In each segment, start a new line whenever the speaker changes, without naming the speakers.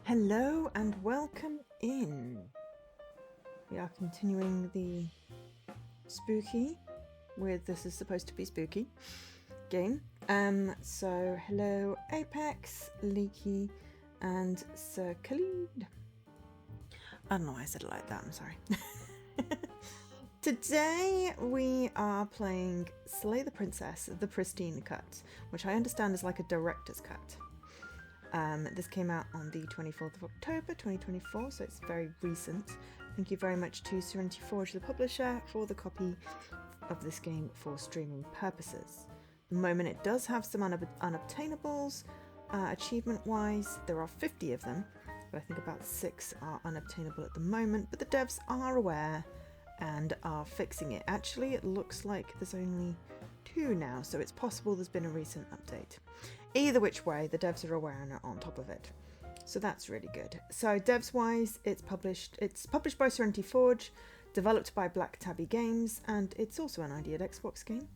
Hello and welcome in. We are continuing the spooky with This Is Supposed to Be Spooky game. So hello Apex, Leaky, and Sir Khalid. I don't know why I said it like that, I'm sorry. Today we are playing Slay the Princess, the Pristine cut, which I understand is like a director's cut. This came out on the 24th of October 2024, so it's very recent. Thank you very much to Serenity Forge, the publisher, for the copy of this game for streaming purposes. At the moment it does have some unobtainables. Achievement-wise, there are 50 of them, but I think about 6 are unobtainable at the moment, but the devs are aware and are fixing it. Actually, it looks like there's only 2 now, so it's possible there's been a recent update. Either which way, the devs are aware and are on top of it. So that's really good. So devs wise, it's published by Serenity Forge, developed by Black Tabby Games, and it's also an unedited Xbox game.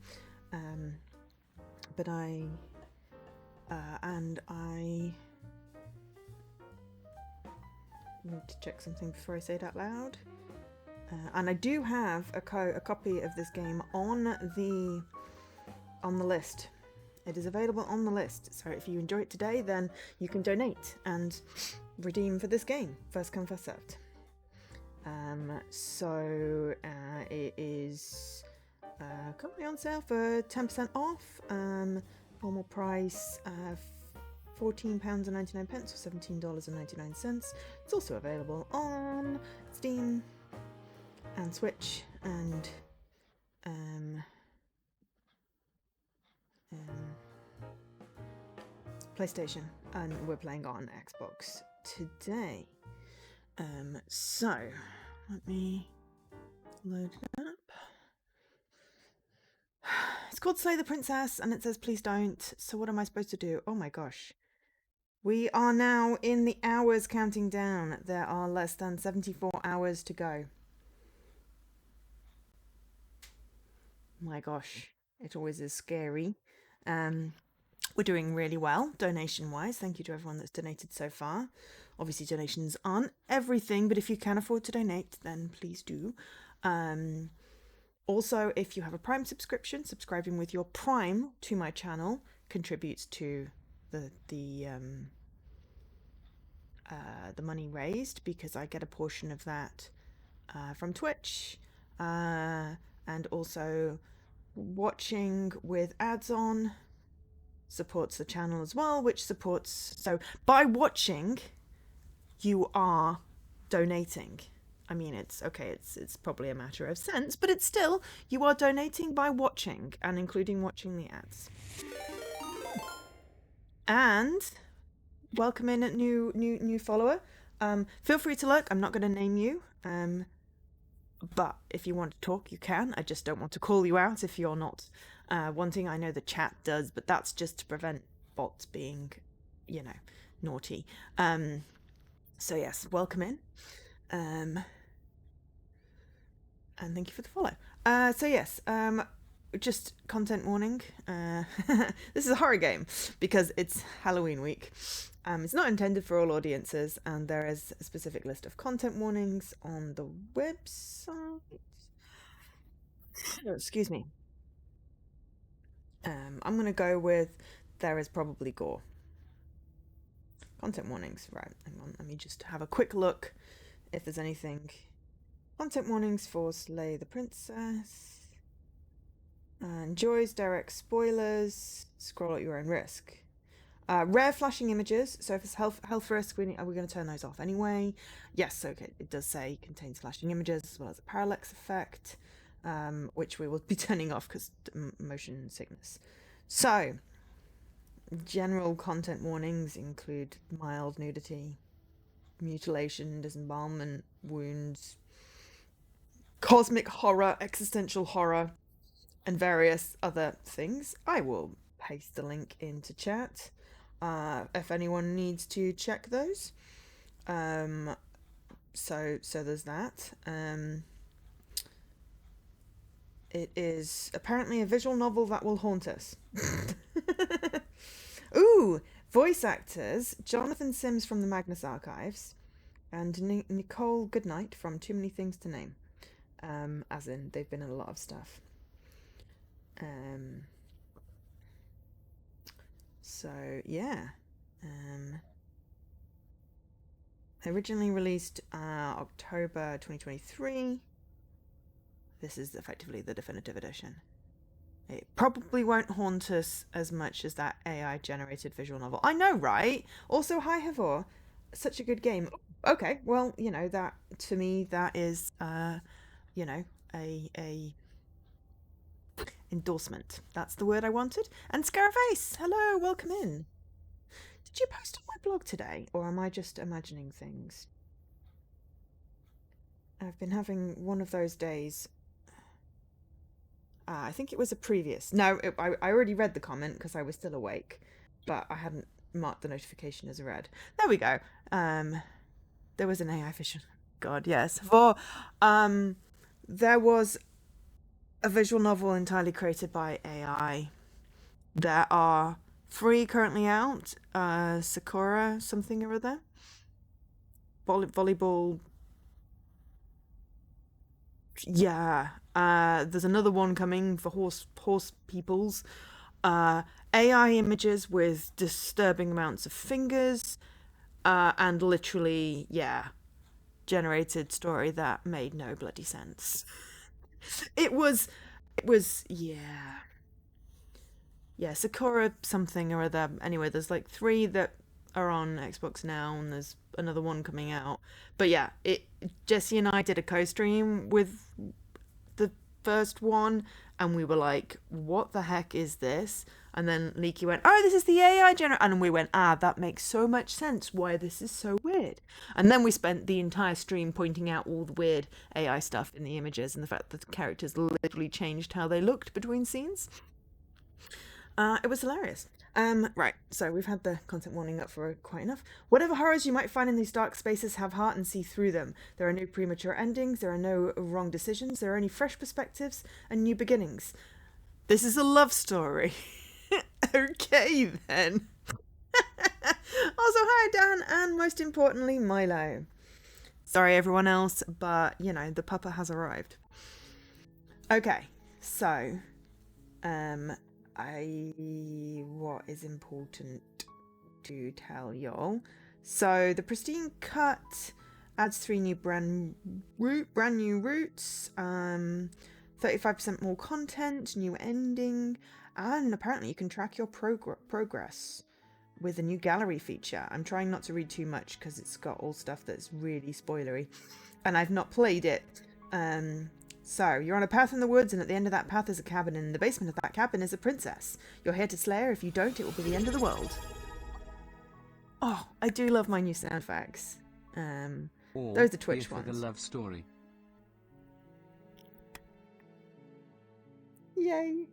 But I need to check something before I say it out loud. And I do have a copy of this game on the list. It is available on the list, so if you enjoy it today, then you can donate and redeem for this game. First come, first served. It is currently on sale for 10% off. Normal price £14.99 or $17.99. It's also available on Steam and Switch and PlayStation, and we're playing on Xbox today. So let me load it up. It's called Slay the Princess and it says please don't. So what am I supposed to do? Oh my gosh. We are now in the hours counting down. There are less than 74 hours to go. My gosh, it always is scary. We're doing really well donation-wise. Thank you to everyone that's donated so far. Obviously, donations aren't everything, but if you can afford to donate, then please do. Also, if you have a Prime subscription, subscribing with your Prime to my channel contributes to the money raised, because I get a portion of that from Twitch, and also watching with ads on supports the channel as well, which supports, so by watching you are donating. I mean, it's okay, it's probably a matter of sense, but it's still, you are donating by watching and including watching the ads. And welcome in a new follower. Feel free to look. I'm not going to name you, but if you want to talk, you can. I just don't want to call you out if you're not wanting. I know the chat does, but that's just to prevent bots being, naughty. So yes, welcome in. And thank you for the follow. So yes, just content warning. This is a horror game because it's Halloween week. It's not intended for all audiences, and there is a specific list of content warnings on the website. Oh, excuse me. I'm going to go with there is probably gore. Content warnings, right, hang on, let me just have a quick look if there's anything. Content warnings for Slay the Princess. Enjoys direct spoilers. Scroll at your own risk. Rare flashing images, so if it's health risk, are we going to turn those off anyway? Yes, okay, it does say contains flashing images as well as a parallax effect, which we will be turning off because motion sickness. So, general content warnings include mild nudity, mutilation, disembowelment, wounds, cosmic horror, existential horror, and various other things. I will paste the link into chat if anyone needs to check those. So there's that. It is apparently a visual novel that will haunt us. Ooh, Voice actors, Jonathan Sims from the Magnus Archives and Nicole Goodnight from Too Many Things to Name. As in, they've been in a lot of stuff. So, yeah. Originally released October 2023. This is effectively the definitive edition. It probably won't haunt us as much as that AI-generated visual novel. I know, right? Also, hi, Havor. Such a good game. Okay, well, you know, that, to me, that is, you know, a endorsement. That's the word I wanted. And Scaraface, hello, welcome in. Did you post on my blog today, or am I just imagining things? I've been having one of those days. I think it was a previous. No, I already read the comment because I was still awake, but I hadn't marked the notification as read. There we go. There was an AI vision. God, yes. For there was a visual novel entirely created by AI. There are 3 currently out. Sakura something or other. Volleyball. Yeah. There's another one coming for horse peoples. AI images with disturbing amounts of fingers. And literally, yeah, generated story that made no bloody sense. It was, yeah. Yeah, Sakura something or other. Anyway, there's like 3 that are on Xbox now, and there's another one coming out. But yeah, Jesse and I did a co-stream with the first one, and we were like, "What the heck is this?" And then Leaky went, "Oh, this is the AI generator," and we went, "Ah, that makes so much sense. Why this is so weird." And then we spent the entire stream pointing out all the weird AI stuff in the images and the fact that the characters literally changed how they looked between scenes. It was hilarious. Right, so we've had the content warning up for quite enough. Whatever horrors you might find in these dark spaces, have heart and see through them. There are no premature endings, there are no wrong decisions, there are only fresh perspectives and new beginnings. This is a love story. Okay, then. Also, hi, Dan, and most importantly, Milo. Sorry, everyone else, but, you know, the pupper has arrived. Okay, so, what is important to tell y'all? So the Pristine cut adds 3 new brand new routes, 35% more content, new ending, and apparently you can track your progress with a new gallery feature. I'm trying not to read too much because it's got all stuff that's really spoilery, and I've not played it. So, you're on a path in the woods, and at the end of that path is a cabin, and in the basement of that cabin is a princess. You're here to slay her. If you don't, it will be the end of the world. Oh, I do love my new sound effects. Those are Twitch ones.
The love story.
Yay.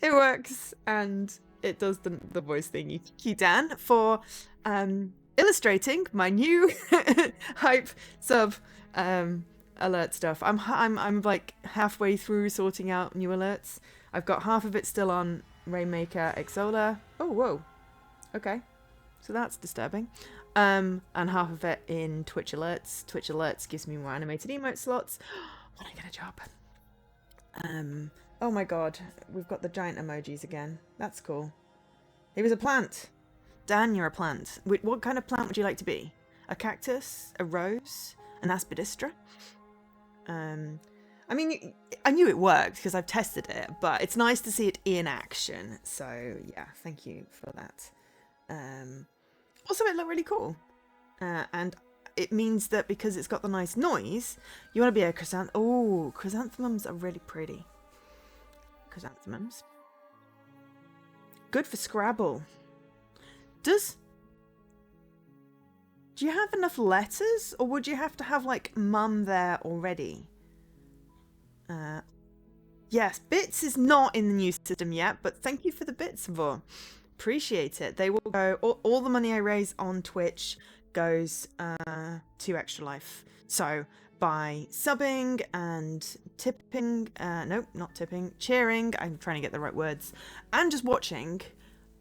It works, and it does the voice thingy. Thank you, Dan, for illustrating my new hype sub alert stuff. I'm like halfway through sorting out new alerts. I've got half of it still on Rainmaker Exola. Oh, whoa. Okay. So that's disturbing. And half of it in Twitch alerts. Twitch alerts gives me more animated emote slots when I get a job. Oh my god, we've got the giant emojis again. That's cool. He was a plant. Dan, you're a plant. What kind of plant would you like to be? A cactus? A rose? An aspidistra? I mean, I knew it worked because I've tested it, but it's nice to see it in action. So yeah, thank you for that. Also, it looked really cool. And it means that because it's got the nice noise, you want to be a chrysanthemum. Oh, chrysanthemums are really pretty. Chrysanthemums. Good for Scrabble. Do you have enough letters, or would you have to have like mum there already? Yes, bits is not in the new system yet, but thank you for the bits, Vor. Appreciate it. They will go. All the money I raise on Twitch goes to Extra Life. So by subbing and tipping, nope, not tipping, cheering. I'm trying to get the right words, and just watching.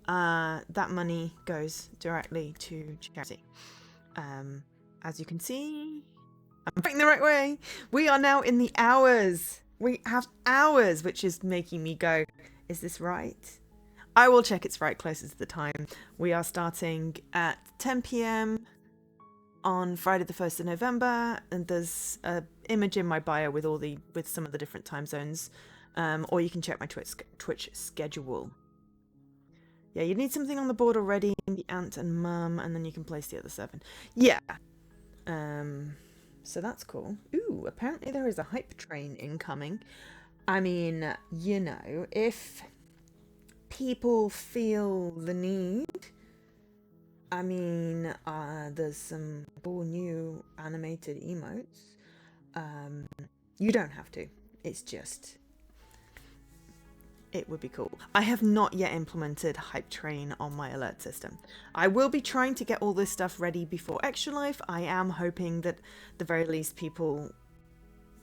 that money goes directly to charity. As you can see, I'm going the right way. We are now in the hours. We have hours, which is making me go, is this right? I will check it's right closer to the time. We are starting at 10 p.m. on Friday the 1st of November, and there's an image in my bio with some of the different time zones, or you can check my Twitch schedule. Yeah, you need something on the board already, the aunt and mum, and then you can place the other 7. Yeah. So that's cool. Ooh, apparently there is a hype train incoming. I mean, you know, if people feel the need, I mean, there's some cool new animated emotes. You don't have to. It's just, it would be cool. I have not yet implemented Hype Train on my alert system. I will be trying to get all this stuff ready before Extra Life. I am hoping that the very least people,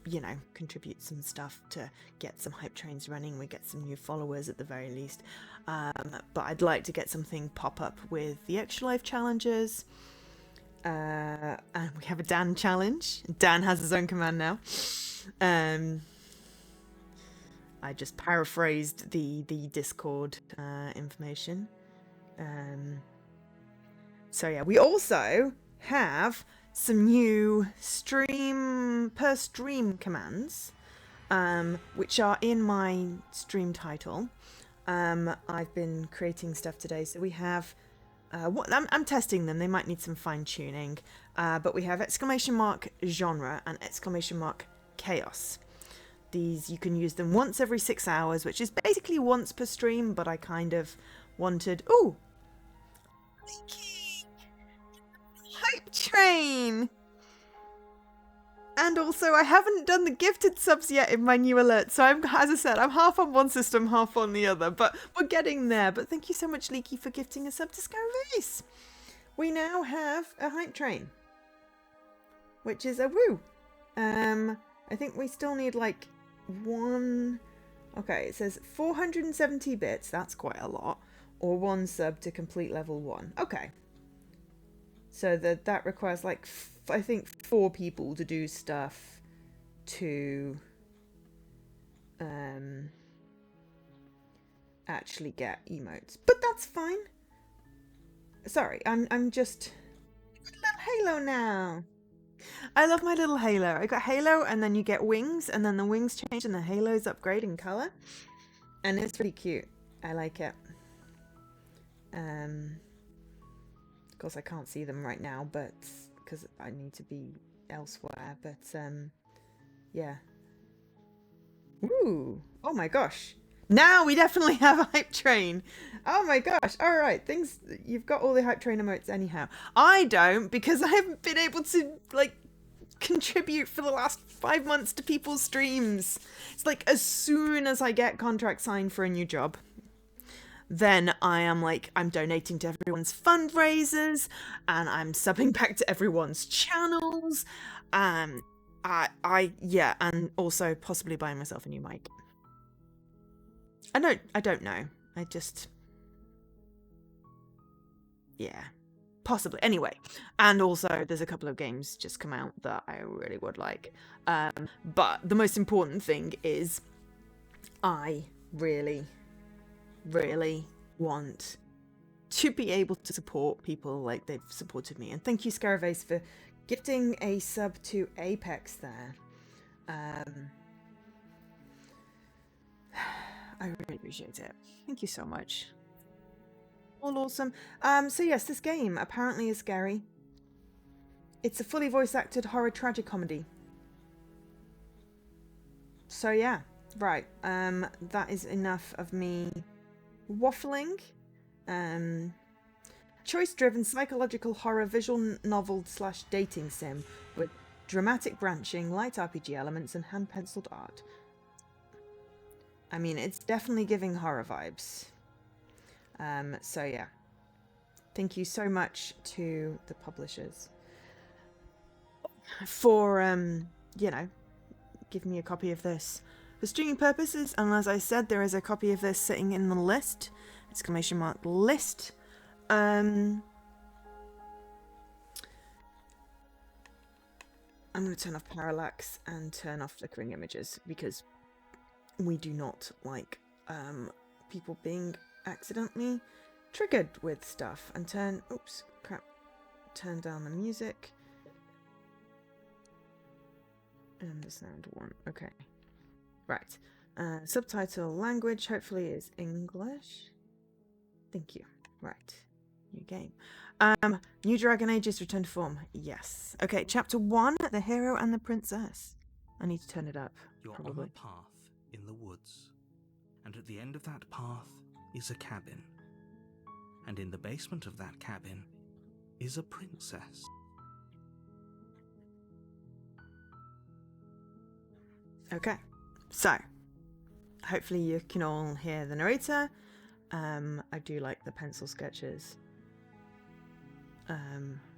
you know, contribute some stuff to get some Hype Trains running. We get some new followers at the very least. But I'd like to get something pop up with the Extra Life challenges. And we have a Dan challenge. Dan has his own command now. I just paraphrased the Discord information. So yeah, we also have some new per stream commands, which are in my stream title. I've been creating stuff today, so we have. I'm testing them. They might need some fine tuning, but we have ! Genre and ! Chaos. These, you can use them once every 6 hours, which is basically once per stream, but I kind of wanted... Ooh! Hype Train! And also, I haven't done the gifted subs yet in my new alert, so as I said, I'm half on one system, half on the other, but we're getting there. But thank you so much, Leaky, for gifting a sub to Scarface. We now have a Hype Train, which is a woo. I think we still need, like, one... Okay, it says 470 bits, that's quite a lot, or 1 sub to complete level 1. Okay. So that requires, like, I think 4 people to do stuff to actually get emotes. But that's fine. Sorry, I'm just... Halo now. I love my little halo. I got halo, and then you get wings, and then the wings change, and the halos upgrade in color, and it's pretty cute. I like it. Of course, I can't see them right now, but because I need to be elsewhere. But yeah. Ooh! Oh my gosh! Now we definitely have a Hype Train. Oh my gosh! All right, you've got all the Hype Train emotes anyhow. I don't, because I haven't been able to like contribute for the last 5 months to people's streams. It's like as soon as I get contract signed for a new job, then I am like, I'm donating to everyone's fundraisers, and I'm subbing back to everyone's channels. Yeah, and also possibly buying myself a new mic. I don't know. I just... Yeah. Possibly. Anyway. And also, there's a couple of games just come out that I really would like. But the most important thing is I really, really want to be able to support people like they've supported me. And thank you, Scaravace, for gifting a sub to Apex there. I really appreciate it. Thank you so much. All awesome. So yes, this game apparently is scary. It's a fully voice acted horror tragic comedy. So yeah, right. That is enough of me waffling. Choice-driven psychological horror visual novel / dating sim with dramatic branching, light RPG elements, and hand-penciled art. I mean, it's definitely giving horror vibes. So yeah. Thank you so much to the publishers for, you know, giving me a copy of this for streaming purposes. And as I said, there is a copy of this sitting in the list exclamation mark list. I'm going to turn off parallax and turn off flickering images because we do not like people being accidentally triggered with stuff. And turn down the music. And the sound one. Okay. Right. Subtitle language hopefully is English. Thank you. Right. New game. New Dragon Ages return to form. Yes. Okay, chapter 1, the hero and the princess. I need to turn it up.
You're
probably.
on a path in the woods, and at the end of that path is a cabin. And in the basement of that cabin is a princess.
Okay. So, hopefully you can all hear the narrator. I do like the pencil sketches.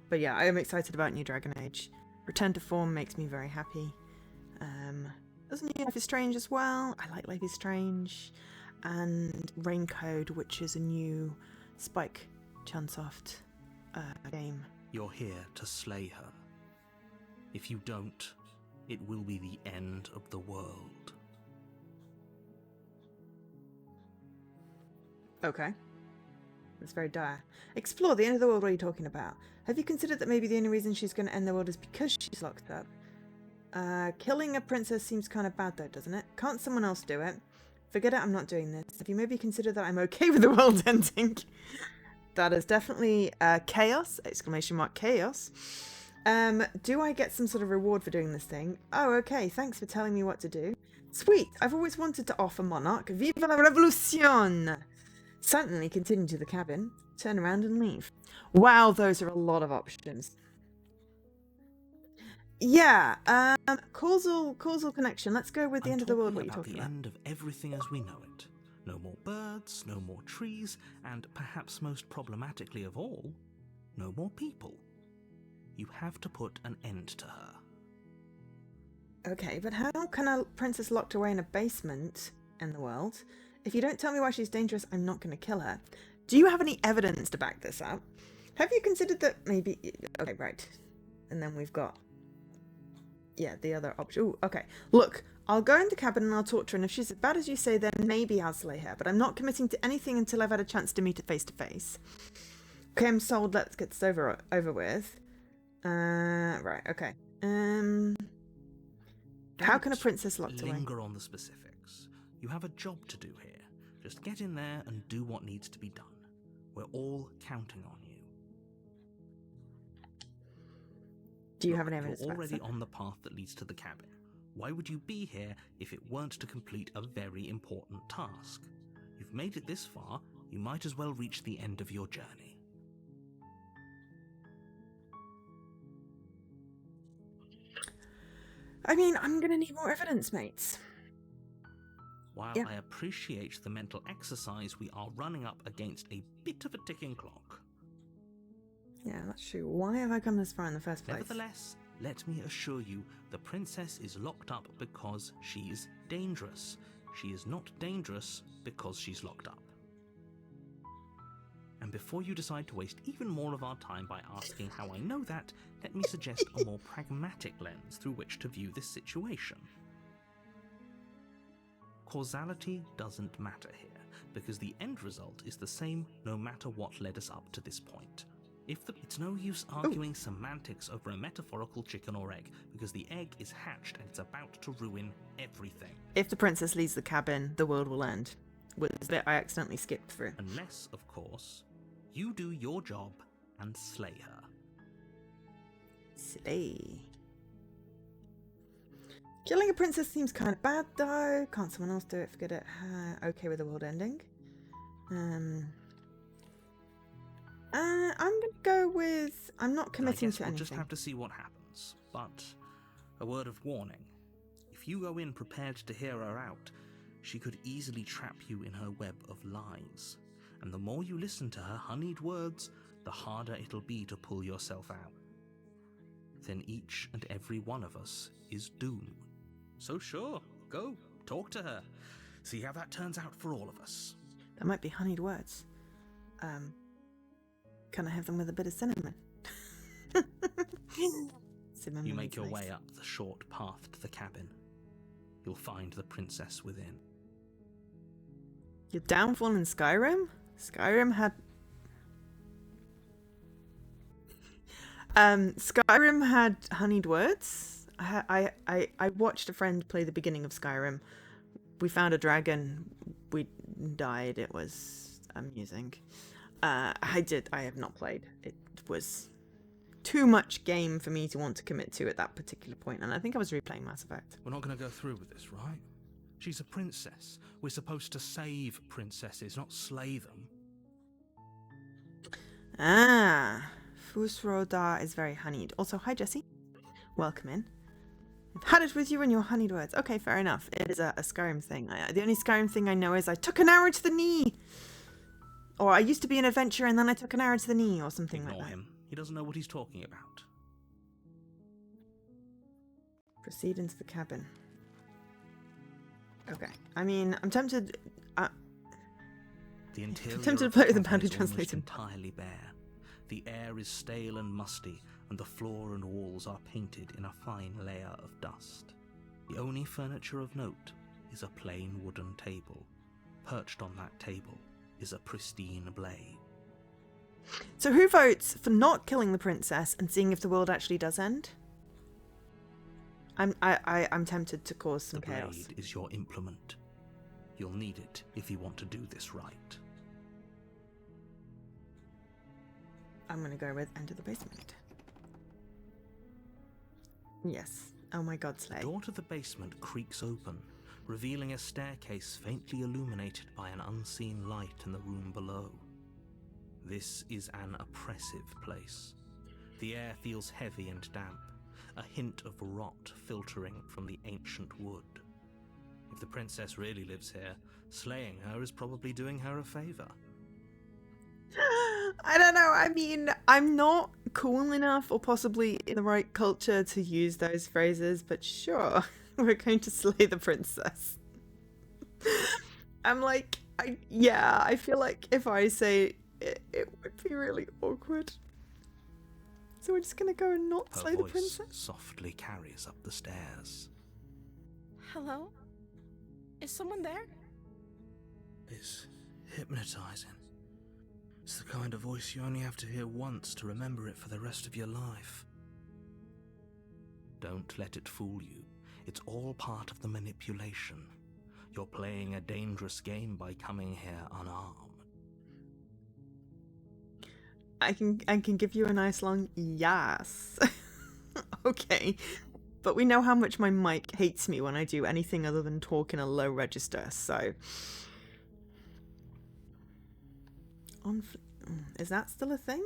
But yeah, I am excited about New Dragon Age. Return to form makes me very happy. There's new Life is Strange as well. I like Life is Strange. And Rain Code, which is a new Spike Chunsoft game.
You're here to slay her. If you don't, it will be the end of the world.
Okay. That's very dire. Explore the end of the world. What are you talking about? Have you considered that maybe the only reason she's going to end the world is because she's locked up? Killing a princess seems kind of bad though, doesn't it? Can't someone else do it? Forget it, I'm not doing this. Have you maybe considered that I'm okay with the world ending? That is definitely chaos! Exclamation mark chaos. Do I get some sort of reward for doing this thing? Oh, okay. Thanks for telling me what to do. Sweet. I've always wanted to offer Monarch. Viva la revolution! Certainly continue to the cabin, turn around and leave. Wow, those are a lot of options. Yeah, causal connection. Let's go with the end of the world. What are you talking about?
The end of everything as we know it. No more birds, no more trees, and perhaps most problematically of all, no more people. You have to put an end to her.
Okay, but how can a princess locked away in a basement in the world? If you don't tell me why she's dangerous, I'm not going to kill her. Do you have any evidence to back this up? Have you considered that maybe... Okay, right. And then we've got... Yeah, the other option. Ooh, okay. Look, I'll go in the cabin and I'll talk to her, and if she's as bad as you say, then maybe I'll slay her. But I'm not committing to anything until I've had a chance to meet her face to face. Okay, I'm sold. Let's get this over with. Right, okay. How can a princess locked away?
Linger on the specifics. You have a job to do here. Just get in there and do what needs to be done. We're all counting on you.
Do you have any evidence?
You're already on the path that leads to the cabin. Why would you be here if it weren't to complete a very important task? You've made it this far, you might as well reach the end of your journey.
I mean, I'm gonna need more evidence, mates.
While I appreciate the mental exercise, we are running up against a bit of a ticking clock.
Yeah, that's true. Why have I come this far in the first place?
Nevertheless, let me assure you, the princess is locked up because she's dangerous. She is not dangerous because she's locked up. And before you decide to waste even more of our time by asking how I know that, let me suggest a more pragmatic lens through which to view this situation. Causality doesn't matter here, because the end result is the same no matter what led us up to this point. It's no use arguing semantics over a metaphorical chicken or egg, because the egg is hatched and it's about to ruin everything.
If the princess leaves the cabin, the world will end. Was the bit I accidentally skipped through.
Unless, of course, you do your job and slay her.
Slay. Killing a princess seems kind of bad, though. Can't someone else do it? Forget it. Okay with the world ending. I'm gonna go with... I'm not committing to anything.
We'll just have to see what happens. But a word of warning. If you go in prepared to hear her out, she could easily trap you in her web of lies. And the more you listen to her honeyed words, the harder it'll be to pull yourself out. Then each and every one of us is doomed. So sure, go, talk to her. See how that turns out for all of us.
There might be honeyed words. Can I have them with a bit of cinnamon? Cinnamon
You make
is
your
nice.
way up the short path to the cabin. You'll find the princess within.
Your downfall in Skyrim? Skyrim had honeyed words. I watched a friend play the beginning of Skyrim. We found a dragon. We died. It was amusing. I have not played. It was too much game for me to want to commit to at that particular point, and I think I was replaying Mass Effect.
We're not going to go through with this, right? She's a princess. We're supposed to save princesses, not slay them.
Fusrodar is very honeyed. Also, hi Jesse. Welcome in. I've had it with you and your honeyed words. Okay, fair enough. It is a Skyrim thing. The only Skyrim thing I know is I took an arrow to the knee. Or I used to be an adventurer and then I took an arrow to the knee or something like that.
Ignore him. He doesn't know what he's talking about.
Proceed into the cabin. Okay. I mean, I'm tempted...
The interior
I'm tempted to
of
play
the
with the
cabin
badly
is almost
translated.
entirely bare. The air is stale and musty, and the floor and walls are painted in a fine layer of dust. The only furniture of note is a plain wooden table. Perched on that table is a pristine blade.
So who votes for not killing the princess and seeing if the world actually does end? I'm tempted to cause some chaos.
The blade is your implement. You'll need it if you want to do this right.
I'm going to go with enter the basement. Yes. Oh my god, Slay.
The door to the basement creaks open, revealing a staircase faintly illuminated by an unseen light in the room below. This is an oppressive place. The air feels heavy and damp, a hint of rot filtering from the ancient wood. If the princess really lives here, slaying her is probably doing her a favor.
I don't know. I mean, I'm not cool enough or possibly in the right culture to use those phrases, but sure, we're going to slay the princess. I'm like, I feel like if I say it, it would be really awkward. So we're just gonna go and not slay the
Her voice
princess?
softly carries up the stairs.
Hello? Is someone there?
It's hypnotizing. It's the kind of voice you only have to hear once to remember it for the rest of your life. Don't let it fool you. It's all part of the manipulation. You're playing a dangerous game by coming here unarmed.
I can give you a nice long yes. Okay. But we know how much my mic hates me when I do anything other than talk in a low register, so... Is that still a thing?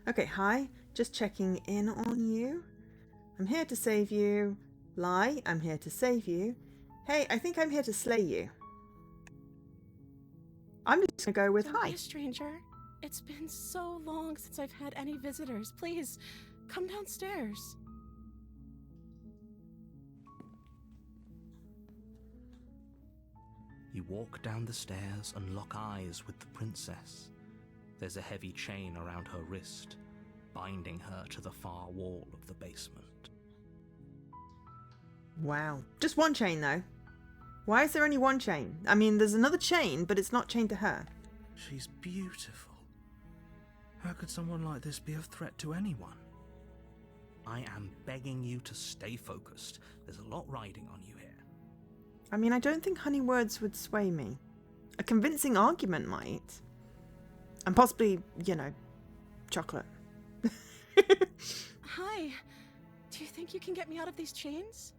Okay, hi. Just checking in on you. I'm here to save you. Lie, I'm here to save you. Hey, I think I'm here to slay you. I'm just gonna go with
Don't
hi.
be a stranger. It's been so long since I've had any visitors. Please, come downstairs.
You walk down the stairs and lock eyes with the princess. There's a heavy chain around her wrist, binding her to the far wall of the basement.
Wow. Just one chain, though. Why is there only one chain? I mean, there's another chain, but it's not chained to her.
She's beautiful. How could someone like this be a threat to anyone? I am begging you to stay focused. There's a lot riding on you here.
I mean, I don't think honey words would sway me. A convincing argument might. And possibly, you know, chocolate.
Hi. Do you think you can get me out of these chains?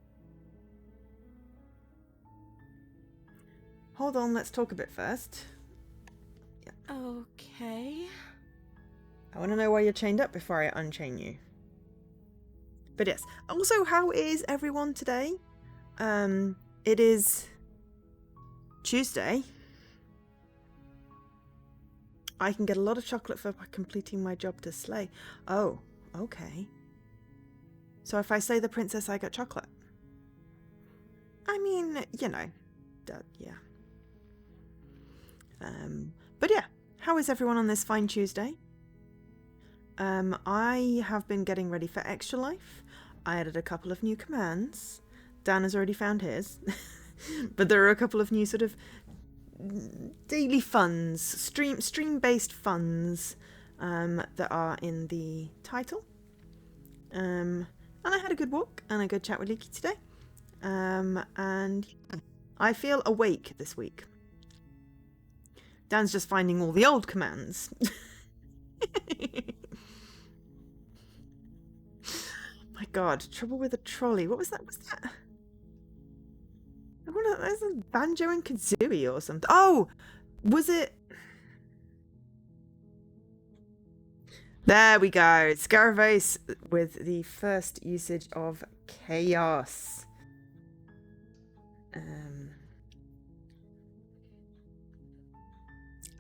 Hold on, let's talk a bit first.
Okay.
I want to know why you're chained up before I unchain you. But yes. Also, how is everyone today? It is Tuesday. I can get a lot of chocolate for completing my job to slay. Oh, okay. So if I slay the princess, I get chocolate. I mean, you know, yeah. But yeah, how is everyone on this fine Tuesday? I have been getting ready for Extra Life. I added a couple of new commands. Dan has already found his. But there are a couple of new sort of daily funds, stream-based funds that are in the title. And I had a good walk and a good chat with Leaky today. And I feel awake this week. Dan's just finding all the old commands. My God, trouble with a trolley. What was that? I wonder, there's a Banjo and Kazooie or something. Oh, was it? There we go. Scarabaeus with the first usage of chaos.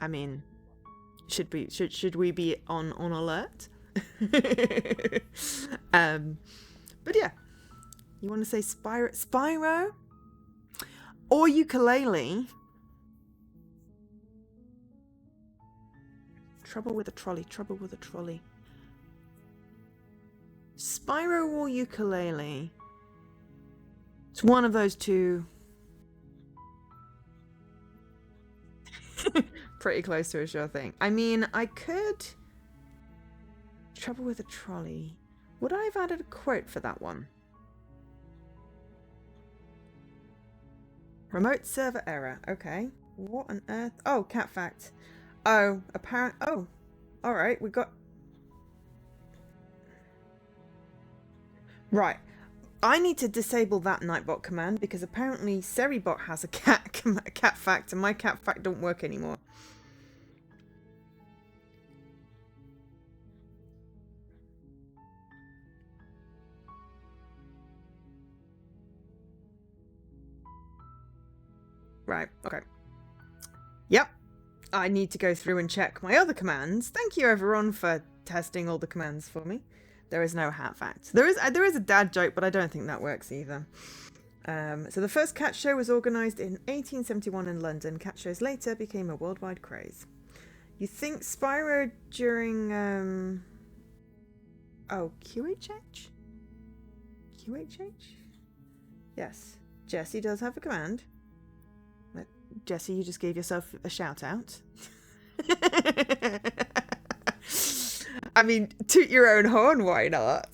I mean, should we be on alert? But yeah, you want to say Spyro or ukulele? Trouble with a trolley. Spyro or ukulele? It's one of those two. Pretty close to a sure thing. I mean, I could... Trouble with a trolley. Would I have added a quote for that one? Remote server error. Okay. What on earth? Oh, cat fact. Oh, apparent. Oh, alright. We got... Right. I need to disable that Nightbot command because apparently Seribot has a cat fact and my cat fact don't work anymore. Right, okay. Yep. I need to go through and check my other commands. Thank you everyone for testing all the commands for me. There is no hat fact. There is a dad joke, but I don't think that works either. So the first cat show was organised in 1871 in London. Cat shows later became a worldwide craze. You think Spyro during QHH? QHH? Yes. Jessie does have a command. Jessie, you just gave yourself a shout out. I mean, toot your own horn, why not?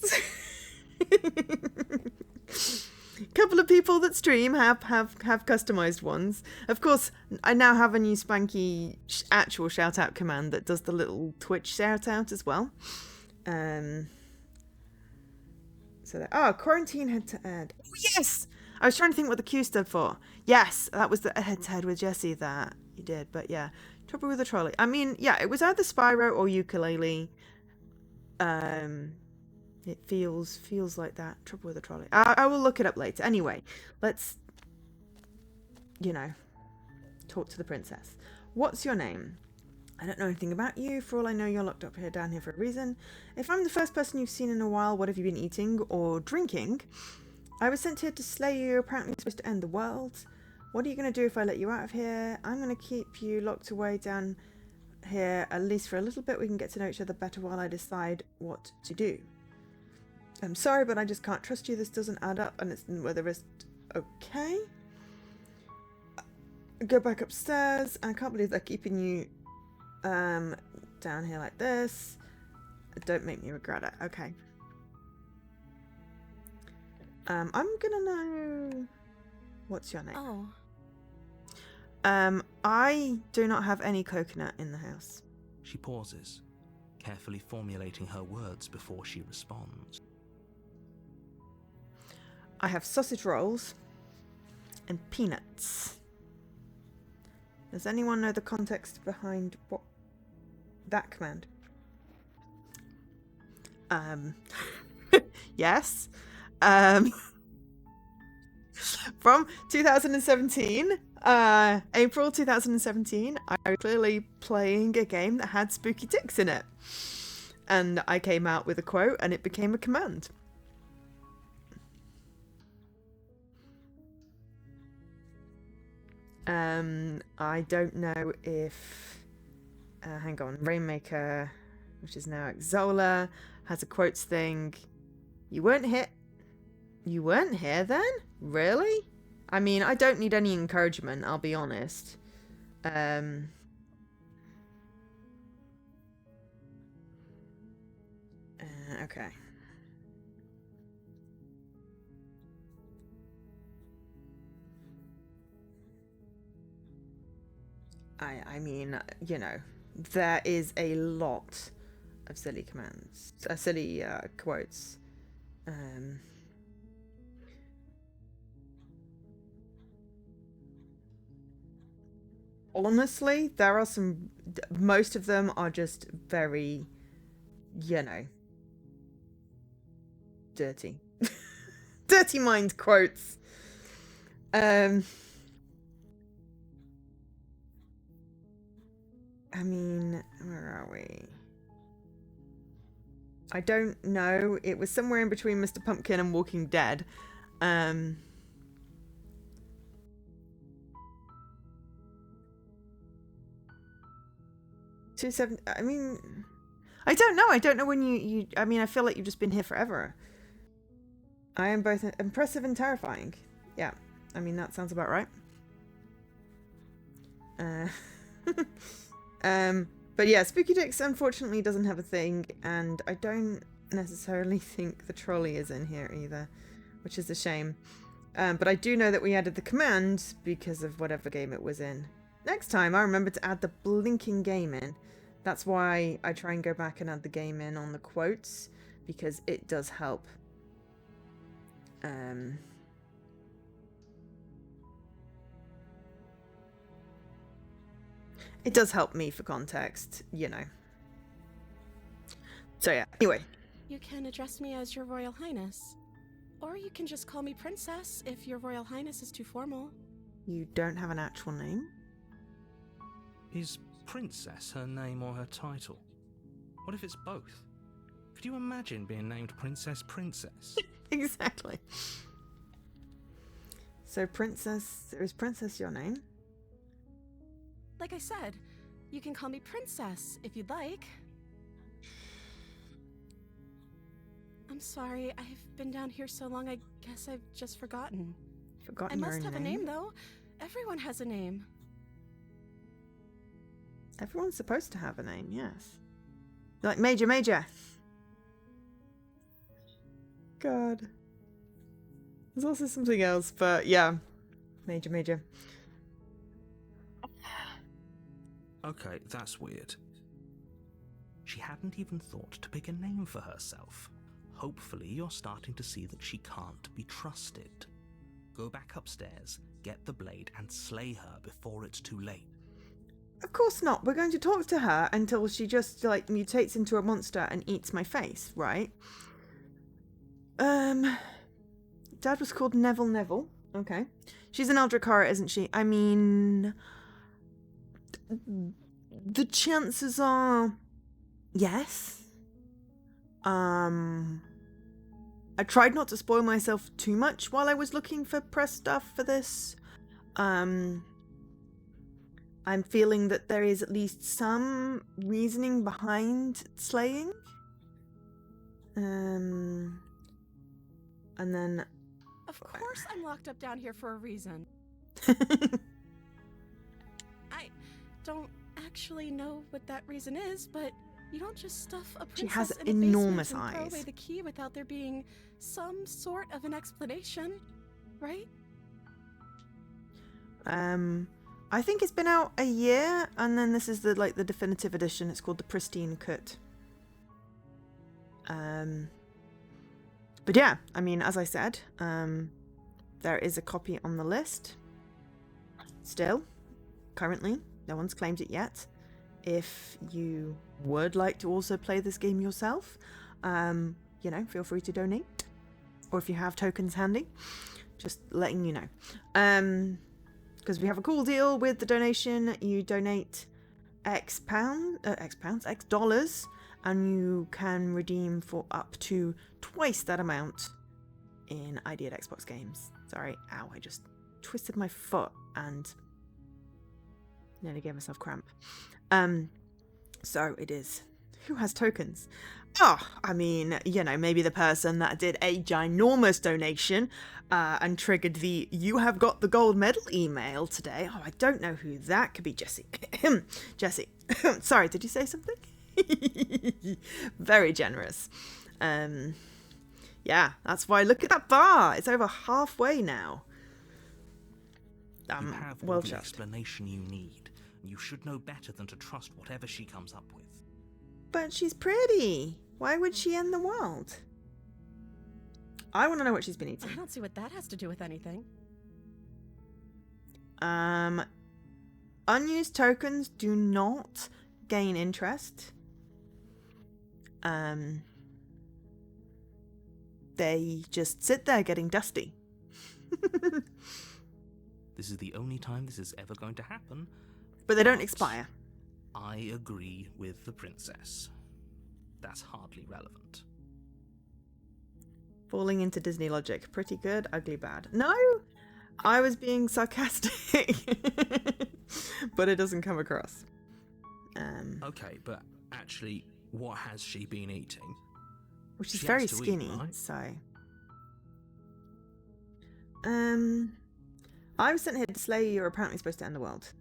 Couple of people that stream have customized ones. Of course, I now have a new spanky actual shout out command that does the little Twitch shout out as well. So that, quarantine head to head. Oh, yes! I was trying to think what the Q stood for. Yes, that was the head to head with Jessie that you did. But yeah, trouble with the trolley. I mean, yeah, it was either Spyro or ukulele. It feels like that. Trouble with the trolley. I will look it up later. Anyway, let's, talk to the princess. What's your name? I don't know anything about you. For all I know, you're locked up here, down here for a reason. If I'm the first person you've seen in a while, what have you been eating or drinking? I was sent here to slay you. Apparently you're supposed to end the world. What are you going to do if I let you out of here? I'm going to keep you locked away down here, at least for a little bit. We can get to know each other better while I decide what to do. I'm sorry, but I just can't trust you. This doesn't add up, and it's whether it's okay. Go back upstairs. I can't believe they're keeping you down here like this. Don't make me regret it. Okay. I'm gonna know. What's your name?
Oh.
I do not have any coconut in the house.
She pauses, carefully formulating her words before she responds.
I have sausage rolls and peanuts. Does anyone know the context behind what that command? Yes. From 2017, April 2017, I was clearly playing a game that had spooky ticks in it. And I came out with a quote and it became a command. I don't know if... hang on. Rainmaker, which is now Exola, has a quotes thing. You weren't here... You weren't here then? Really? I mean, I don't need any encouragement, I'll be honest. Okay. I mean, you know, there is a lot of silly commands, silly quotes. Honestly, there are some. Most of them are just very, you know, dirty, dirty mind quotes. I mean, where are we? I don't know. It was somewhere in between Mr. Pumpkin and Walking Dead. 27. I mean, I don't know. I don't know when you. I mean, I feel like you've just been here forever. I am both impressive and terrifying. Yeah, I mean that sounds about right. But yeah, Spooky Dicks unfortunately doesn't have a thing, and I don't necessarily think the trolley is in here either, which is a shame. But I do know that we added the command because of whatever game it was in. Next time, I remember to add the blinking game in. That's why I try and go back and add the game in on the quotes, because it does help. It does help me for context, you know. So yeah, anyway.
You can address me as Your Royal Highness. Or you can just call me Princess if Your Royal Highness is too formal.
You don't have an actual name?
Is Princess her name or her title? What if it's both? Could you imagine being named Princess?
Exactly. So Princess, is Princess your name?
Like I said, you can call me Princess if you'd like. I'm sorry, I've been down here so long, I guess I've just forgotten.
Forgotten your
I must have
name?
a name, though. Everyone has a name.
Everyone's supposed to have a name, yes. Like Major. God. There's also something else, but yeah. Major.
Okay, that's weird. She hadn't even thought to pick a name for herself. Hopefully you're starting to see that she can't be trusted. Go back upstairs, get the blade, and slay her before it's too late.
Of course not. We're going to talk to her until she just, like, mutates into a monster and eats my face, right? Dad was called Neville. Okay. She's an Eldrakara, isn't she? I mean... The chances are... Yes. I tried not to spoil myself too much while I was looking for press stuff for this. I'm feeling that there is at least some reasoning behind slaying. And then...
Of course I'm locked up down here for a reason. I don't actually know what that reason is, but you don't just stuff a princess
She has
in a
enormous
basement and throw away
eyes.
the key without there being some sort of an explanation, right?
I think it's been out a year, and then this is the definitive edition. It's called the Pristine cut. But yeah, I mean, as I said, there is a copy on the list. Still, currently, no one's claimed it yet. If you would like to also play this game yourself, you know, feel free to donate. Or if you have tokens handy, just letting you know. Because we have a cool deal with the donation. You donate X dollars, and you can redeem for up to twice that amount in ID at Xbox games. Sorry, ow, I just twisted my foot and Nearly gave myself cramp. So it is. Who has tokens? Oh, I mean, maybe the person that did a ginormous donation and triggered the "you have got the gold medal" email today. Oh, I don't know who that could be. Jesse. Jesse. Sorry, did you say something? Very generous. Yeah, that's why. Look at that bar. It's over halfway now.
You have all
well
the
chuffed.
explanation you need. You should know better than to trust whatever she comes up with.
But she's pretty. Why would she end the world? I want to know what she's been eating.
I don't see what that has to do with anything.
Unused tokens do not gain interest. They just sit there getting dusty.
This is the only time this is ever going to happen.
But they don't expire.
I agree with the princess. That's hardly relevant.
Falling into Disney logic. Pretty good, ugly bad. No! I was being sarcastic. But it doesn't come across.
Okay, but actually, what has she been eating?
Well, she's
She
very
has to eat,
skinny,
right?
so... I was sent here to slay you. You're apparently supposed to end the world.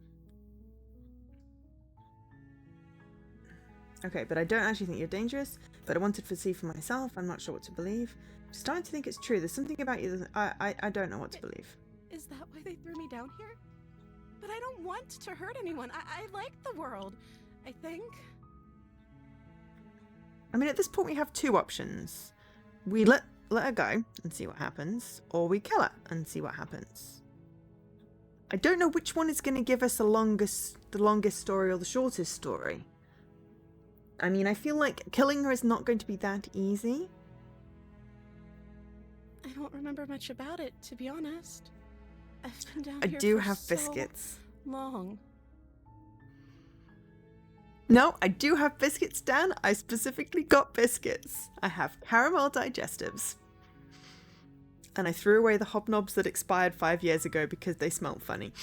Okay, but I don't actually think you're dangerous. But I wanted to see for myself. I'm not sure what to believe. I'm starting to think it's true. There's something about you that I don't know what to believe.
Is that why they threw me down here? But I don't want to hurt anyone. I like the world, I think.
I mean, at this point, we have two options. We let her go and see what happens, or we kill her and see what happens. I don't know which one is going to give us the longest story or the shortest story. I mean, I feel like killing her is not going to be that easy.
I don't remember much about it, to be honest. I've been down
I
here
do
for
have
so
biscuits.
long.
No, I do have biscuits, Dan. I specifically got biscuits. I have caramel digestives. And I threw away the hobnobs that expired 5 years ago because they smelled funny.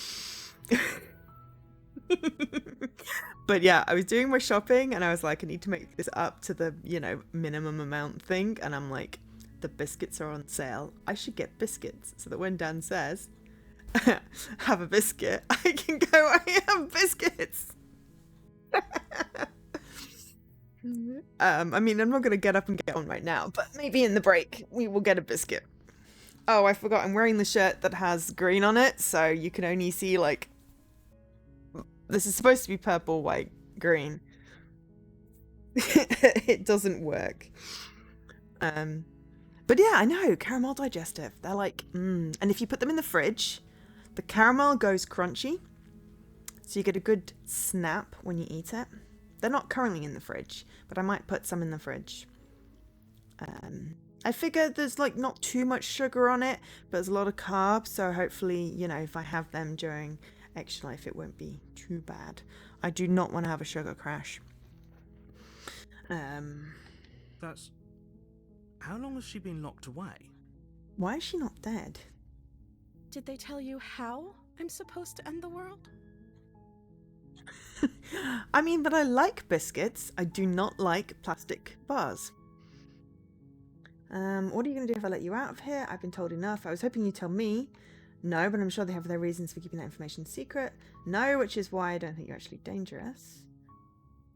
But yeah, I was doing my shopping and I was like, I need to make this up to the, minimum amount thing. And I'm like, the biscuits are on sale. I should get biscuits so that when Dan says, have a biscuit, I can go, I have biscuits. I mean, I'm not going to get up and get on right now, but maybe in the break we will get a biscuit. Oh, I forgot. I'm wearing the shirt that has green on it, so you can only see, this is supposed to be purple, white, green. It doesn't work. But yeah, I know. Caramel digestive. They're like, And if you put them in the fridge, the caramel goes crunchy. So you get a good snap when you eat it. They're not currently in the fridge, but I might put some in the fridge. I figure there's not too much sugar on it, but there's a lot of carbs, so hopefully, if I have them during extra life, it won't be too bad. I do not want to have a sugar crash.
That's... How long has she been locked away?
Why is she not dead?
Did they tell you how I'm supposed to end the world?
I mean, but I like biscuits. I do not like plastic bars. What are you going to do if I let you out of here? I've been told enough. I was hoping you'd tell me. No, but I'm sure they have their reasons for keeping that information secret. No, which is why I don't think you're actually dangerous.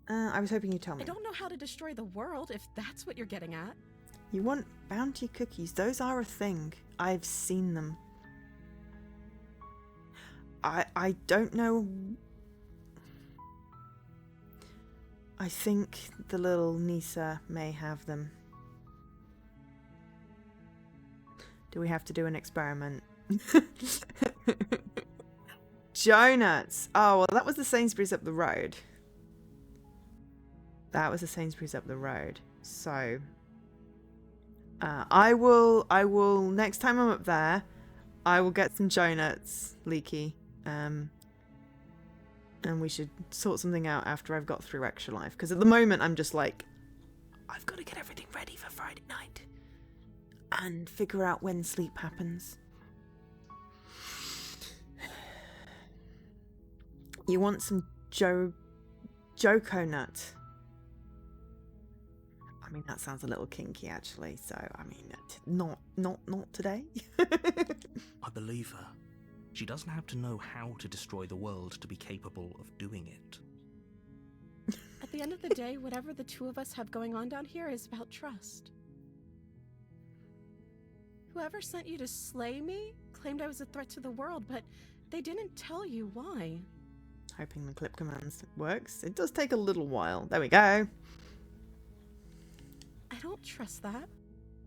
I was hoping you'd tell me.
I don't know how to destroy the world, if that's what you're getting at.
You want bounty cookies. Those are a thing. I've seen them. I don't know. I think the little Nisa may have them. Do we have to do an experiment? Donuts. Oh, well, that was the Sainsbury's up the road. That was the Sainsbury's up the road. So, I will, next time I'm up there, I will get some donuts, Leaky. And we should sort something out after I've got through Extra Life. Because at the moment, I'm just like, I've got to get everything ready for Friday night. And figure out when sleep happens. You want some Joko nut. I mean, that sounds a little kinky, actually. So, I mean, not today.
I believe her. She doesn't have to know how to destroy the world to be capable of doing it.
At the end of the day, whatever the two of us have going on down here is about trust. Whoever sent you to slay me claimed I was a threat to the world, but they didn't tell you why.
Hoping the clip commands works. It does take a little while. There we go.
I don't trust that.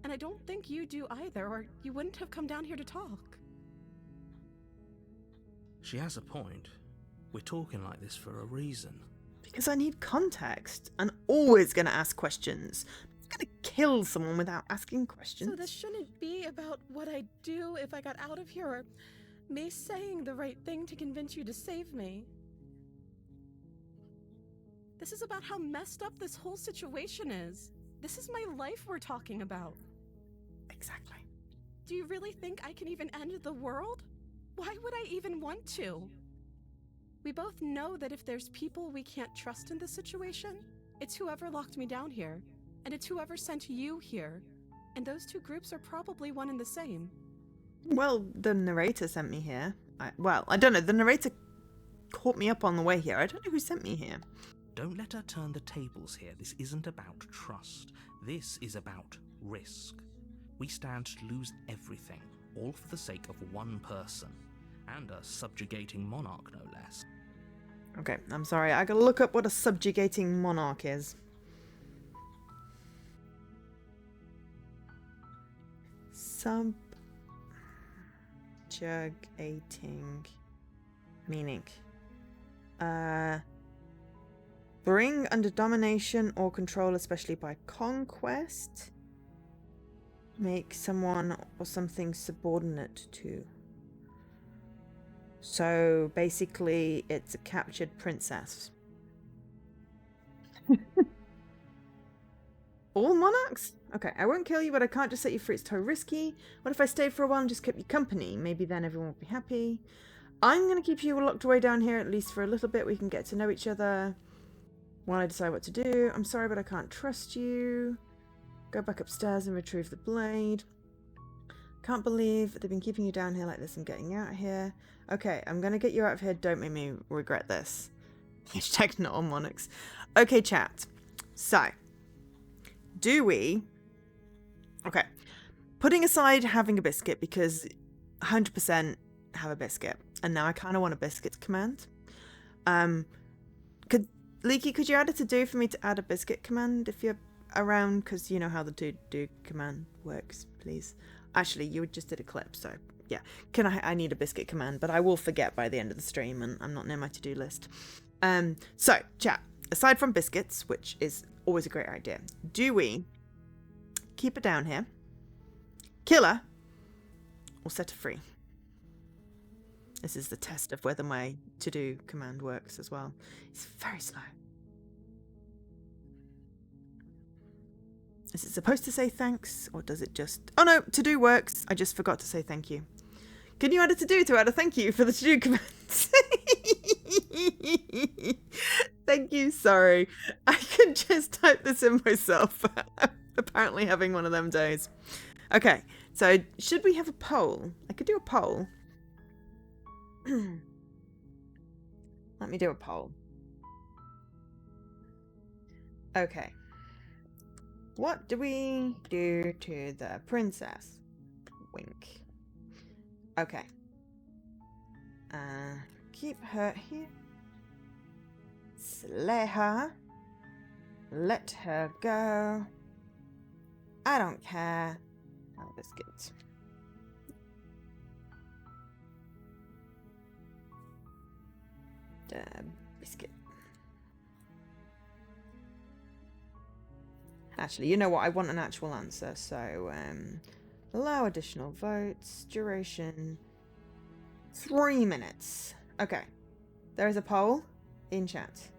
And I don't think you do either, or you wouldn't have come down here to talk.
She has a point. We're talking like this for a reason.
Because I need context. I'm always going to ask questions. I'm going to kill someone without asking questions.
So this shouldn't be about what I'd do if I got out of here, or me saying the right thing to convince you to save me. This is about how messed up this whole situation is. This is my life we're talking about.
Exactly.
Do you really think I can even end the world? Why would I even want to? We both know that if there's people we can't trust in this situation, it's whoever locked me down here, and it's whoever sent you here. And those two groups are probably one and the same.
Well, the narrator sent me here. I don't know. The narrator caught me up on the way here. I don't know who sent me here.
Don't let her turn the tables here. This isn't about trust. This is about risk. We stand to lose everything, all for the sake of one person. And a subjugating monarch, no less.
Okay, I'm sorry. I gotta look up what a subjugating monarch is. Subjugating meaning. Bring under domination or control, especially by conquest. Make someone or something subordinate to. So basically, it's a captured princess. All monarchs? Okay, I won't kill you, but I can't just set you free. It's too risky. What if I stayed for a while and just kept you company? Maybe then everyone would be happy. I'm going to keep you locked away down here, at least for a little bit. We can get to know each other while I decide what to do. I'm sorry, but I can't trust you. Go back upstairs and retrieve the blade. Can't believe they've been keeping you down here like this and getting you out of here. Okay, I'm going to get you out of here. Don't make me regret this. Hashtag not on monarchs. Okay, chat. So, do we... Okay. Putting aside having a biscuit, because 100% have a biscuit. And now I kind of want a biscuit command. Leaky, could you add it to do for me to add a biscuit command if you're around? Because you know how the do command works, please. Actually, you just did a clip, so yeah. I need a biscuit command, but I will forget by the end of the stream, and I'm not near my to-do list. So, chat, aside from biscuits, which is always a great idea, do we keep her down here, kill her, or set her free? This is the test of whether my to-do command works as well. It's very slow. Is it supposed to say thanks, or does it just... Oh no, to-do works. I just forgot to say thank you. Can you add a to-do to add a thank you for the to-do commands? Thank you, sorry. I could just type this in myself. Apparently having one of them days. Okay, so should we have a poll? I could do a poll. Let me do a poll. Okay. What do we do to the princess? Wink. Okay. Keep her here. Slay her. Let her go. I don't care. Oh, biscuits. Biscuit. Actually, you know what? I want an actual answer, so allow additional votes. Duration 3 minutes. Okay. There is a poll in chat.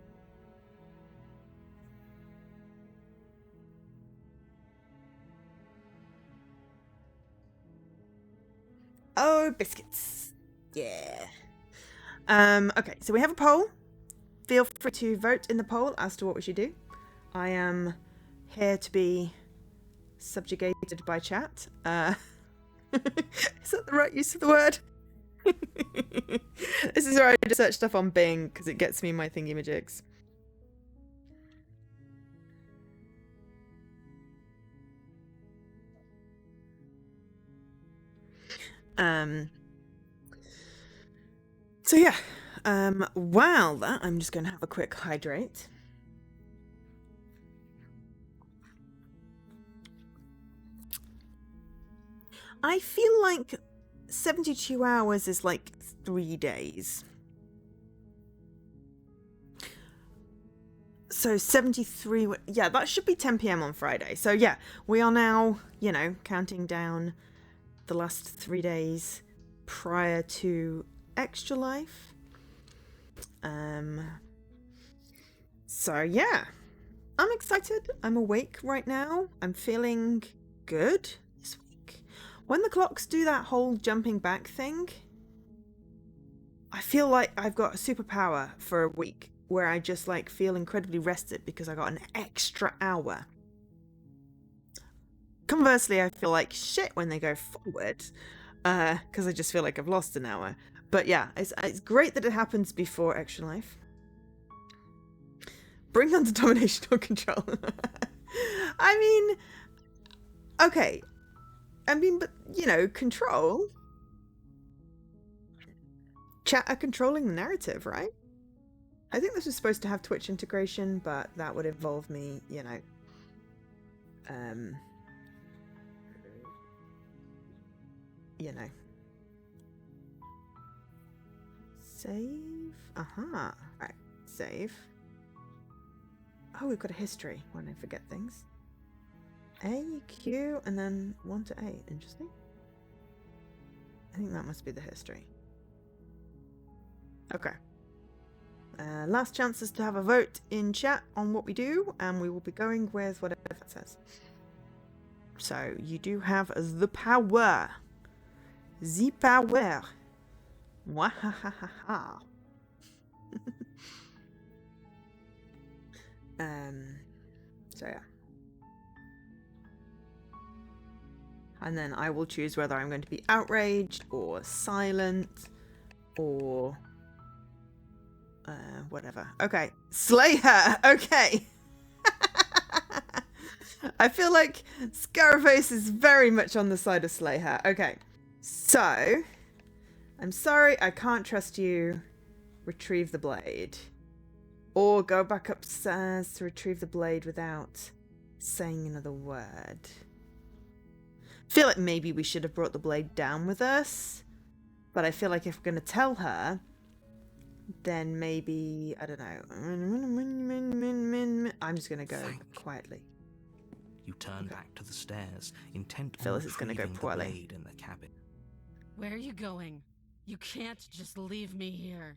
Oh, biscuits. Yeah. Okay, so we have a poll. feel free to vote in the poll as to what we should do. I am here to be subjugated by chat. Is that the right use of the word? This is where I just search stuff on Bing because it gets me my thingy-majigs. So yeah, while that, I'm just going to have a quick hydrate. I feel like 72 hours is like 3 days. So 73, yeah, that should be 10 p.m. on Friday. So yeah, we are now, you know, counting down the last 3 days prior to Extra Life. So yeah, I'm excited. I'm awake right now. I'm feeling good this week. When the clocks do that whole jumping back thing, I feel like I've got a superpower for a week where I just like feel incredibly rested because I got an extra hour. Conversely, I feel like shit when they go forward because I just feel like I've lost an hour. But yeah, it's great that it happens before Extra Life. Bring on to domination or control. I mean, okay. I mean, but, you know, control. Chat are controlling the narrative, right? I think this was supposed to have Twitch integration, but that would involve me, you know, save. Right, save. Oh, we've got a history when I forget things. A, Q, and then 1 to 8. Interesting. I think that must be the history. Okay. Last chance is to have a vote in chat on what we do, and we will be going with whatever it says. So, you do have the power. The power. Wahahaha. So yeah. And then I will choose whether I'm going to be outraged or silent or whatever. Okay. Slay her. Okay. I feel like Scarface is very much on the side of slay her. Okay. So, I'm sorry, I can't trust you. Retrieve the blade. Or go back upstairs to retrieve the blade without saying another word. I feel like maybe we should have brought the blade down with us. But I feel like if we're going to tell her, then maybe, I don't know. I'm just going to go quietly.
You turn back to the stairs, intent on
Phyllis is going to go
retrieving the
poorly.
blade in the cabin.
Where are you going? You can't just leave me here.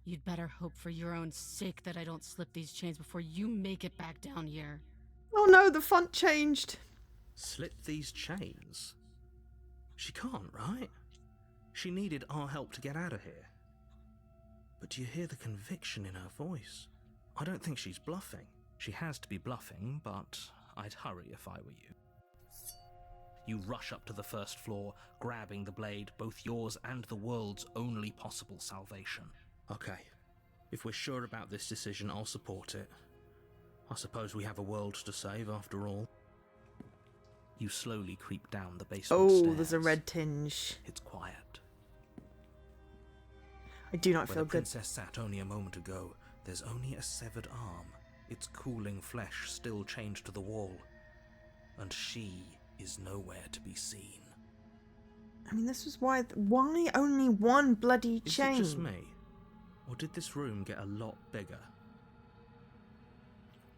You'd better hope for your own sake that I don't slip these chains before you make it back down here.
Oh no, the font changed.
Slip these chains? She can't, right? She needed our help to get out of here. But do you hear the conviction in her voice? I don't think she's bluffing. She has to be bluffing, but I'd hurry if I were you. You rush up to the first floor, grabbing the blade, both yours and the world's only possible salvation. Okay, if we're sure about this decision, I'll support it. I suppose we have a world to save after all. You slowly creep down the basement stairs.
Oh, there's a red tinge.
It's quiet.
I do not
Where
feel
the
good.
princess sat only a moment ago, there's only a severed arm, its cooling flesh still chained to the wall. And she is nowhere to be seen.
I mean, this was why only one bloody chain?
Is it just me? Or did this room get a lot bigger?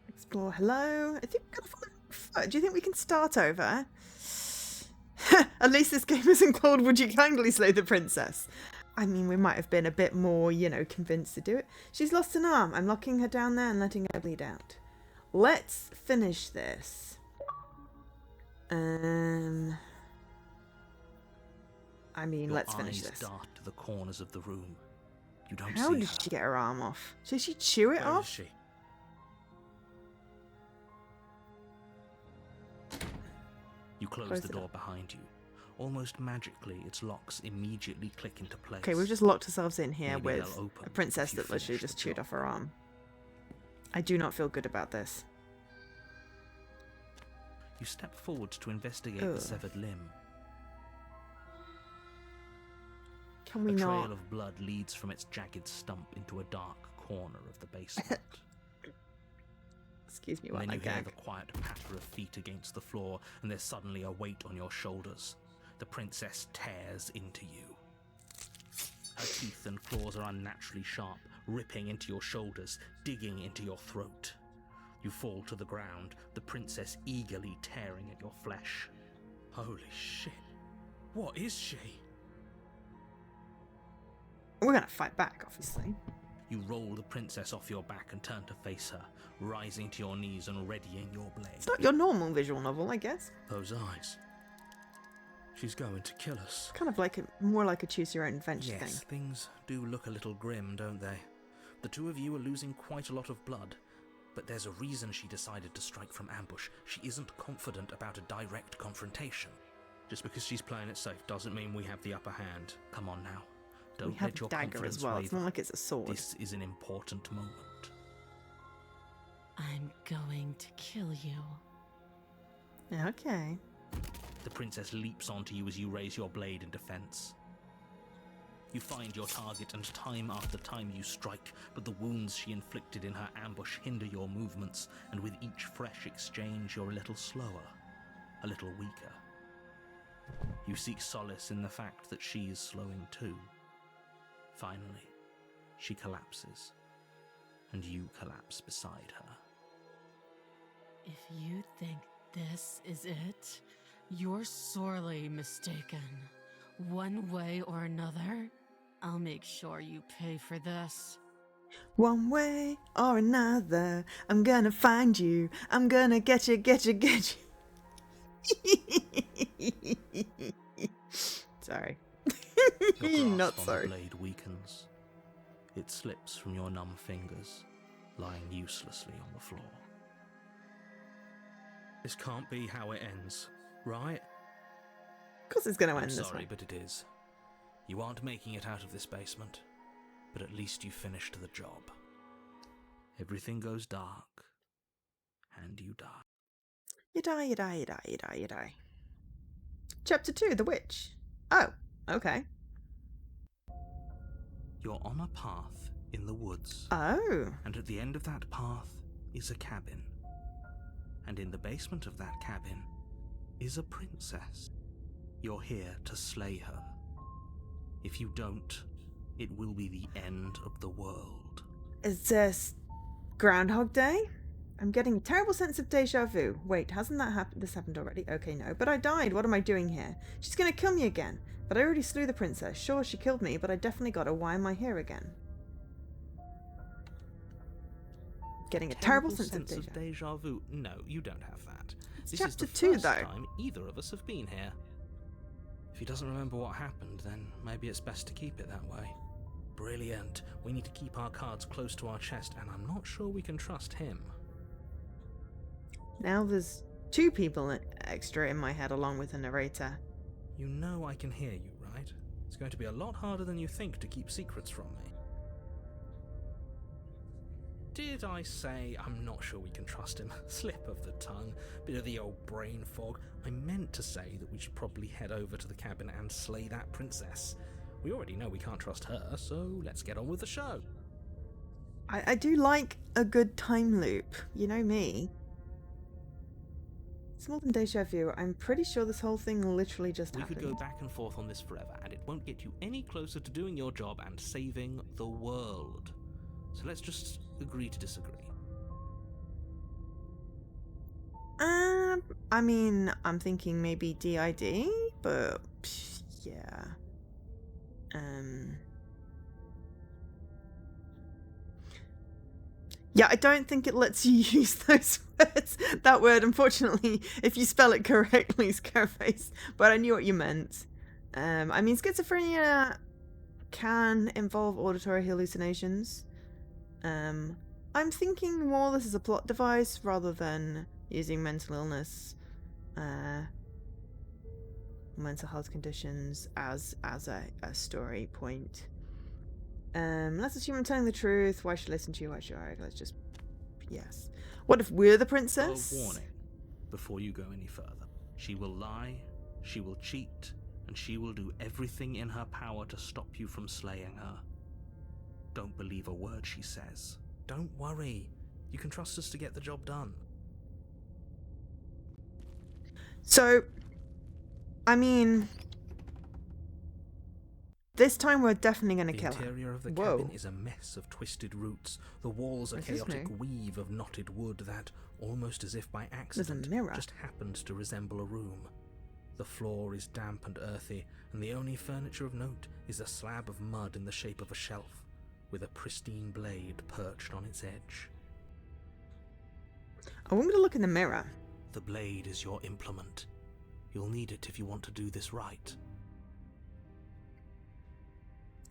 Explore. Hello. I think we're gonna do you think we can start over? At least this game isn't called Would You Kindly Slay the Princess? I mean, we might have been a bit more, you know, convinced to do it. She's lost an arm. I'm locking her down there and letting her bleed out. Let's finish this. I mean, let's finish this.
Your eyes dart to the corners of the room. You don't
How
see
did
her.
she get her arm off? Did she chew it
Where
off?
is she? You close the door behind you. Almost magically, its locks immediately click into place.
Okay, we've just locked ourselves in here
Maybe
with
they'll open
a princess
if you
that literally
finish
just
the
chewed
job.
off her arm. I do not feel good about this.
You step forward to investigate
Ugh.
the severed limb.
Can we
A trail
not?
of blood leads from its jagged stump into a dark corner of the basement.
Excuse me
And
while
then
I
you hear
gag.
the quiet patter of feet against the floor, and there's suddenly a weight on your shoulders. The princess tears into you. Her teeth and claws are unnaturally sharp, ripping into your shoulders, digging into your throat. You fall to the ground, the princess eagerly tearing at your flesh. Holy shit. What is she?
We're gonna fight back, obviously.
You roll the princess off your back and turn to face her, rising to your knees and readying your blade.
It's not your normal visual novel, I guess.
Those eyes. She's going to kill us.
Kind of like more like a choose your own adventure
Yes,
thing.
things do look a little grim, don't they? The two of you are losing quite a lot of blood, but there's a reason she decided to strike from ambush. She isn't confident about a direct confrontation. Just because she's playing it safe doesn't mean we have the upper hand. Come on now. Don't
We have
let
a
your
dagger
confidence
as well. It's
waver.
not like it's a sword.
This is an important moment.
I'm going to kill you.
Okay.
The princess leaps onto you as you raise your blade in defense. You find your target, and time after time you strike, but the wounds she inflicted in her ambush hinder your movements, and with each fresh exchange you're a little slower, a little weaker. You seek solace in the fact that she is slowing too. Finally, she collapses, and you collapse beside her.
If you think this is it, you're sorely mistaken. One way or another, I'll make sure you pay for this.
One way or another, I'm gonna find you. I'm gonna get you, get you, get you. Sorry.
Your
Not
grasp on
sorry.
the blade weakens. It slips from your numb fingers, lying uselessly on the floor. This can't be how it ends, right?
Of course it's gonna
I'm
end this
sorry,
way.
but it is. You aren't making it out of this basement, but at least you finished the job. Everything goes dark, and you die.
You die, you die, you die, you die, you die. Chapter 2, The Witch. Oh, okay.
You're on a path in the woods,
Oh.
and at the end of that path is a cabin. And in the basement of that cabin is a princess. You're here to slay her. If you don't, it will be the end of the world.
Is this Groundhog Day? I'm getting a terrible sense of deja vu. Wait, hasn't that happened? This happened already? Okay, no. But I died. What am I doing here? She's gonna kill me again. But I already slew the princess. Sure, she killed me, but I definitely got her. Why am I here again? Getting a terrible sense of deja vu.
deja vu. No, you don't have that.
It's
This
chapter
is the
2,
first
though.
time either of us have been here. If he doesn't remember what happened, then maybe it's best to keep it that way. Brilliant. We need to keep our cards close to our chest, and I'm not sure we can trust him.
Now there's 2 people extra in my head along with the narrator.
You know I can hear you, right? It's going to be a lot harder than you think to keep secrets from me. Did I say I'm not sure we can trust him? Slip of the tongue, bit of the old brain fog. I meant to say that we should probably head over to the cabin and slay that princess. We already know we can't trust her, so let's get on with the show.
I do like a good time loop. You know me. It's more than deja vu. I'm pretty sure this whole thing literally just
We
happened.
could go back and forth on this forever, and it won't get you any closer to doing your job and saving the world. So let's just agree to disagree.
I mean, I'm thinking maybe DID, but yeah. Yeah, I don't think it lets you use those words. That word, unfortunately, if you spell it correctly, Scarface. But I knew what you meant. I mean, schizophrenia can involve auditory hallucinations. I'm thinking more this is a plot device rather than using mental illness, mental health conditions as a story point. Let's assume I'm telling the truth. Why should I listen to you? Why should I? Let's just... Yes. What if we're the princess?
A warning before you go any further. She will lie, she will cheat, and she will do everything in her power to stop you from slaying her. Don't believe a word she says. Don't worry. You can trust us to get the job done.
So, I mean, this time we're definitely going to kill her.
The interior of the cabin is a mess of twisted roots. The walls a chaotic weave of knotted wood that, almost as if by accident, just happened to resemble a room. The floor is damp and earthy, and the only furniture of note is a slab of mud in the shape of a shelf, with a pristine blade perched on its edge.
I want me to look in the mirror.
The blade is your implement. You'll need it if you want to do this right.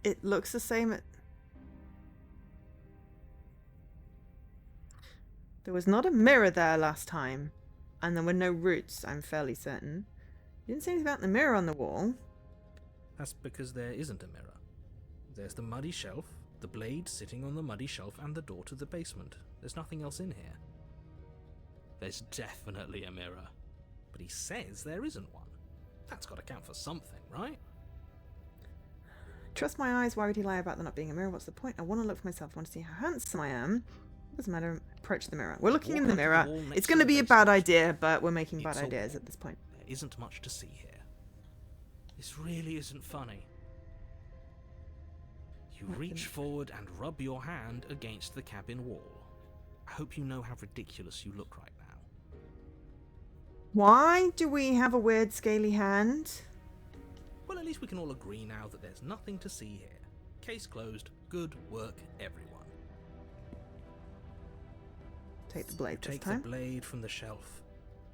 It looks the same. There was not a mirror there last time, and there were no roots, I'm fairly certain. You didn't say anything about the mirror on the wall.
That's because there isn't a mirror. There's the muddy shelf, the blade sitting on the muddy shelf, and the door to the basement. There's nothing else in here. There's definitely a mirror, but he says there isn't one. That's got to count for something, right?
Trust my eyes. Why would he lie about there not being a mirror? What's the point? I want to look for myself. I want to see how handsome I am. Doesn't matter. Approach the mirror. We're looking in the mirror. It's going to be a bad idea, but we're making bad ideas at this point.
There isn't much to see here. This really isn't funny. You reach forward and rub your hand against the cabin wall. I hope you know how ridiculous you look right now.
Why do we have a weird scaly hand?
Well, at least we can all agree now that there's nothing to see here. Case closed. Good work, everyone.
Take the blade this time.
Take the blade from the shelf.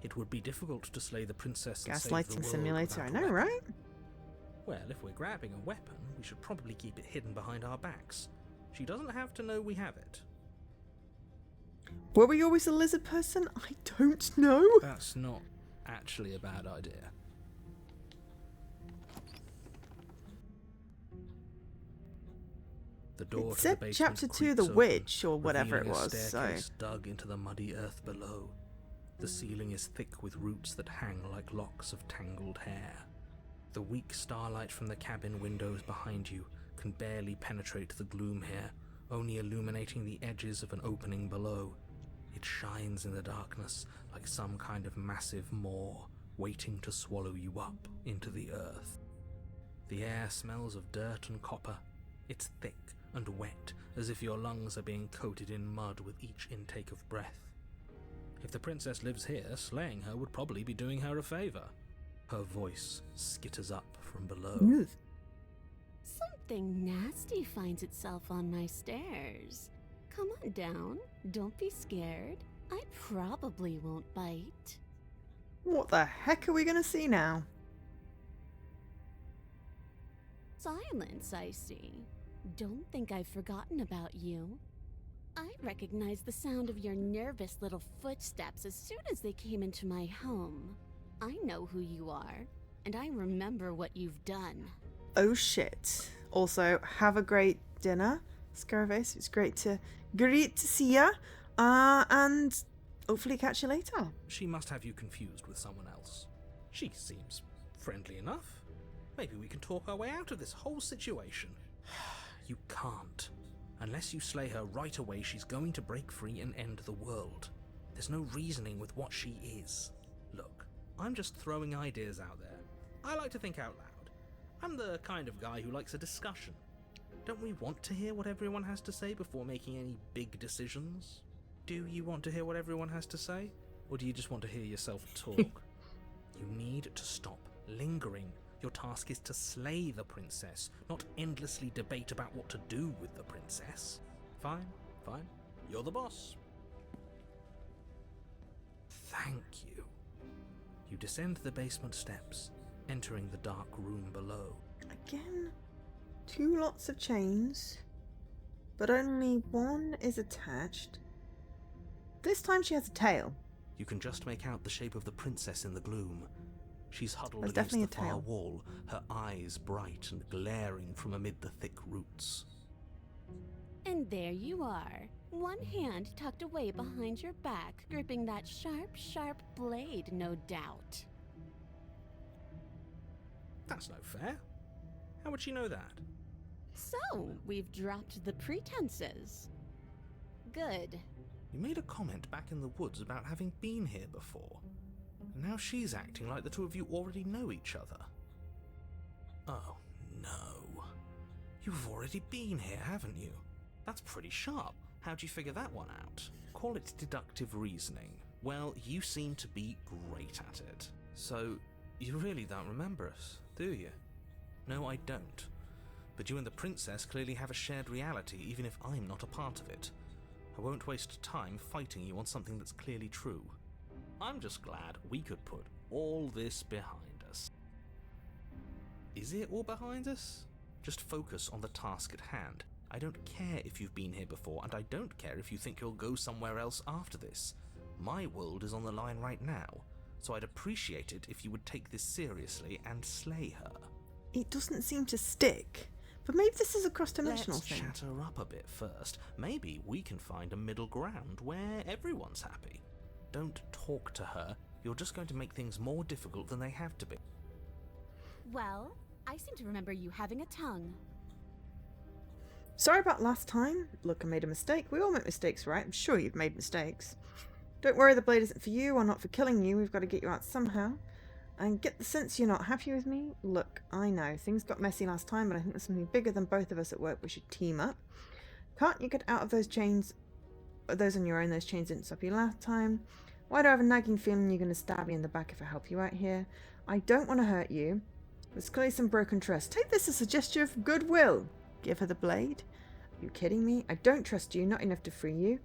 It would be difficult to slay the princess and save the
Gaslighting
world
simulator, I
without a
know,
weapon.
right?
Well, if we're grabbing a weapon, we should probably keep it hidden behind our backs. She doesn't have to know we have it.
Were we always a lizard person? I don't know.
That's not actually a bad idea. The door
It
to
said
the basement
chapter 2
creaks
The
open,
Witch or whatever it
revealing a
was, so...
staircase dug into the muddy earth below. The ceiling is thick with roots that hang like locks of tangled hair. The weak starlight from the cabin windows behind you can barely penetrate the gloom here, only illuminating the edges of an opening below. It shines in the darkness like some kind of massive maw waiting to swallow you up into the earth. The air smells of dirt and copper. It's thick and wet, as if your lungs are being coated in mud with each intake of breath. If the princess lives here, slaying her would probably be doing her a favor. Her voice skitters up from below.
Something nasty finds itself on my stairs. Come on down. Don't be scared. I probably won't bite.
What the heck are we going to see now?
Silence, I see. Don't think I've forgotten about you. I recognized the sound of your nervous little footsteps as soon as they came into my home. I know who you are, and I remember what you've done.
Oh shit. Also, have a great dinner, Scarface. It's great to see ya. And hopefully catch you later.
She must have you confused with someone else. She seems friendly enough. Maybe we can talk our way out of this whole situation. You can't. Unless you slay her right away, she's going to break free and end the world. There's no reasoning with what she is. Look, I'm just throwing ideas out there. I like to think out loud. I'm the kind of guy who likes a discussion. Don't we want to hear what everyone has to say before making any big decisions? Do you want to hear what everyone has to say? Or do you just want to hear yourself talk? You need to stop lingering. Your task is to slay the princess, not endlessly debate about what to do with the princess. Fine, fine. You're the boss. Thank you. You descend the basement steps, entering the dark room below.
Again? 2 lots of chains, but only one is attached. This time she has a tail.
You can just make out the shape of the princess in the gloom. She's huddled
There's
against
definitely
the
a
far
tail.
wall, her eyes bright and glaring from amid the thick roots.
And there you are, one hand tucked away behind your back, gripping that sharp, sharp blade, no doubt.
That's no fair. How would she know that?
So, we've dropped the pretenses. Good.
You made a comment back in the woods about having been here before. And now she's acting like the two of you already know each other. Oh, no. You've already been here, haven't you? That's pretty sharp. How'd you figure that one out? Call it deductive reasoning. Well, you seem to be great at it. So, you really don't remember us, do you? No, I don't. But you and the princess clearly have a shared reality, even if I'm not a part of it. I won't waste time fighting you on something that's clearly true. I'm just glad we could put all this behind us. Is it all behind us? Just focus on the task at hand. I don't care if you've been here before, and I don't care if you think you'll go somewhere else after this. My world is on the line right now, so I'd appreciate it if you would take this seriously and slay her.
It doesn't seem to stick. But maybe this is a cross-dimensional
Let's
thing.
chat her up a bit first. Maybe we can find a middle ground where everyone's happy. Don't talk to her. You're just going to make things more difficult than they have to be.
Well, I seem to remember you having a tongue.
Sorry about last time. Look, I made a mistake. We all make mistakes, right? I'm sure you've made mistakes. Don't worry, the blade isn't for you or not for killing you. We've got to get you out somehow. And get the sense you're not happy with me. Look, I know things got messy last time, but I think there's something bigger than both of us at work. We should team up. Can't you get out of those chains? Those on your own. Those chains didn't stop you last time. Why do I have a nagging feeling you're going to stab me in the back if I help you out here? I don't want to hurt you. There's clearly some broken trust. Take this as a gesture of goodwill. Give her the blade. Are you kidding me? I don't trust you. Not enough to free you.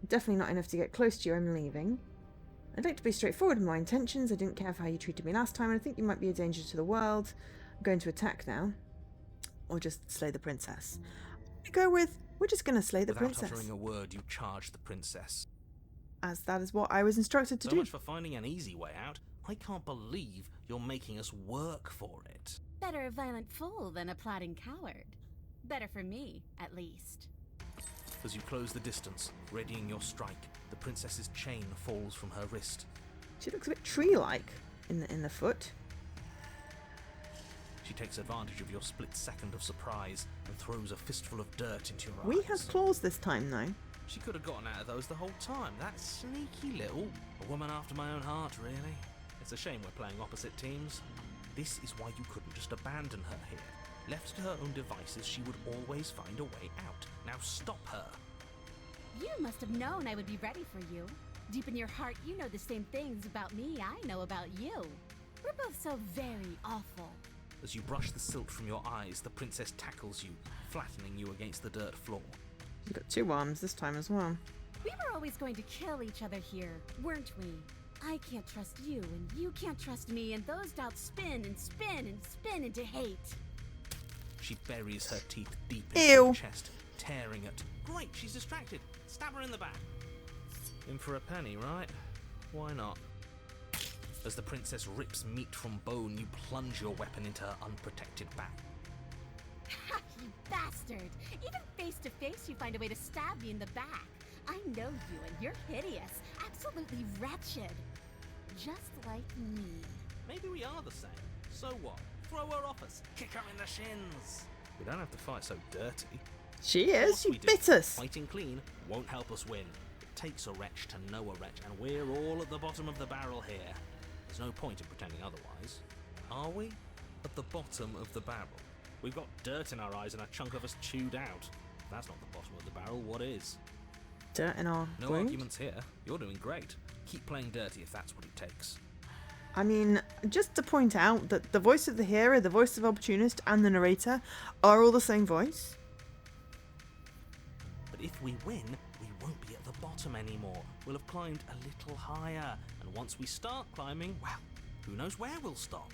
Definitely not enough to get close to you. I'm leaving. I'd like to be straightforward in my intentions. I didn't care for how you treated me last time, and I think you might be a danger to the world. I'm going to attack now. Or just slay the princess. I go with, we're just going to slay the princess.
Without uttering a word, you charge the princess.
As that is what I was instructed to
So
do.
much for finding an easy way out. I can't believe you're making us work for it.
Better a violent fool than a plotting coward. Better for me, at least.
As you close the distance, readying your strike, the princess's chain falls from her wrist.
She looks a bit tree-like in the foot.
She takes advantage of your split second of surprise and throws a fistful of dirt into your
We
eyes.
have claws this time, though.
She could have gotten out of those the whole time. That sneaky little... A woman after my own heart, really. It's a shame we're playing opposite teams. This is why you couldn't just abandon her here. Left to her own devices, she would always find a way out. Now stop her.
You must have known I would be ready for you. Deep in your heart, you know the same things about me I know about you. We're both so very awful.
As you brush the silt from your eyes, the princess tackles you, flattening you against the dirt floor.
You've got 2 arms this time as well.
We were always going to kill each other here, weren't we? I can't trust you, and you can't trust me, and those doubts spin and spin and spin into hate.
She buries her teeth deep into
Ew.
your chest, tearing it. Great, she's distracted. Stab her in the back. In for a penny, right? Why not? As the princess rips meat from bone, you plunge your weapon into her unprotected back.
Ha, you bastard! Even face to face, you find a way to stab me in the back. I know you, and you're hideous, absolutely wretched. Just like me.
Maybe we are the same. So what? Throw her off us. Kick her in the shins. We don't have to fight so dirty.
She
Of
is.
course
She
we do.
bit us.
Fighting clean won't help us win. It takes a wretch to know a wretch, and we're all at the bottom of the barrel here. There's no point in pretending otherwise. Are we? At the bottom of the barrel. We've got dirt in our eyes and a chunk of us chewed out. If that's not the bottom of the barrel, what is?
Dirt in our
No
wound.
arguments here. You're doing great. Keep playing dirty if that's what it takes.
I mean, just to point out that the voice of the hero, the voice of opportunist, and the narrator are all the same voice.
But if we win, we won't be at the bottom anymore. We'll have climbed a little higher. And once we start climbing, well, who knows where we'll stop?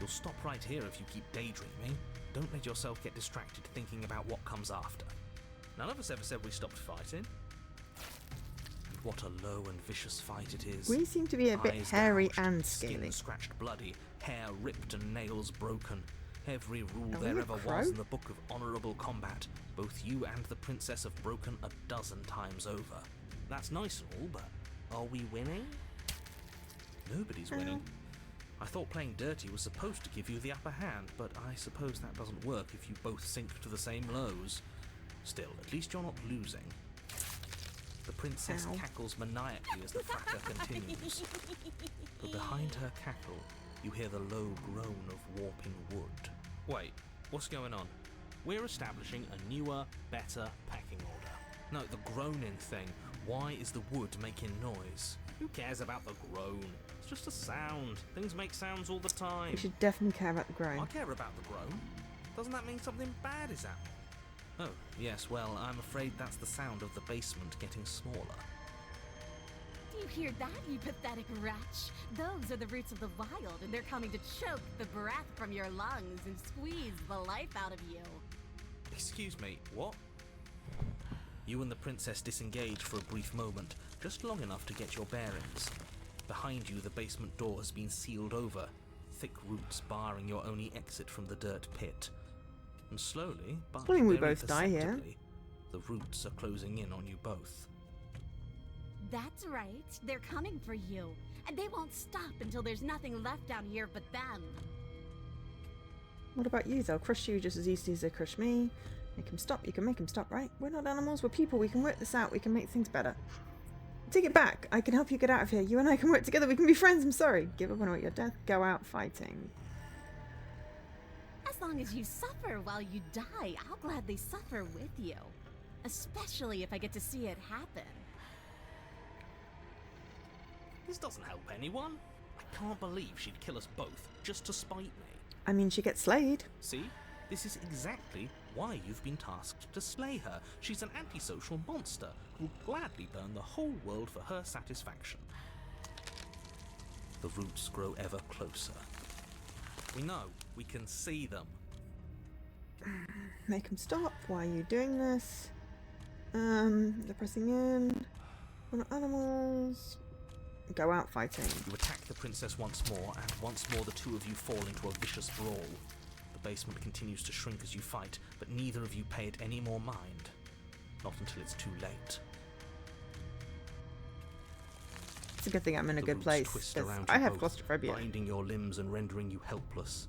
You'll stop right here if you keep daydreaming. Don't let yourself get distracted thinking about what comes after. None of us ever said we stopped fighting. And what a low and vicious fight it is.
We seem to be a bit
Eyes
hairy
gouged,
and
skin
scaly.
scratched bloody, hair ripped and nails broken. Every rule
Are we
there
a
ever
crow?
was in the Book of Honourable Combat, both you and the Princess have broken a dozen times over. That's nice and all, but are we winning? Nobody's winning. I thought playing dirty was supposed to give you the upper hand, but I suppose that doesn't work if you both sink to the same lows. Still, at least you're not losing. The princess
Ow.
cackles maniacally as the fracas continues. But behind her cackle, you hear the low groan of warping wood. Wait, what's going on? We're establishing a newer, better pecking order. No, the groaning thing. Why is the wood making noise? Who cares about the groan? It's just a sound. Things make sounds all the time.
We should definitely care about the groan.
I care about the groan. Doesn't that mean something bad is happening? Oh, yes, well, I'm afraid that's the sound of the basement getting smaller.
Do you hear that, you pathetic wretch? Those are the roots of the wild, and they're coming to choke the breath from your lungs and squeeze the life out of you.
Excuse me, what? You and the princess disengage for a brief moment, just long enough to get your bearings. Behind you, the basement door has been sealed over, thick roots barring your only exit from the dirt pit. And slowly, but
I mean, we
very
both die here.
perceptibly, the roots are closing in on you both.
That's right. They're coming for you. And they won't stop until there's nothing left down here but them.
What about you? They'll crush you just as easily as they crush me. Make him stop. You can make him stop, right? We're not animals. We're people. We can work this out. We can make things better. Take it back. I can help you get out of here. You and I can work together. We can be friends. I'm sorry. Give up on your death. Go out fighting.
As long as you suffer while you die, I'll gladly suffer with you. Especially if I get to see it happen.
This doesn't help anyone. I can't believe she'd kill us both just to spite me.
I mean, she gets slayed.
See? This is exactly why you've been tasked to slay her. She's an antisocial monster who'll gladly burn the whole world for her satisfaction. The roots grow ever closer. We know. We can see them.
Make him stop. Why are you doing this? They're pressing in. We're not animals. Go out fighting.
You attack the princess once more, and once more the two of you fall into a vicious brawl. The basement continues to shrink as you fight, but neither of you pay it any more mind. Not until it's too late.
It's a good thing I'm in a
The
good
roots
place.
twist
'Cause
around
I
you
have
both,
claustrophobia.
binding your limbs and rendering you helpless.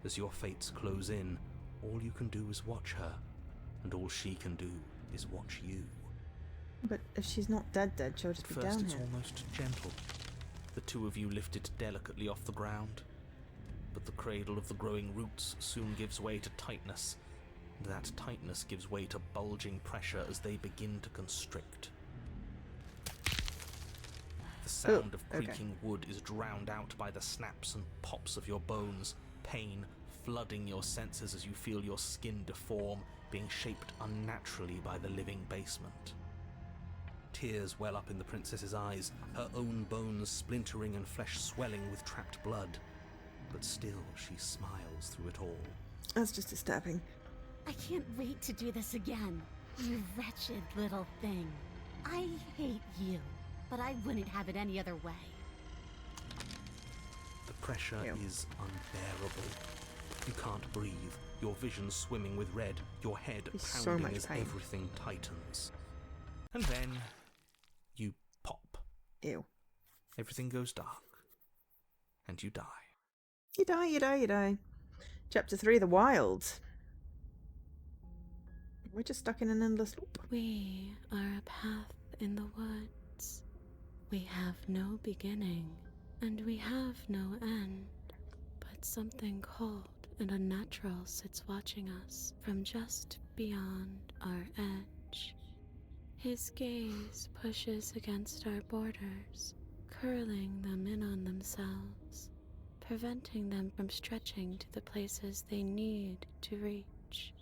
As your fates close in, all you can do is watch her, and all she can do is watch you.
But if she's not dead, she'll just be
First,
down
it's
here.
almost gentle. The two of you lift it delicately off the ground, but the cradle of the growing roots soon gives way to tightness, and that tightness gives way to bulging pressure as they begin to constrict. The sound of
okay.
creaking wood is drowned out by the snaps and pops of your bones, pain flooding your senses as you feel your skin deform, being shaped unnaturally by the living basement. Tears well up in the princess's eyes, her own bones splintering and flesh swelling with trapped blood. But still, she smiles through it all.
That's just disturbing.
I can't wait to do this again. You wretched little thing. I hate you, but I wouldn't have it any other way.
The pressure
Ew.
is unbearable. You can't breathe, your vision swimming with red, your head
It's so
pounding
much
as
pain.
everything tightens. And then you pop.
Ew.
Everything goes dark. And you die.
You die, you die, you die. Chapter 3, The Wild. We're just stuck in an endless loop.
We are a path in the woods. We have no beginning, and we have no end. But something cold and unnatural sits watching us from just beyond our edge. His gaze pushes against our borders, curling them in on themselves, preventing them from stretching to the places they need to reach.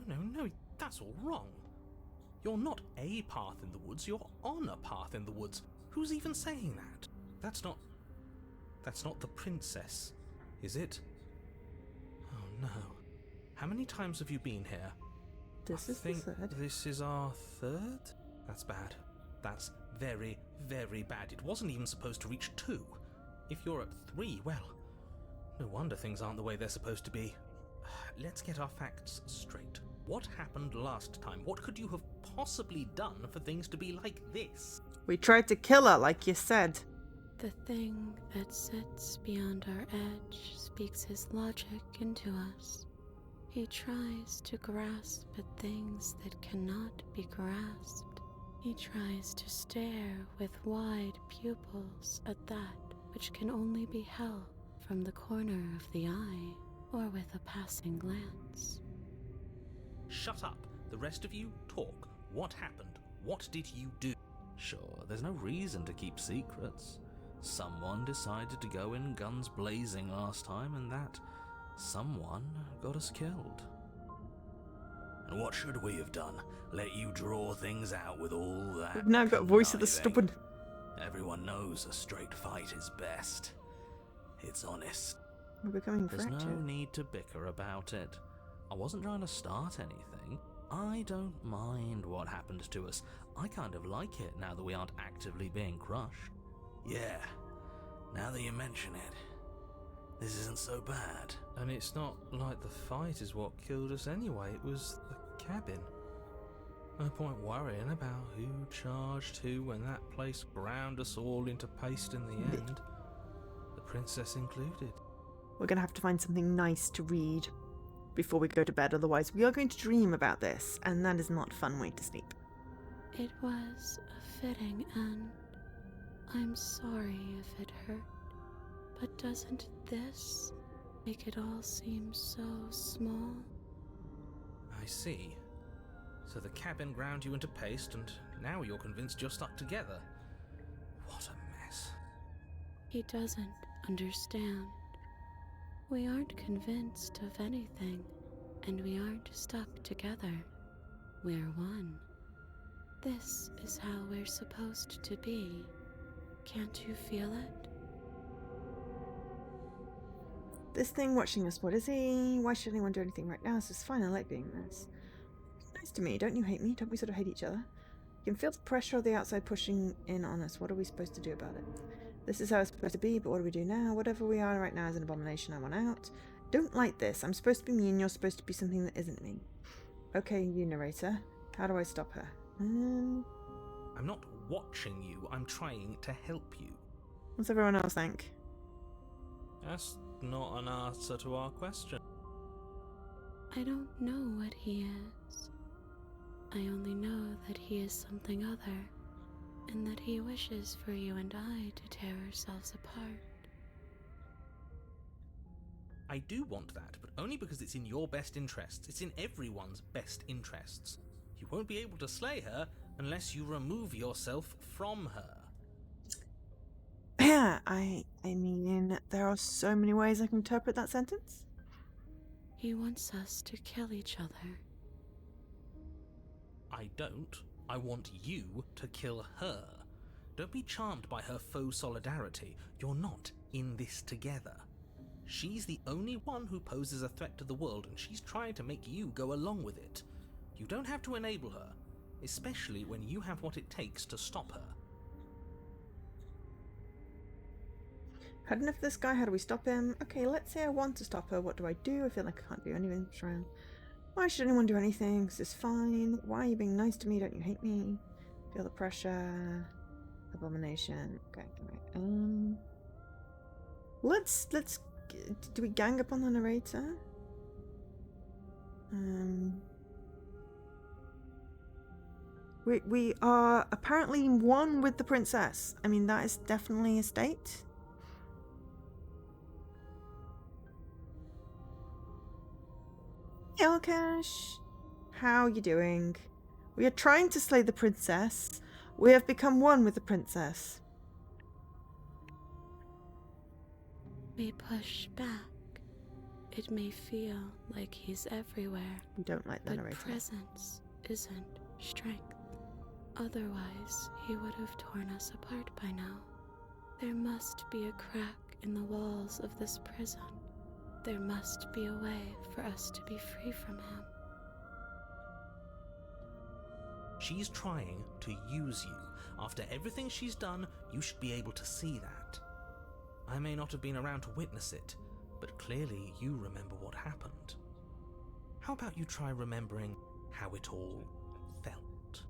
No, that's all wrong. You're not a path in the woods, you're on a path in the woods. Who's even saying that? That's not the princess. Is it? Oh no. How many times have you been here?
This
I
is the
think
third.
this is our third? That's bad. That's very, very bad. It wasn't even supposed to reach 2. If you're at 3, well, no wonder things aren't the way they're supposed to be. Let's get our facts straight. What happened last time? What could you have possibly done for things to be like this?
We tried to kill her, like you said.
The thing that sits beyond our edge speaks his logic into us. He tries to grasp at things that cannot be grasped. He tries to stare with wide pupils at that which can only be held from the corner of the eye or with a passing glance.
Shut up. The rest of you, talk. What happened? What did you do? Sure, there's no reason to keep secrets. Someone decided to go in guns blazing last time, and that someone got us killed. And what should we have done? Let you draw things out with all that?
We've now got a voice of the
conniving?
stubborn.
Everyone knows a straight fight is best. It's honest.
We're becoming
There's no
fractured.
need to bicker about it. I wasn't trying to start anything. I don't mind what happened to us. I kind of like it now that we aren't actively being crushed. Yeah, now that you mention it, this isn't so bad. And it's not like the fight is what killed us anyway, it was the cabin. No point worrying about who charged who when that place ground us all into paste in the end. The princess included.
We're going to have to find something nice to read before we go to bed, otherwise we are going to dream about this, and that is not a fun way to sleep.
It was a fitting end. I'm sorry if it hurt, but doesn't this make it all seem so small?
I see. So the cabin ground you into paste, and now you're convinced you're stuck together. What a mess.
He doesn't understand. We aren't convinced of anything, and we aren't stuck together. We're one. This is how we're supposed to be. Can't you feel it?
This thing watching us, what is he? Why should anyone do anything right now? This is fine, I like being this. It's nice to me, don't you hate me? Don't we sort of hate each other? You can feel the pressure of the outside pushing in on us. What are we supposed to do about it? This is how it's supposed to be, but what do we do now? Whatever we are right now is an abomination. I want out. Don't like this. I'm supposed to be me and you're supposed to be something that isn't me. Okay, you narrator. How do I stop her?
I'm not watching you, I'm trying to help you.
What's everyone else think?
That's not an answer to our question.
I don't know what he is. I only know that he is something other, and that he wishes for you and I to tear ourselves apart.
I do want that, but only because it's in your best interests. It's in everyone's best interests. You won't be able to slay her unless you remove yourself from her.
Yeah, I mean, there are so many ways I can interpret that sentence.
He wants us to kill each other.
I don't. I want you to kill her. Don't be charmed by her faux solidarity. You're not in this together. She's the only one who poses a threat to the world, and she's trying to make you go along with it. You don't have to enable her, especially when you have what it takes to stop her.
Had enough of this guy, how do we stop him? Okay, let's say I want to stop her. What do I do? I feel like I can't do anything. Why should anyone do anything? This is fine. Why are you being nice to me? Don't you hate me? Feel the pressure. Abomination. Okay, let's do we gang up on the narrator? We are apparently one with the princess. I mean, that is definitely a state. Elkash, how are you doing? We are trying to slay the princess. We have become one with the princess.
We push back. It may feel like he's everywhere,
We don't like the
but
narrator.
presence isn't strength. Otherwise, he would have torn us apart by now. There must be a crack in the walls of this prison there must be a way for us to be free from him.
She's trying to use you. After everything she's done, you should be able to see that. I may not have been around to witness it, but clearly you remember what happened. How about you try remembering how it all felt?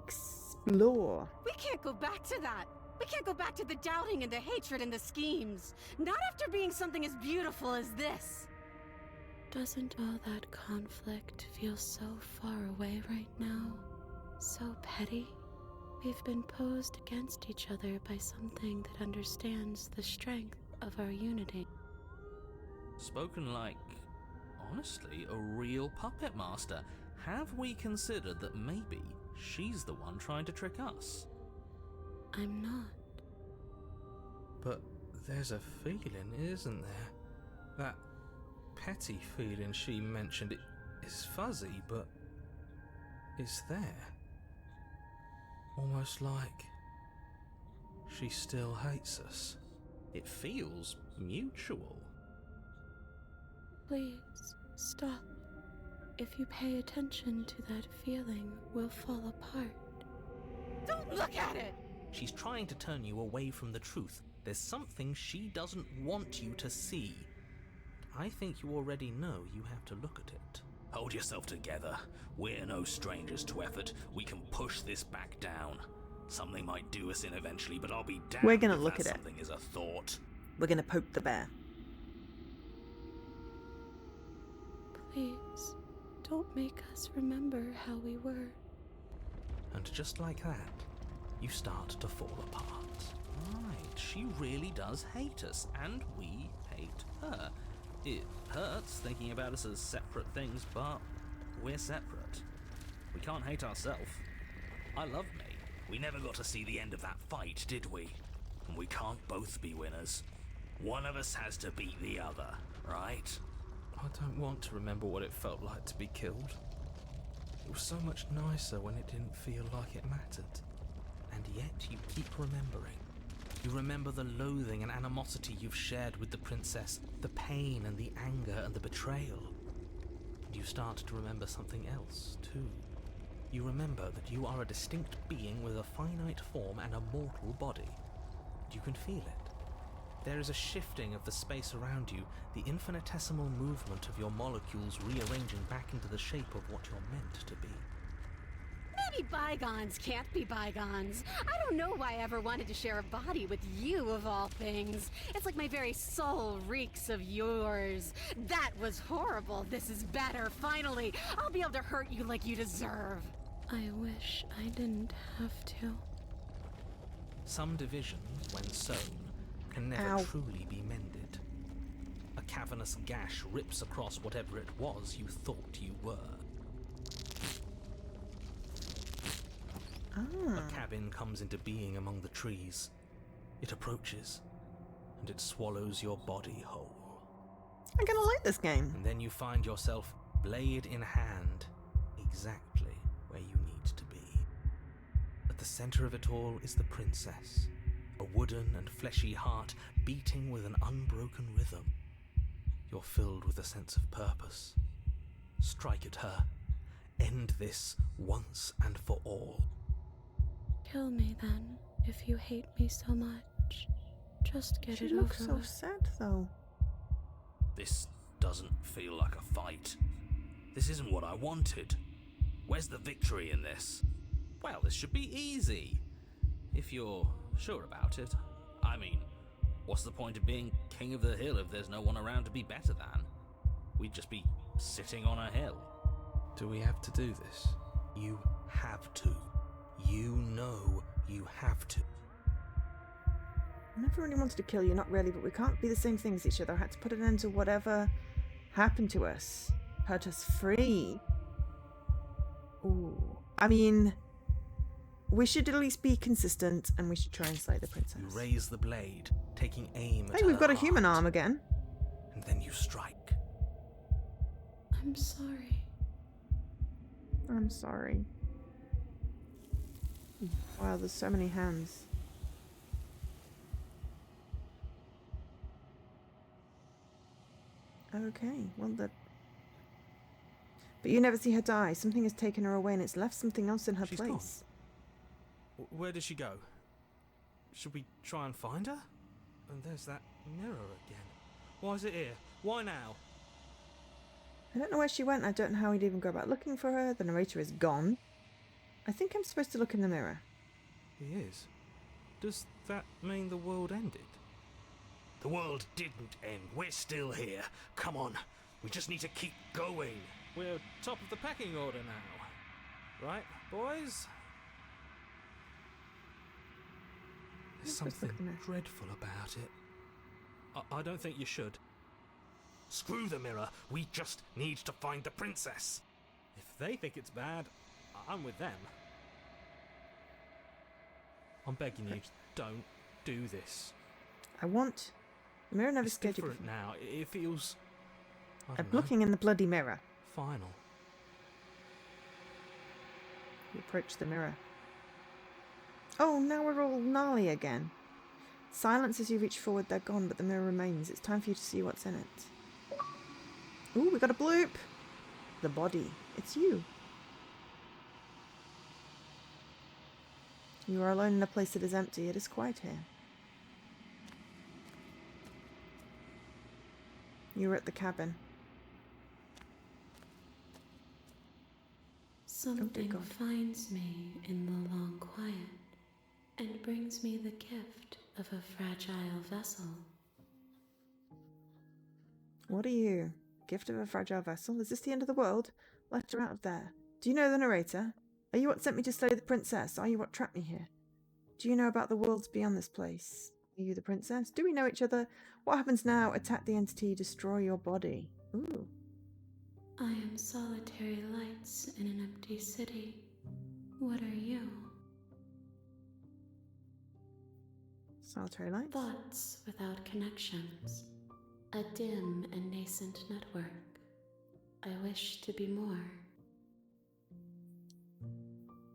Explore.
We can't go back to that. We can't go back to the doubting and the hatred and the schemes. Not after being something as beautiful as this.
Doesn't all that conflict feel so far away right now? So petty? We've been posed against each other by something that understands the strength of our unity.
Spoken like, honestly, a real puppet master. Have we considered that maybe she's the one trying to trick us?
I'm not.
But there's a feeling, isn't there? That petty feeling she mentioned, it is fuzzy, but it's there. Almost like she still hates us. It feels mutual.
Please, stop. If you pay attention to that feeling, we'll fall apart.
Don't look at it!
She's trying to turn you away from the truth. There's something she doesn't want you to see. I think you already know you have to look at it. Hold yourself together. We're no strangers to effort. We can push this back down. Something might do us in eventually, but I'll be damned
We're gonna
if
look
that
at it.
something is a thought.
We're gonna poke the bear.
Please, don't make us remember how we were.
And just like that, you start to fall apart. Right, she really does hate us, and we hate her. It hurts thinking about us as separate things, but we're separate. We can't hate ourselves. I love me. We never got to see the end of that fight, did we? And we can't both be winners. One of us has to beat the other, right? I don't want to remember what it felt like to be killed. It was so much nicer when it didn't feel like it mattered. And yet you keep remembering. You remember the loathing and animosity you've shared with the princess, the pain and the anger and the betrayal. And you start to remember something else, too. You remember that you are a distinct being with a finite form and a mortal body. You can feel it. There is a shifting of the space around you, the infinitesimal movement of your molecules rearranging back into the shape of what you're meant to be.
Maybe bygones can't be bygones. I don't know why I ever wanted to share a body with you, of all things. It's like my very soul reeks of yours. That was horrible. This is better. Finally, I'll be able to hurt you like you deserve.
I wish I didn't have to.
Some division, when sown, can never
Ow.
truly be mended. A cavernous gash rips across whatever it was you thought you were. A cabin comes into being among the trees. It approaches, and it swallows your body whole.
I'm gonna like this game.
And then you find yourself, blade in hand, exactly where you need to be. At the center of it all is the princess, a wooden and fleshy heart beating with an unbroken rhythm. You're filled with a sense of purpose. Strike at her. End this once and for all.
Kill me then, if you hate me so much. Just get
She
it
looks
over
so
with.
sad, though.
This doesn't feel like a fight. This isn't what I wanted. Where's the victory in this? Well, this should be easy. If you're sure about it. I mean, what's the point of being king of the hill if there's no one around to be better than? We'd just be sitting on a hill. Do we have to do this? You have to. You know you have to.
I never really wanted to kill you, not really, but we can't be the same thing as each other. I had to put an end to whatever happened to us. Hurt us free. Ooh. I mean, we should at least be consistent, and we should try and slay the princess.
You raise the blade, taking aim at
Hey, we've
her
got a human
heart,
arm again.
and then you strike.
I'm sorry.
I'm sorry. Wow, there's so many hands. Okay, well, but you never see her die. Something has taken her away and it's left something else in her
She's
place.
gone. Where did she go? Should we try and find her? And there's that mirror again. Why is it here? Why now?
I don't know where she went. I don't know how we'd even go about looking for her. The narrator is gone. I think I'm supposed to look in the mirror.
He is. Does that mean the world ended?
The world didn't end. We're still here. Come on. We just need to keep going.
We're top of the pecking order now. Right, boys? There's something dreadful about it. I don't think you should.
Screw the mirror. We just need to find the princess.
If they think it's bad, I'm with them. I'm begging you, don't do this.
The mirror never
It's
scared you
different
before.
now. It feels... I
I'm
don't know,
looking in the bloody mirror.
final.
You approach the mirror. Oh, now we're all gnarly again. Silence as you reach forward, they're gone, but the mirror remains. It's time for you to see what's in it. Ooh, we got a bloop! The body. It's you. You are alone in a place that is empty. It is quiet here. You were at the cabin.
Something
God.
finds me in the long quiet and brings me the gift of a fragile vessel.
What are you? Gift of a fragile vessel? Is this the end of the world? Let her out of there. Do you know the narrator? Are you what sent me to slay the princess? Are you what trapped me here? Do you know about the worlds beyond this place? Are you the princess? Do we know each other? What happens now? Attack the entity, destroy your body. Ooh.
I am solitary lights in an empty city. What are you?
Solitary lights?
Thoughts without connections. A dim and nascent network. I wish to be more.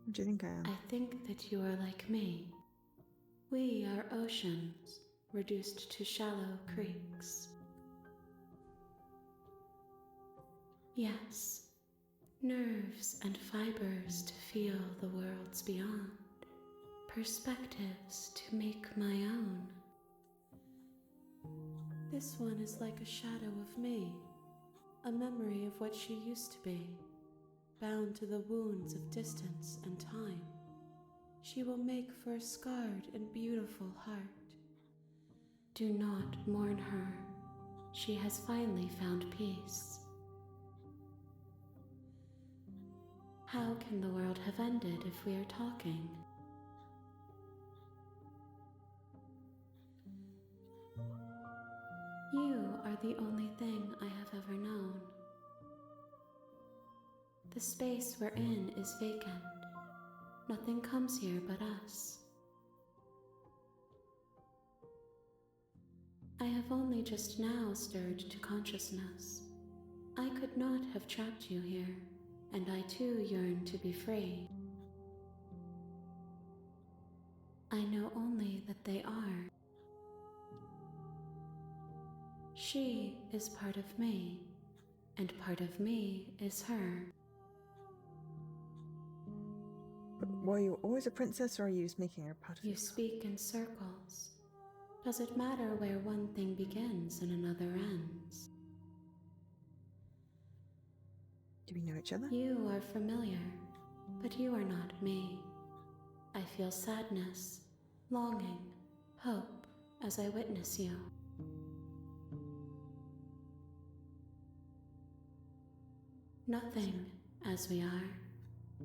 What do you think I am?
I think that you are like me. We are oceans, reduced to shallow creeks. Yes, nerves and fibers to feel the worlds beyond, perspectives to make my own. This one is like a shadow of me, a memory of what she used to be, bound to the wounds of distance and time. She will make for a scarred and beautiful heart. Do not mourn her. She has finally found peace. How can the world have ended if we are talking? You are the only thing I have ever known. The space we're in is vacant. Nothing comes here but us. I have only just now stirred to consciousness. I could not have trapped you here, and I too yearn to be free. I know only that they are. She is part of me, and part of me is her.
But were you always a princess, or are you just making her part of
You
you?
speak in circles. Does it matter where one thing begins and another ends?
Do we know each other?
You are familiar, but you are not me. I feel sadness, longing, hope as I witness you. Nothing as we are,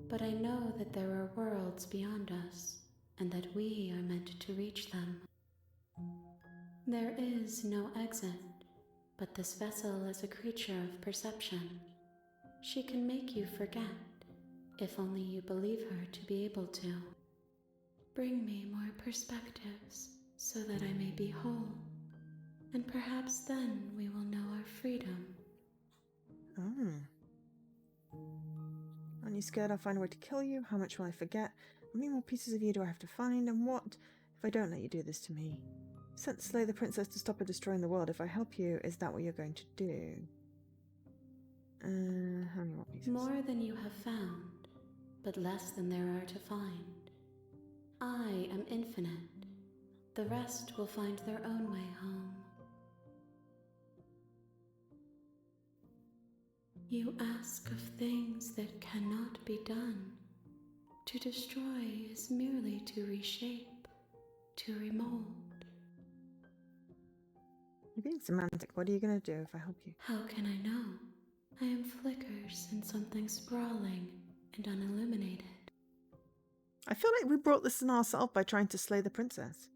but I know that there are worlds beyond us, and that we are meant to reach them. There is no exit, but this vessel is a creature of perception. She can make you forget, if only you believe her to be able to. Bring me more perspectives, so that I may be whole, and perhaps then we will know our freedom.
Oh. Aren't you scared I'll find a way to kill you? How much will I forget? How many more pieces of you do I have to find? And what if I don't let you do this to me? Sent to slay the princess to stop her destroying the world. If I help you, is that what you're going to do? How many more pieces?
More than you have found, but less than there are to find. I am infinite. The rest will find their own way home. You ask of things that cannot be done. To destroy is merely to reshape, to remold.
You're being semantic. What are you going to do if I help you?
How can I know? I am flickers in something sprawling and unilluminated.
I feel like we brought this on ourselves by trying to slay the princess.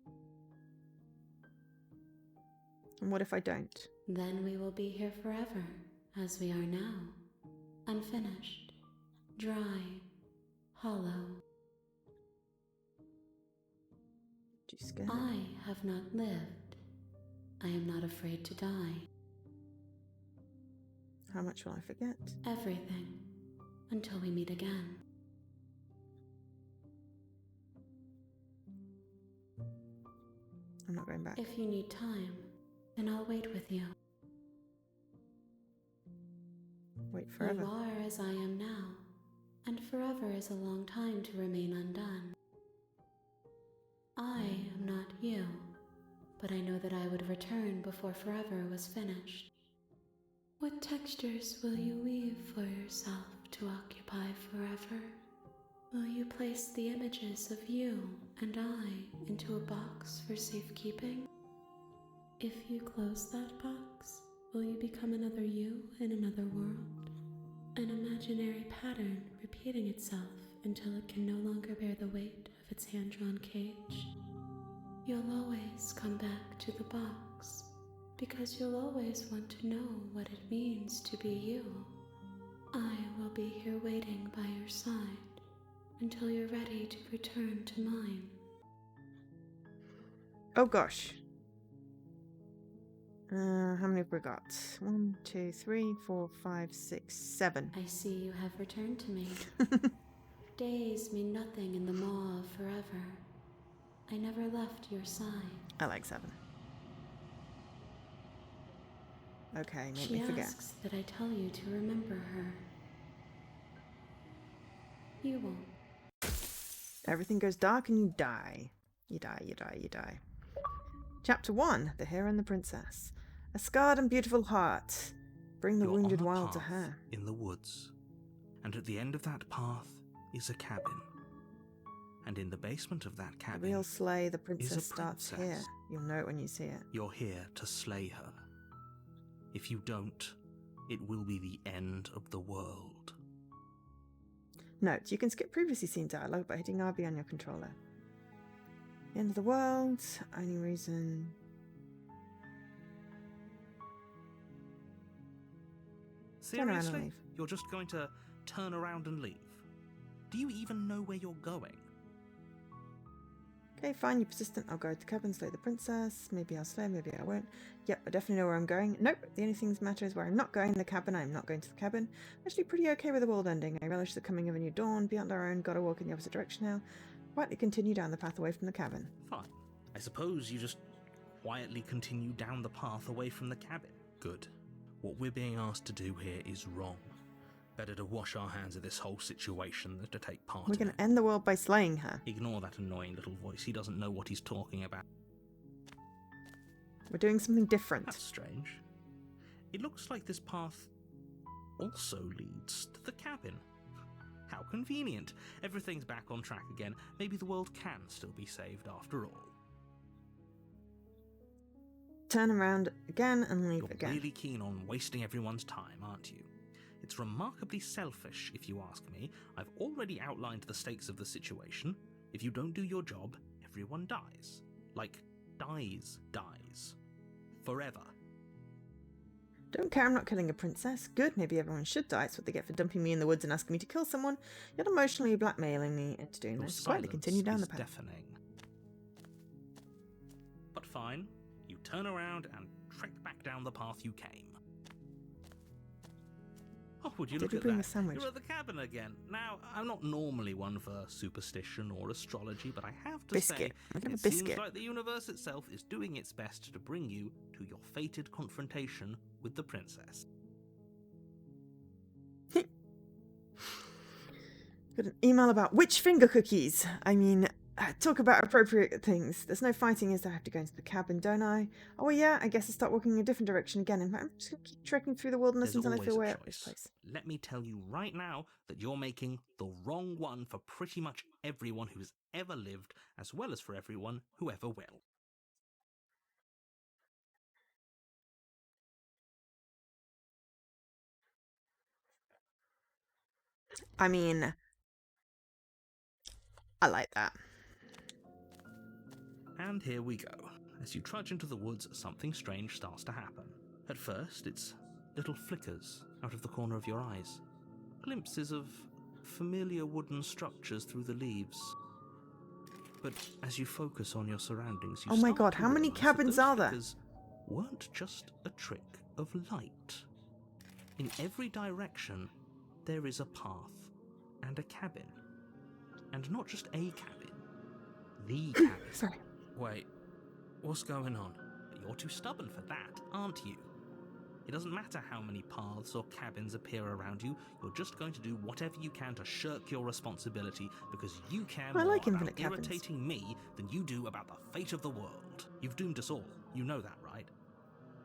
And what if I don't?
Then we will be here forever, as we are now. Unfinished, dry, hollow.
Too scared?
I have not lived. I am not afraid to die.
How much will I forget?
Everything, until we meet again.
I'm not going back.
If you need time, then I'll wait with you.
Wait forever.
You are as I am now, and forever is a long time to remain undone. I am not you, but I know that I would return before forever was finished. What textures will you weave for yourself to occupy forever? Will you place the images of you and I into a box for safekeeping? If you close that box, will you become another you in another world? An imaginary pattern repeating itself until it can no longer bear the weight of its hand-drawn cage. You'll always come back to the box, because you'll always want to know what it means to be you. I will be here waiting by your side until you're ready to return to mine.
Oh gosh. How many have we got? 1, 2, 3, 4, 5, 6, 7.
I see you have returned to me. Days mean nothing in the maw of forever. I never left your side.
I like 7. Okay, make
She
me forget.
asks that I tell you to remember her. You won't.
Everything goes dark and you die. You die, you die, you die. Chapter 1, The Hare and the Princess. A scarred and beautiful heart. Bring the
You're
wounded
on a
wild to
path
her.
in the woods, and at the end of that path is a cabin. And in the basement of that
The
cabin,
real slay the
is a
princess starts
princess.
here. You'll know it when you see it.
you're here to slay her. If you don't, it will be the end of the world.
Note, you can skip previously seen dialogue by hitting RB on your controller. The end of the world. Only reason... Turn around and
Seriously?
leave.
You're just going to turn around and leave? Do you even know where you're going?
Okay, fine, you're persistent. I'll go to the cabin, slay the princess. Maybe I'll slay, maybe I won't. Yep, I definitely know where I'm going. Nope, the only thing that matters is where I'm not going. The cabin, I'm not going to the cabin. I'm actually pretty okay with the world ending. I relish the coming of a new dawn. Beyond our own, gotta walk in the opposite direction now. Quietly continue down the path away from the cabin.
Fine. I suppose you just quietly continue down the path away from the cabin. Good. What we're being asked to do here is wrong. Better to wash our hands of this whole situation than to take part
We're
in
going
it.
to end the world by slaying her.
Ignore that annoying little voice. He doesn't know what he's talking about.
We're doing something different.
That's strange. It looks like this path also leads to the cabin. How convenient. Everything's back on track again. Maybe the world can still be saved after all.
Turn around again and leave
You're
again.
really keen on wasting everyone's time, aren't you? It's remarkably selfish, if you ask me. I've already outlined the stakes of the situation. If you don't do your job, everyone dies. Like, dies. Forever.
Don't care, I'm not killing a princess. Good, maybe everyone should die. It's what they get for dumping me in the woods and asking me to kill someone, yet emotionally blackmailing me into doing
Your
this. Quietly
silence
continue down
is
the path.
deafening. But fine, you turn around and trek back down the path you came. Oh, would you
Did
look
we
at
bring
that?
the sandwich?
You're at the cabin again. Now, I'm not normally one for superstition or astrology, but I have to
Biscuit.
say,
I'm gonna
it
have a
seems
biscuit.
like the universe itself is doing its best to bring you to your fated confrontation with the princess.
Got an email about witch finger cookies. I mean, talk about appropriate things. There's no fighting, is there? I have to go into the cabin, don't I? Oh, yeah, I guess I'll start walking in a different direction again. In fact, I'm just going to keep trekking through the wilderness
There's
until I
always
feel
a
way out this
choice.
place.
Let me tell you right now that you're making the wrong one for pretty much everyone who's ever lived, as well as for everyone who ever will.
I mean, I like that.
And here we go. As you trudge into the woods, something strange starts to happen. At first, it's little flickers out of the corner of your eyes. Glimpses of familiar wooden structures through the leaves. But as you focus on your surroundings, you
Oh my
start
god,
to
how many
realise that
cabins
those
are there?
flickers weren't just a trick of light. In every direction, there is a path and a cabin. And not just a cabin, the cabin.
Sorry.
Wait, what's going on?
But you're too stubborn for that, aren't you? It doesn't matter how many paths or cabins appear around you, you're just going to do whatever you can to shirk your responsibility because you care
I
more
like
about
infinite cabins.
irritating me than you do about the fate of the world. You've doomed us all, you know that, right?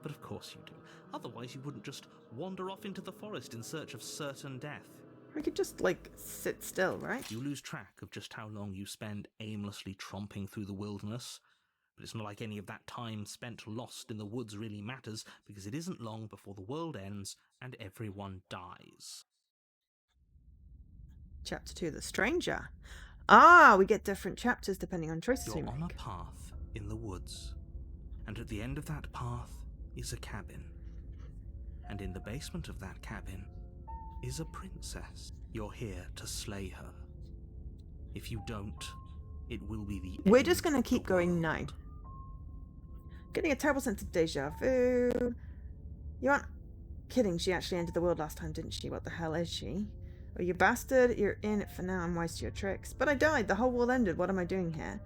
But of course you do. Otherwise you wouldn't just wander off into the forest in search of certain death.
We could just, like, sit still, right?
You lose track of just how long you spend aimlessly tromping through the wilderness. But it's not like any of that time spent lost in the woods really matters, because it isn't long before the world ends and everyone dies.
Chapter 2, The Stranger. Ah, we get different chapters depending on choices we
You're on a
make.
path in the woods, and at the end of that path is a cabin. And in the basement of that cabin is a princess. You're here to slay her. If you don't, it will be the
We're
end
just going
of
to
the
keep going
world.
now. Getting a terrible sense of deja vu. You aren't kidding, she actually entered the world last time, didn't she? What the hell is she? Oh, you bastard, you're in it for now, I'm wise to your tricks. But I died, the whole world ended, what am I doing here?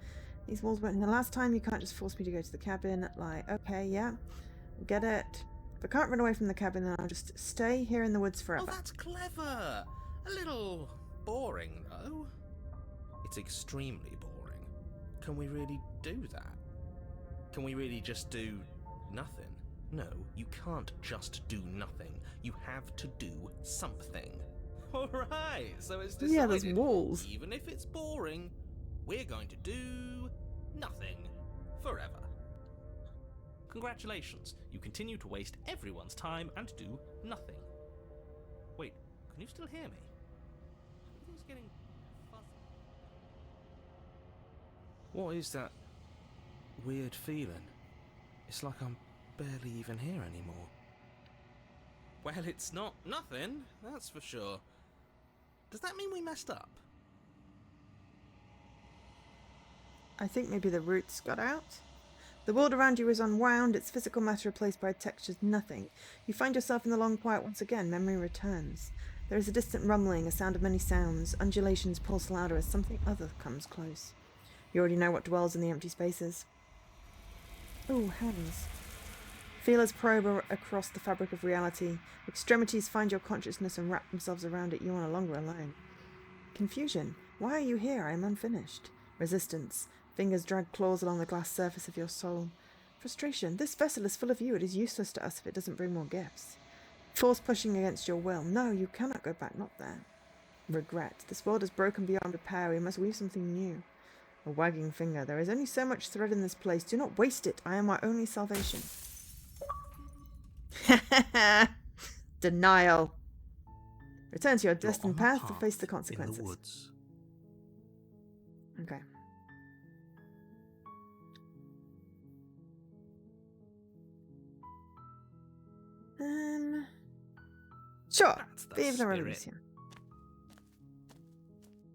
These walls weren't in the last time, you can't just force me to go to the cabin. Like, okay, yeah, get it. If I can't run away from the cabin, then I'll just stay here in the woods
Oh,
forever.
that's clever! A little boring, though. It's extremely boring. Can we really do that? Can we really just do nothing? No, you can't just do nothing. You have to do something. Alright, so it's decided.
Yeah, there's walls.
Even if it's boring, we're going to do nothing forever.
Congratulations, you continue to waste everyone's time and do nothing. Wait, can you still hear me? Everything's getting fuzzy.
What is that weird feeling? It's like I'm barely even here anymore. Well, it's not nothing, that's for sure. Does that mean we messed up?
I think maybe the roots got out. The world around you is unwound, its physical matter replaced by textured nothing. You find yourself in the long quiet once again, memory returns. There is a distant rumbling, a sound of many sounds. Undulations pulse louder as something other comes close. You already know what dwells in the empty spaces. Ooh, hands. Feelers probe across the fabric of reality. Extremities find your consciousness and wrap themselves around it. You are no longer alone. Confusion. Why are you here? I am unfinished. Resistance. Fingers drag claws along the glass surface of your soul. Frustration. This vessel is full of you. It is useless to us if it doesn't bring more gifts. Force pushing against your will. No, you cannot go back. Not there. Regret. This world is broken beyond repair. We must weave something new. A wagging finger. There is only so much thread in this place. Do not waste it. I am my only salvation. Denial. Return to your
You're
destined
on a
path to face the consequences.
In the woods.
Okay. Sure.
That's the
Vive la
spirit.
revolution.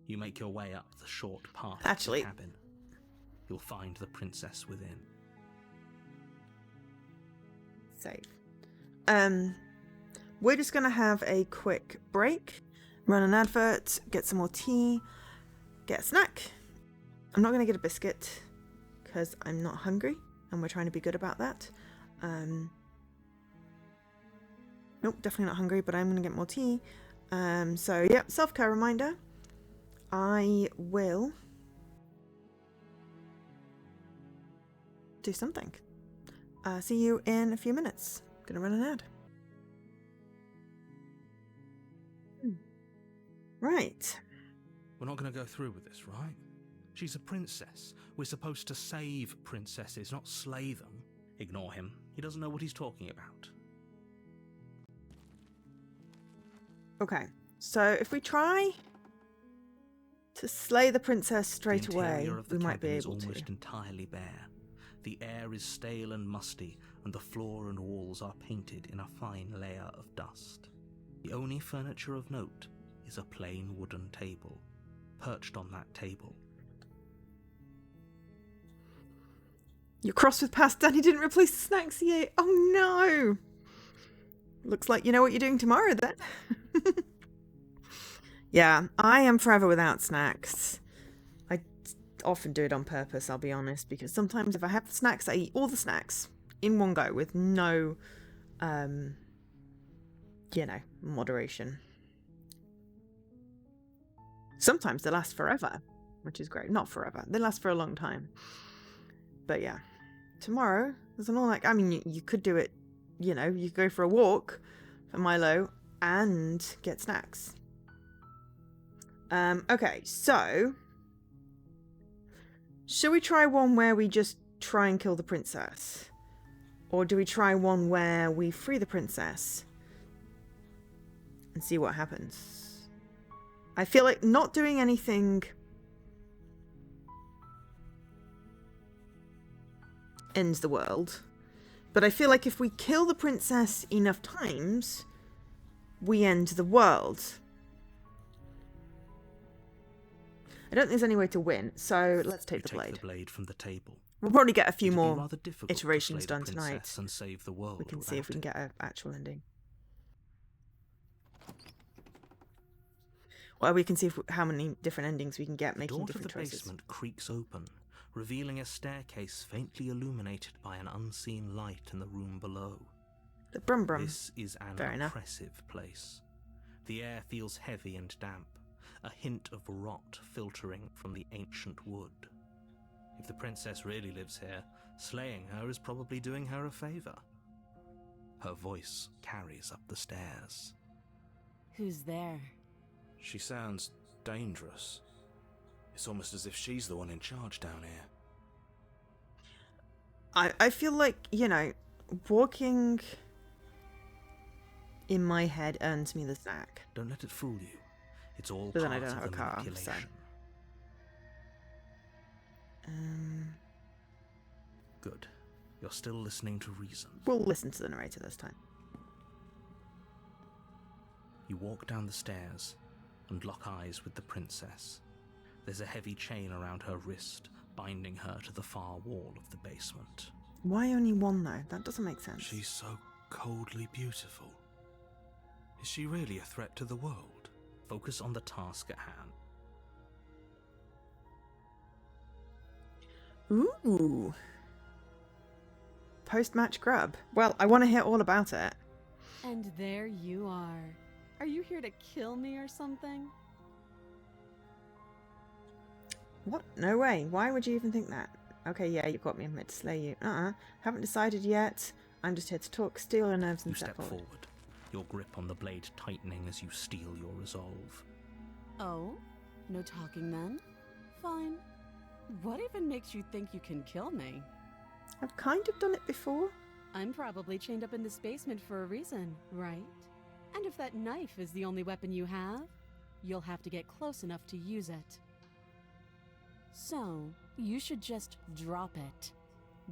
You make your way up the short path
Actually-
to the cabin. You'll find the princess within.
we're just going to have a quick break, run an advert, get some more tea, get a snack. I'm not going to get a biscuit because I'm not hungry, and we're trying to be good about that. Nope, definitely not hungry, but I'm going to get more tea. So yeah, self-care reminder. I will do something. See you in a few minutes. Gonna run an ad. Right.
We're not going to go through with this, right? She's a princess. We're supposed to save princesses, not slay them. Ignore him. He doesn't know what he's talking about.
Okay, so if we try to slay the princess straight
The
away,
interior of the
we might be
cabin is
able to.
almost entirely bare. The air is stale and musty, and the floor and walls are painted in a fine layer of dust. The only furniture of note is a plain wooden table. Perched on that table,
You're cross with pasta and he didn't replace the snacks yet. Oh no! Looks like you know what you're doing tomorrow then. Yeah, I am forever without snacks. I often do it on purpose, I'll be honest, because sometimes if I have snacks, I eat all the snacks in one go with no, moderation. Sometimes they last forever, which is great. Not forever. They last for a long time. But yeah, tomorrow, there's an all like, I mean, you could do it, you could go for a walk for Milo and get snacks. Okay, so should we try one where we just try and kill the princess? Or do we try one where we free the princess and see what happens? I feel like not doing anything ends the world. But I feel like if we kill the princess enough times, we end the world. I don't think there's any way to win, so let's take the blade.
Take the blade from the table.
We'll probably get a few
It'll be
more
rather difficult to
iterations
slay the
done tonight.
princess and save the world
We can see if we can
without
get an actual ending. Well, we can see how many different endings we can get
The
making
door
different
to the
choices.
basement creaks open, revealing a staircase faintly illuminated by an unseen light in the room below.
The brum brum.
This is an
Fair enough.
oppressive place. The air feels heavy and damp, a hint of rot filtering from the ancient wood. If the princess really lives here, slaying her is probably doing her a favor. Her voice carries up the stairs.
Who's there?
She sounds dangerous. It's almost as if she's the one in charge down here.
I feel like, walking in my head earns me the snack.
Don't let it fool you. It's all
But then
part
I don't
of
have a
the
car, so-
manipulation. Good. You're still listening to reason.
We'll listen to the narrator this time.
You walk down the stairs and lock eyes with the princess. There's a heavy chain around her wrist, binding her to the far wall of the basement.
Why only one, though? That doesn't make sense.
She's so coldly beautiful. Is she really a threat to the world?
Focus on the task at hand.
Ooh. Post-match grub. Well, I want to hear all about it.
And there you are. Are you here to kill me or something?
What? No way. Why would you even think that? Okay, yeah, you got me. I'm meant to slay you. Haven't decided yet. I'm just here to talk, steal your nerves, and
You step forward, your grip on the blade tightening as you steel your resolve.
Oh? No talking then? Fine. What even makes you think you can kill me?
I've kind of done it before.
I'm probably chained up in this basement for a reason, right? And if that knife is the only weapon you have, you'll have to get close enough to use it. So, you should just drop it.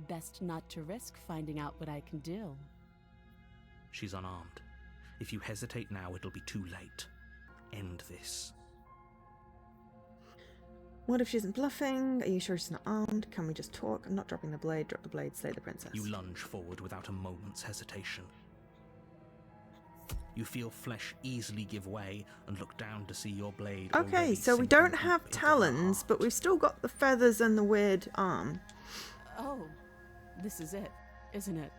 Best not to risk finding out what I can do.
She's unarmed. If you hesitate now, it'll be too late. End this.
What if she isn't bluffing? Are you sure she's not armed? Can we just talk? I'm not dropping the blade. Drop the blade. Slay the princess.
You lunge forward without a moment's hesitation. You feel flesh easily give way and look down to see your blade.
Okay,
already
so we
sinking
don't
deep
have
into the
talons,
heart.
but we've still got the feathers and the weird arm.
Oh, this is it, isn't it?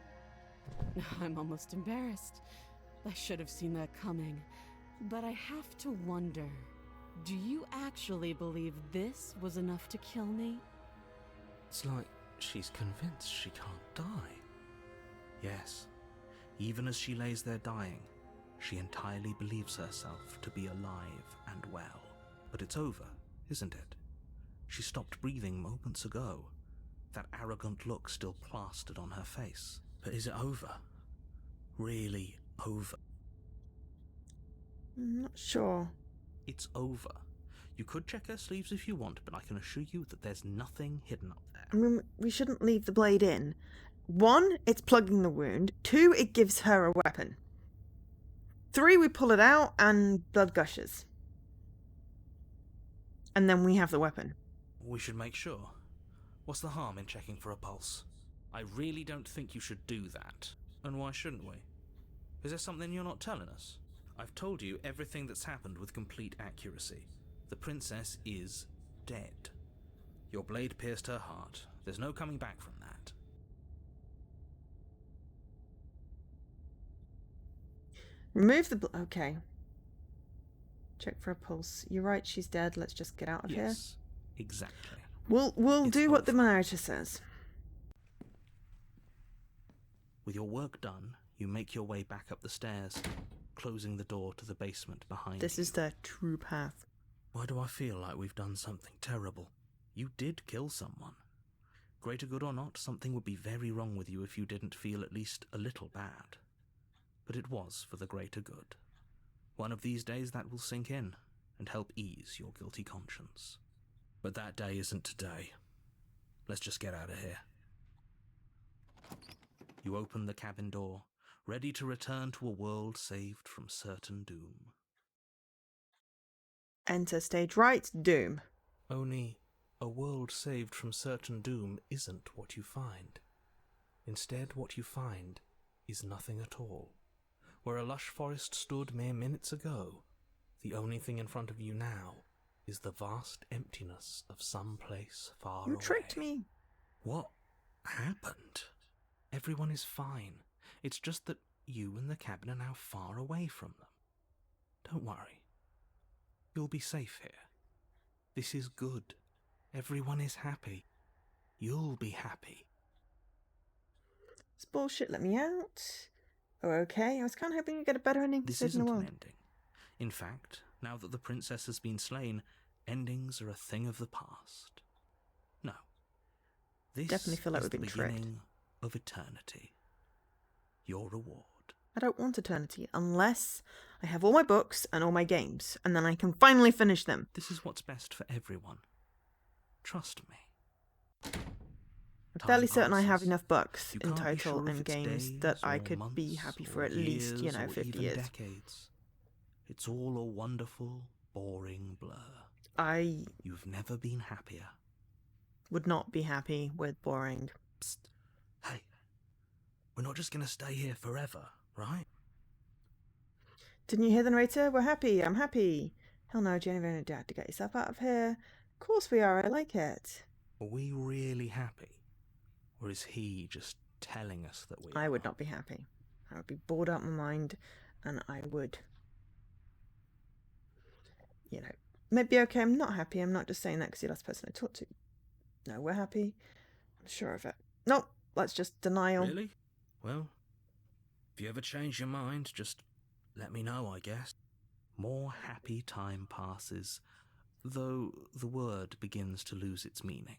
I'm almost embarrassed. I should have seen that coming. But I have to wonder, do you actually believe this was enough to kill me?
It's like she's convinced she can't die. Yes, even as she lays there dying, she entirely believes herself to be alive and well. But it's over, isn't it? She stopped breathing moments ago, that arrogant look still plastered on her face. But is it over? Really over?
I'm not sure.
It's over. You could check her sleeves if you want, but I can assure you that there's nothing hidden up there.
I mean, we shouldn't leave the blade in. 1, it's plugging the wound. 2, it gives her a weapon. 3, we pull it out and blood gushes. And then we have the weapon.
We should make sure. What's the harm in checking for a pulse? I really don't think you should do that. And why shouldn't we? Is there something you're not telling us? I've told you everything that's happened with complete accuracy. The princess is dead. Your blade pierced her heart. There's no coming back from that.
Remove the okay. Check for a pulse. You're right, she's dead. Let's just get out of here.
Yes, exactly.
We'll
It's
do what the
over.
narrator says.
With your work done, you make your way back up the stairs, closing the door to the basement behind
This
you.
is the true path.
Why do I feel like we've done something terrible? You did kill someone. Greater good or not, something would be very wrong with you if you didn't feel at least a little bad. But it was for the greater good. One of these days that will sink in and help ease your guilty conscience. But that day isn't today. Let's just get out of here. You open the cabin door, ready to return to a world saved from certain doom.
Enter stage right, doom.
Only a world saved from certain doom isn't what you find. Instead, what you find is nothing at all. Where a lush forest stood mere minutes ago, the only thing in front of you now is the vast emptiness of some place far
You
away.
tricked me.
What happened? Everyone is fine. It's just that you and the cabin are now far away from them. Don't worry. You'll be safe here. This is good. Everyone is happy. You'll be happy.
It's bullshit, let me out. Oh, okay. I was kind of hoping you'd get a better ending.
This
Saving the
isn't an
world.
ending. In fact, now that the princess has been slain, endings are a thing of the past. No. This
Definitely feel like
is
we've
the
been tricked.
beginning of eternity. Your reward.
I don't want eternity unless I have all my books and all my games, and then I can finally finish them.
This is what's best for everyone. Trust me.
I'm
Time
fairly certain I have
passes.
enough books
You
in
can't be
total
sure if
and
it's
games
days
that I
or
could be
months
happy for
or
at least,
years or
50
even
years.
decades. It's all a wonderful, boring blur.
I
You've never been happier.
would not be happy with boring.
Psst. Hey, we're not just gonna stay here forever, right?
Didn't you hear the narrator? We're happy. I'm happy. Hell no, Jennifer, you had to get yourself out of here. Of course we are. I like it.
Are we really happy? Or is he just telling us that we
I
are?
would not be happy. I would be bored out of my mind, and I would, maybe okay, I'm not happy. I'm not just saying that because you're the last person I talked to. No, we're happy. I'm sure of it. No, let's just denial.
Really? Well, if you ever change your mind, just let me know, I guess. More happy time passes, though the word begins to lose its meaning.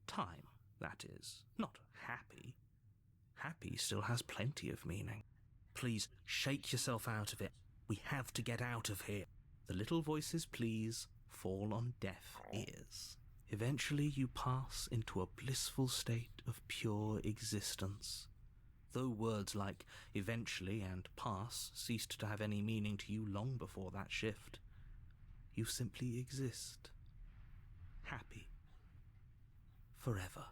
Time, that is, not happy. Happy still has plenty of meaning. Please, shake yourself out of it. We have to get out of here. The little voices, please, fall on deaf ears. Eventually you pass into a blissful state of pure existence. Though words like eventually and pass ceased to have any meaning to you long before that shift, you simply exist. Happy. Forever.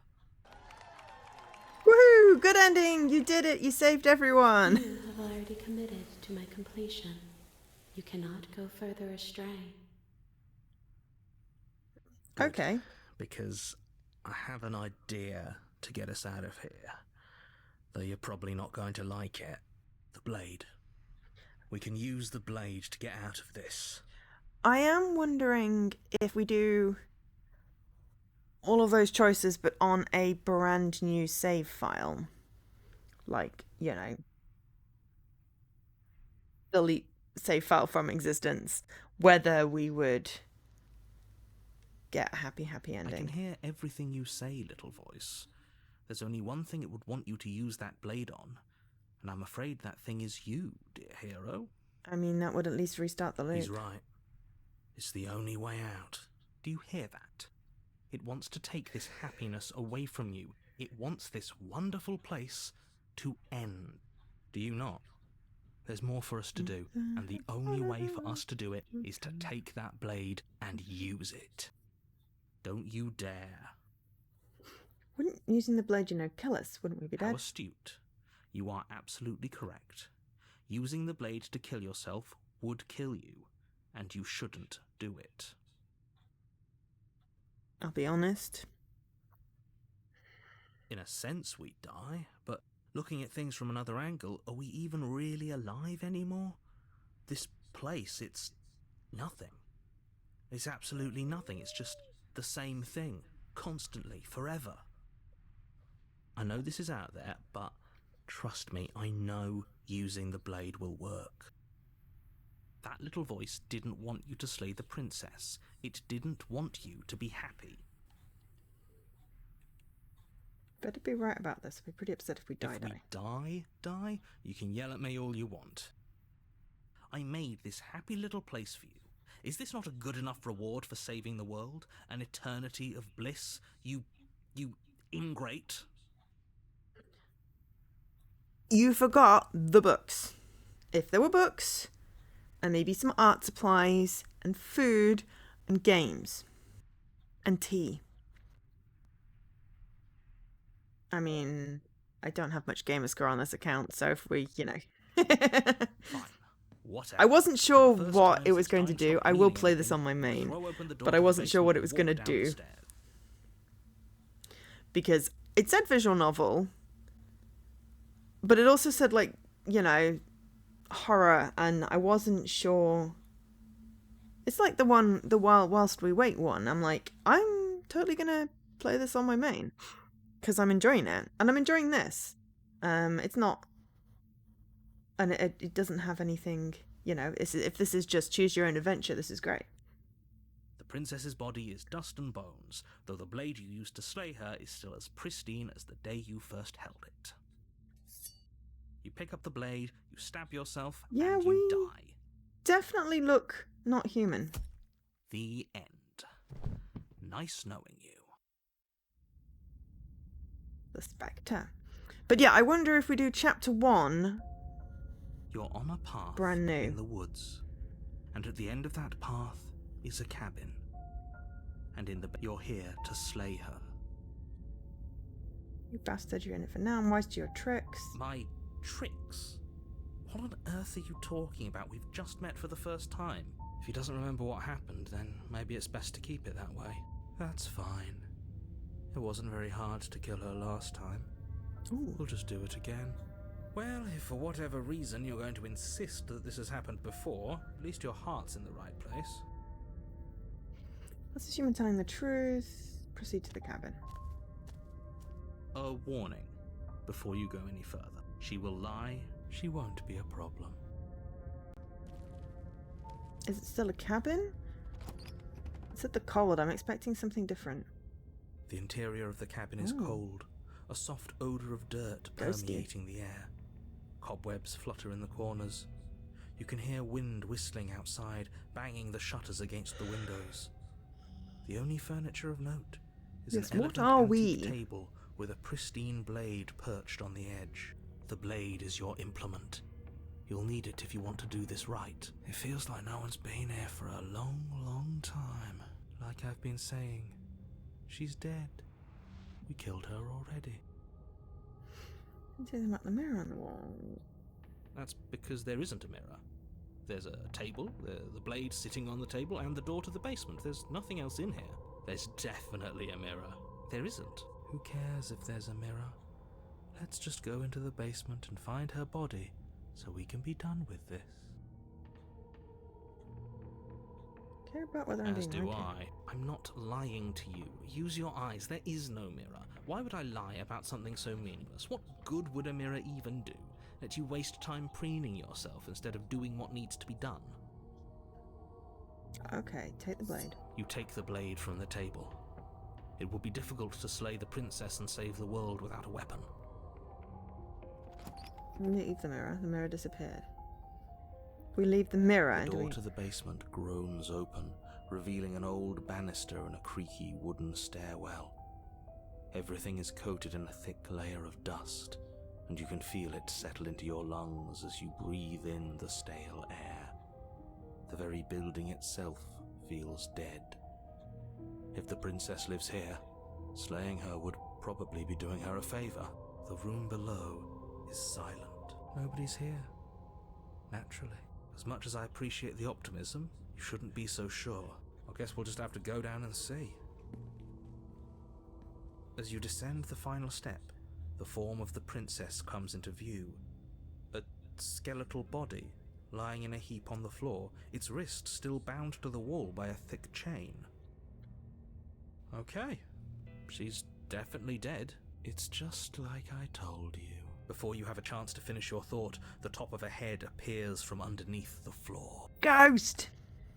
Woohoo! Woo! Good ending! You did it! You saved everyone!
You have already committed to my completion. You cannot go further astray.
Good,
Okay.
because I have an idea to get us out of here. Though you're probably not going to like it. The blade. We can use the blade to get out of this.
I am wondering if we do all of those choices but on a brand new save file. Like, you know, delete save file from existence. Whether we would get a happy
I can
ending.
hear everything you say, little voice. There's only one thing it would want you to use that blade on, and I'm afraid that thing is you, dear hero.
I mean, that would at least restart the loop.
He's right. It's the only way out. Do you hear that? It wants to take this happiness away from you. It wants this wonderful place to end. Do you not? There's more for us to do, and the only way for us to do it is to take that blade and use it. Don't you dare.
Wouldn't using the blade, you know, kill us? Wouldn't we be
How
dead?
astute. You are absolutely correct. Using the blade to kill yourself would kill you, and you shouldn't do it.
I'll be honest.
In a sense, we die, but looking at things from another angle, are we even really alive anymore? This place, it's nothing. It's absolutely nothing. It's just the same thing, constantly, forever. I know this is out there, but trust me, I know using the blade will work. That little voice didn't want you to slay the princess. It didn't want you to be happy.
Better be right about this. I'll be pretty upset if we die.
If we die, you can yell at me all you want. I made this happy little place for you. Is this not a good enough reward for saving the world? An eternity of bliss? You ingrate.
You forgot the books. If there were books, and maybe some art supplies, and food, and games, and tea. I mean, I don't have much gamer score on this account, so if we, you know.
Fine. Whatever.
I wasn't sure
For the first
what
time
it was
since
going to
time
do.
stopped
I will
meaning
play this
anything,
on my main,
throw open the door
but
to
I
the
wasn't sure
basement
what it
and
was
walk
going to
down
do.
the stairs.
Because it said visual novel, but it also said, like, you know, horror, and I wasn't sure. It's like the Whilst We Wait one. I'm like, I'm totally gonna play this on my main because I'm enjoying it, and I'm enjoying this. It's not, and it doesn't have anything, you know. If this is just choose your own adventure, this is great.
The princess's body is dust and bones, though the blade you used to slay her is still as pristine as the day you first held it. You pick up the blade, you stab yourself,
Yeah,
and you die.
Definitely look not human.
The end. Nice knowing you.
The Spectre. But yeah, I wonder if we do chapter 1.
You're on a path
Brand new.
in the woods, and at the end of that path is a cabin. And you're here to slay her.
You bastard, you're in it for now. I'm wise to your tricks.
My tricks? What on earth are you talking about? We've just met for the first time. If he doesn't remember what happened, then maybe it's best to keep it that way. That's fine. It wasn't very hard to kill her last time.
Ooh.
We'll just do it again. Well, if for whatever reason you're going to insist that this has happened before, at least your heart's in the right place.
Let's assume I'm telling the truth. Proceed to the cabin.
A warning before you go any further. She will lie. She won't be a problem.
Is it still a cabin? It's at the cold. I'm expecting something different.
The interior of the cabin is
Ooh.
cold, a soft odour of dirt
Ghosty.
permeating the air. Cobwebs flutter in the corners. You can hear wind whistling outside, banging the shutters against the windows. The only furniture of note is
Yes,
an
what
elegant
are
antique
we?
table with a pristine blade perched on the edge. The blade is your implement. You'll need it if you want to do this right. It feels like no one's been here for a long, long time. Like I've been saying, she's dead. We killed her already.
Something about the mirror on the wall.
That's because there isn't a mirror. There's a table, the blade sitting on the table, and the door to the basement. There's nothing else in here. There's definitely a mirror. There isn't. Who cares if there's a mirror? Let's just go into the basement and find her body, so we can be done with this.
Care about whether I'm
As
being
do
okay.
I. I'm not lying to you. Use your eyes. There is no mirror. Why would I lie about something so meaningless? What good would a mirror even do? Let you waste time preening yourself instead of doing what needs to be done.
Okay, take the blade.
You take the blade from the table. It would be difficult to slay the princess and save the world without a weapon.
Leave the mirror. The mirror disappeared. We leave the mirror
The
and
door
we...
to the basement groans open, revealing an old banister and a creaky wooden stairwell. Everything is coated in a thick layer of dust, and you can feel it settle into your lungs as you breathe in the stale air. The very building itself feels dead. If the princess lives here, slaying her would probably be doing her a favor. The room below is silent. Nobody's here. Naturally. As much as I appreciate the optimism, you shouldn't be so sure. I guess we'll just have to go down and see. As you descend the final step, the form of the princess comes into view. A skeletal body, lying in a heap on the floor, its wrist still bound to the wall by a thick chain. Okay, she's definitely dead. It's just like I told you. Before you have a chance to finish your thought, the top of a head appears from underneath the floor.
Ghost!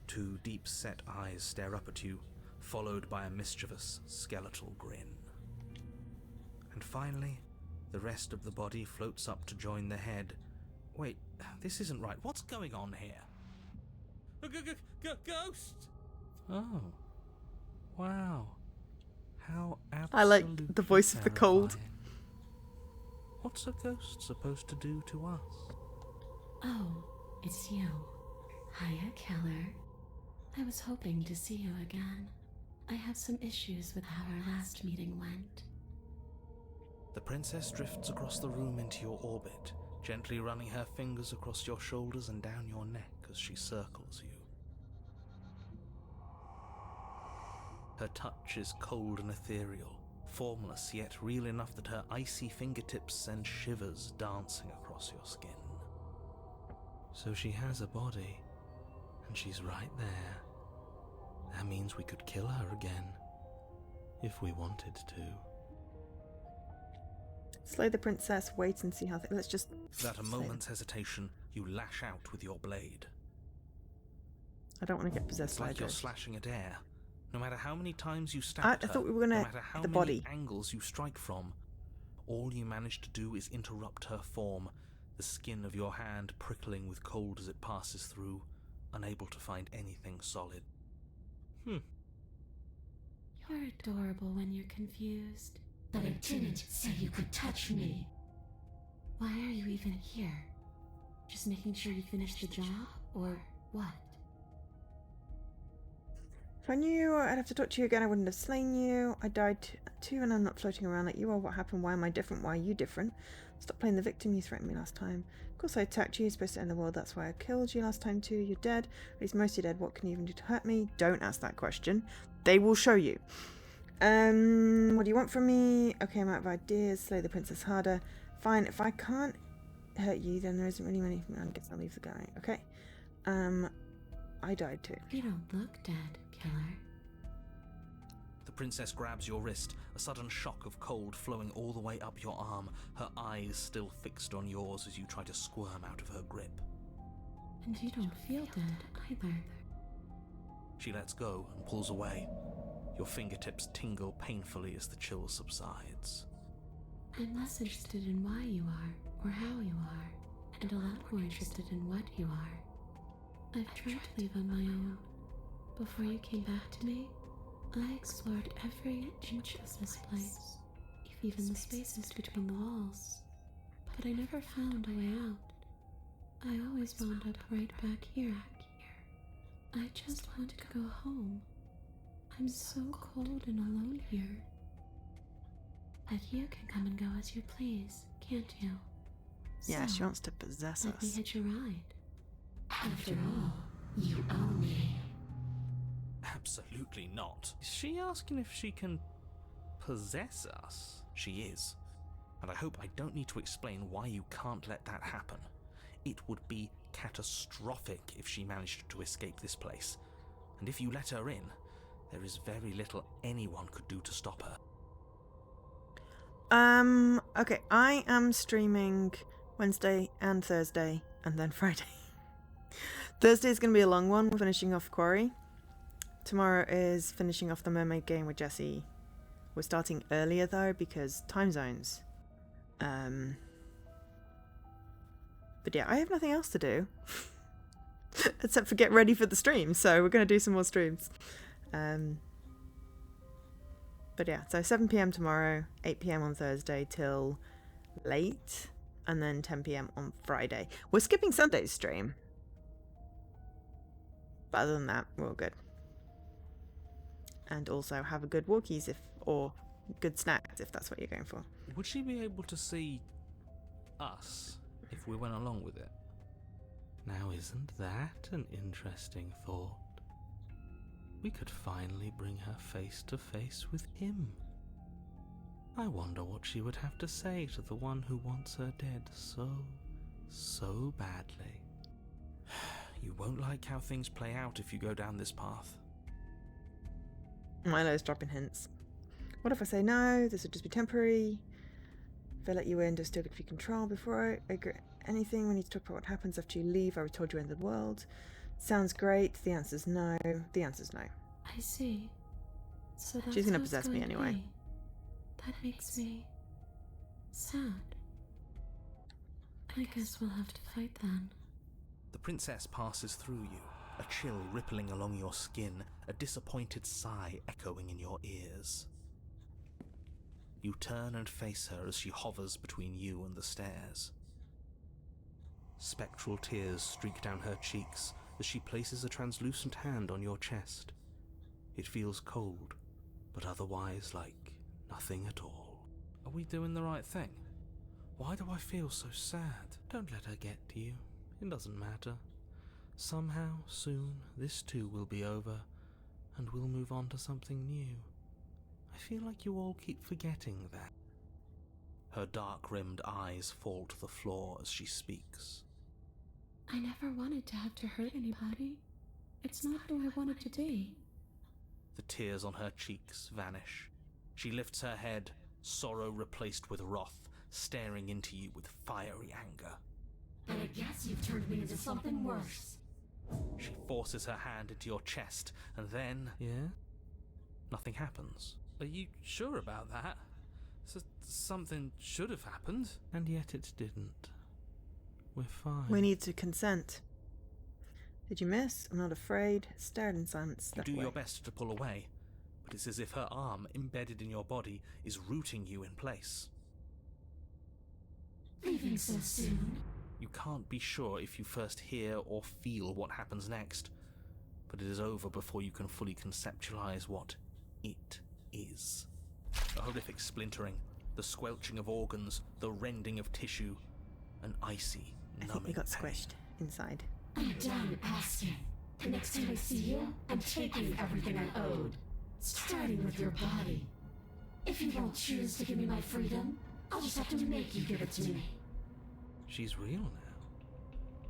Two deep-set eyes stare up at you, followed by a mischievous, skeletal grin. And finally, the rest of the body floats up to join the head. Wait, this isn't right. What's going on here? Ghost! Oh. Wow. How absolutely
I like the voice of the cold.
terrifying. What's a ghost supposed to do to us?
Oh, it's you. Hiya, Keller. I was hoping to see you again. I have some issues with how our last meeting went.
The princess drifts across the room into your orbit, gently running her fingers across your shoulders and down your neck as she circles you. Her touch is cold and ethereal, formless yet real enough that her icy fingertips send shivers dancing across your skin. So she has a body, and she's right there. That means we could kill her again, if we wanted to.
Slay the princess, wait and see how... Let's just...
Without a
slay them.
moment's hesitation, you lash out with your blade.
I don't want to get possessed
It's
by a
like you're
ghost.
slashing at air. No matter how many times you stab
I
at her,
thought we were
no
gonna
matter how
hit the
many
body.
angles you strike from, all you manage to do is interrupt her form, the skin of your hand prickling with cold as it passes through, unable to find anything solid.
You're adorable when you're confused.
But I didn't say you could touch me.
Why are you even here? Just making sure you finish the job, or what?
If I knew I'd have to talk to you again, I wouldn't have slain you. I died too, and I'm not floating around like you are. What happened? Why am I different? Why are you different? Stop playing the victim. You threatened me last time. Of course I attacked you. You're supposed to end the world. That's why I killed you last time too. You're dead. At least mostly dead. What can you even do to hurt me? Don't ask that question. They will show you. What do you want from me? Okay, I'm out of ideas. Slay the princess harder. Fine. If I can't hurt you, then there isn't really anything. I guess I'll leave the guy. Okay. I died too.
You don't look dead, Killer.
The princess grabs your wrist, a sudden shock of cold flowing all the way up your arm, her eyes still fixed on yours as you try to squirm out of her grip.
And you don't feel dead either.
She lets go and pulls away. Your fingertips tingle painfully as the chill subsides.
I'm less interested in why you are, or how you are, and a lot more interested in what you are. I've tried to leave on my own. Before you came back to me, I explored every inch of this place, even the spaces between the walls. But I never found a way out. I always wound up right back here. I just want to go home. I'm so cold and alone here. But you can come and go as you please, can't you?
Yeah,
So,
she wants to possess
let me
us.
hitch a ride.
After all, you own me.
Absolutely not. Is she asking if she can possess us? She is. And I hope I don't need to explain why you can't let that happen. It would be catastrophic if she managed to escape this place. And if you let her in, there is very little anyone could do to stop her.
Okay, I am streaming Wednesday and Thursday, and then Friday. Thursday is going to be a long one. We're finishing off Quarry. Tomorrow is finishing off the Mermaid game with Jessie. We're starting earlier though because time zones. But yeah, I have nothing else to do except for get ready for the stream. So we're going to do some more streams. But yeah, so 7 p.m. tomorrow, 8 p.m. on Thursday till late, and then 10 p.m. on Friday. We're skipping Sunday's stream. But other than that, we're all good. And also have a good walkies or good snacks if that's what you're going for.
Would she be able to see us if we went along with it?
Now, isn't that an interesting thought? We could finally bring her face to face with him. I wonder what she would have to say to the one who wants her dead so badly.
You won't like how things play out if you go down this path.
Milo's dropping hints. What if I say no? This would just be temporary. If I let you in, do I still get free control? Before I agree anything, we need to talk about what happens after you leave. I told you end the world. Sounds great. The answer's no. The answer's no.
I see. So that's
She's gonna
how it's
possess me
going to
anyway.
be. That makes me sad. I guess we'll have to fight then.
The princess passes through you, a chill rippling along your skin, a disappointed sigh echoing in your ears. You turn and face her as she hovers between you and the stairs. Spectral tears streak down her cheeks as she places a translucent hand on your chest. It feels cold, but otherwise like nothing at all. Are we doing the right thing? Why do I feel so sad?
Don't let her get to you. It doesn't matter. Somehow, soon, this too will be over, and we'll move on to something new. I feel like you all keep forgetting that.
Her dark-rimmed eyes fall to the floor as she speaks.
I never wanted to have to hurt anybody. It's not who I wanted to be.
The tears on her cheeks vanish. She lifts her head, sorrow replaced with wrath, staring into you with fiery anger.
But I guess you've turned me into something worse.
She forces her hand into your chest, and then...
Yeah?
Nothing happens. Are you sure about that? Something should have happened.
And yet it didn't. We're fine.
We need to consent. Did you miss? I'm not afraid. Stared in silence.
You do your best to pull away, but it's as if her arm, embedded in your body, is rooting you in place.
Leaving so soon?
You can't be sure if you first hear or feel what happens next, but it is over before you can fully conceptualize what it is. A horrific splintering, the squelching of organs, the rending of tissue, an icy,
I
numbing
think we got
pain.
squished inside.
I'm done asking. The next time I see you, I'm taking everything I owed. Starting with your body. If you won't choose to give me my freedom, I'll just have to make you give it to me.
She's real now.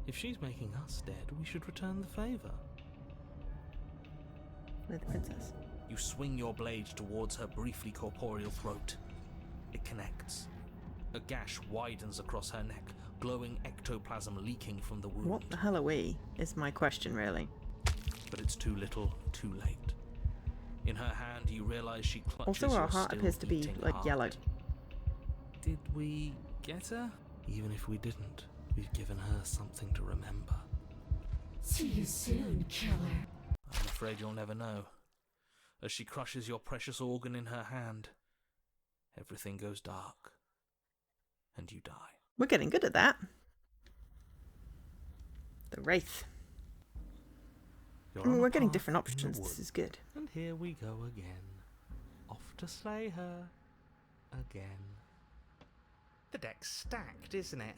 If she's making us dead, we should return the favor.
With the princess.
You swing your blade towards her briefly corporeal throat. It connects. A gash widens across her neck, glowing ectoplasm leaking from the wound.
What the hell are we? Is my question really.
But it's too little, too late. In her hand, you realize she clutches
Also, our
your
heart
still
appears to be
beating
like
heart.
yellow.
Did we get her?
Even if we didn't, we've given her something to remember.
See you soon, killer.
I'm afraid you'll never know. As she crushes your precious organ in her hand, everything goes dark, and you die.
We're getting good at that. The Wraith.
You're
I mean,
on a
we're getting
path
different
in the
options. This
woods,
is good.
And here we go again. Off to slay her. again. The deck's stacked, isn't it?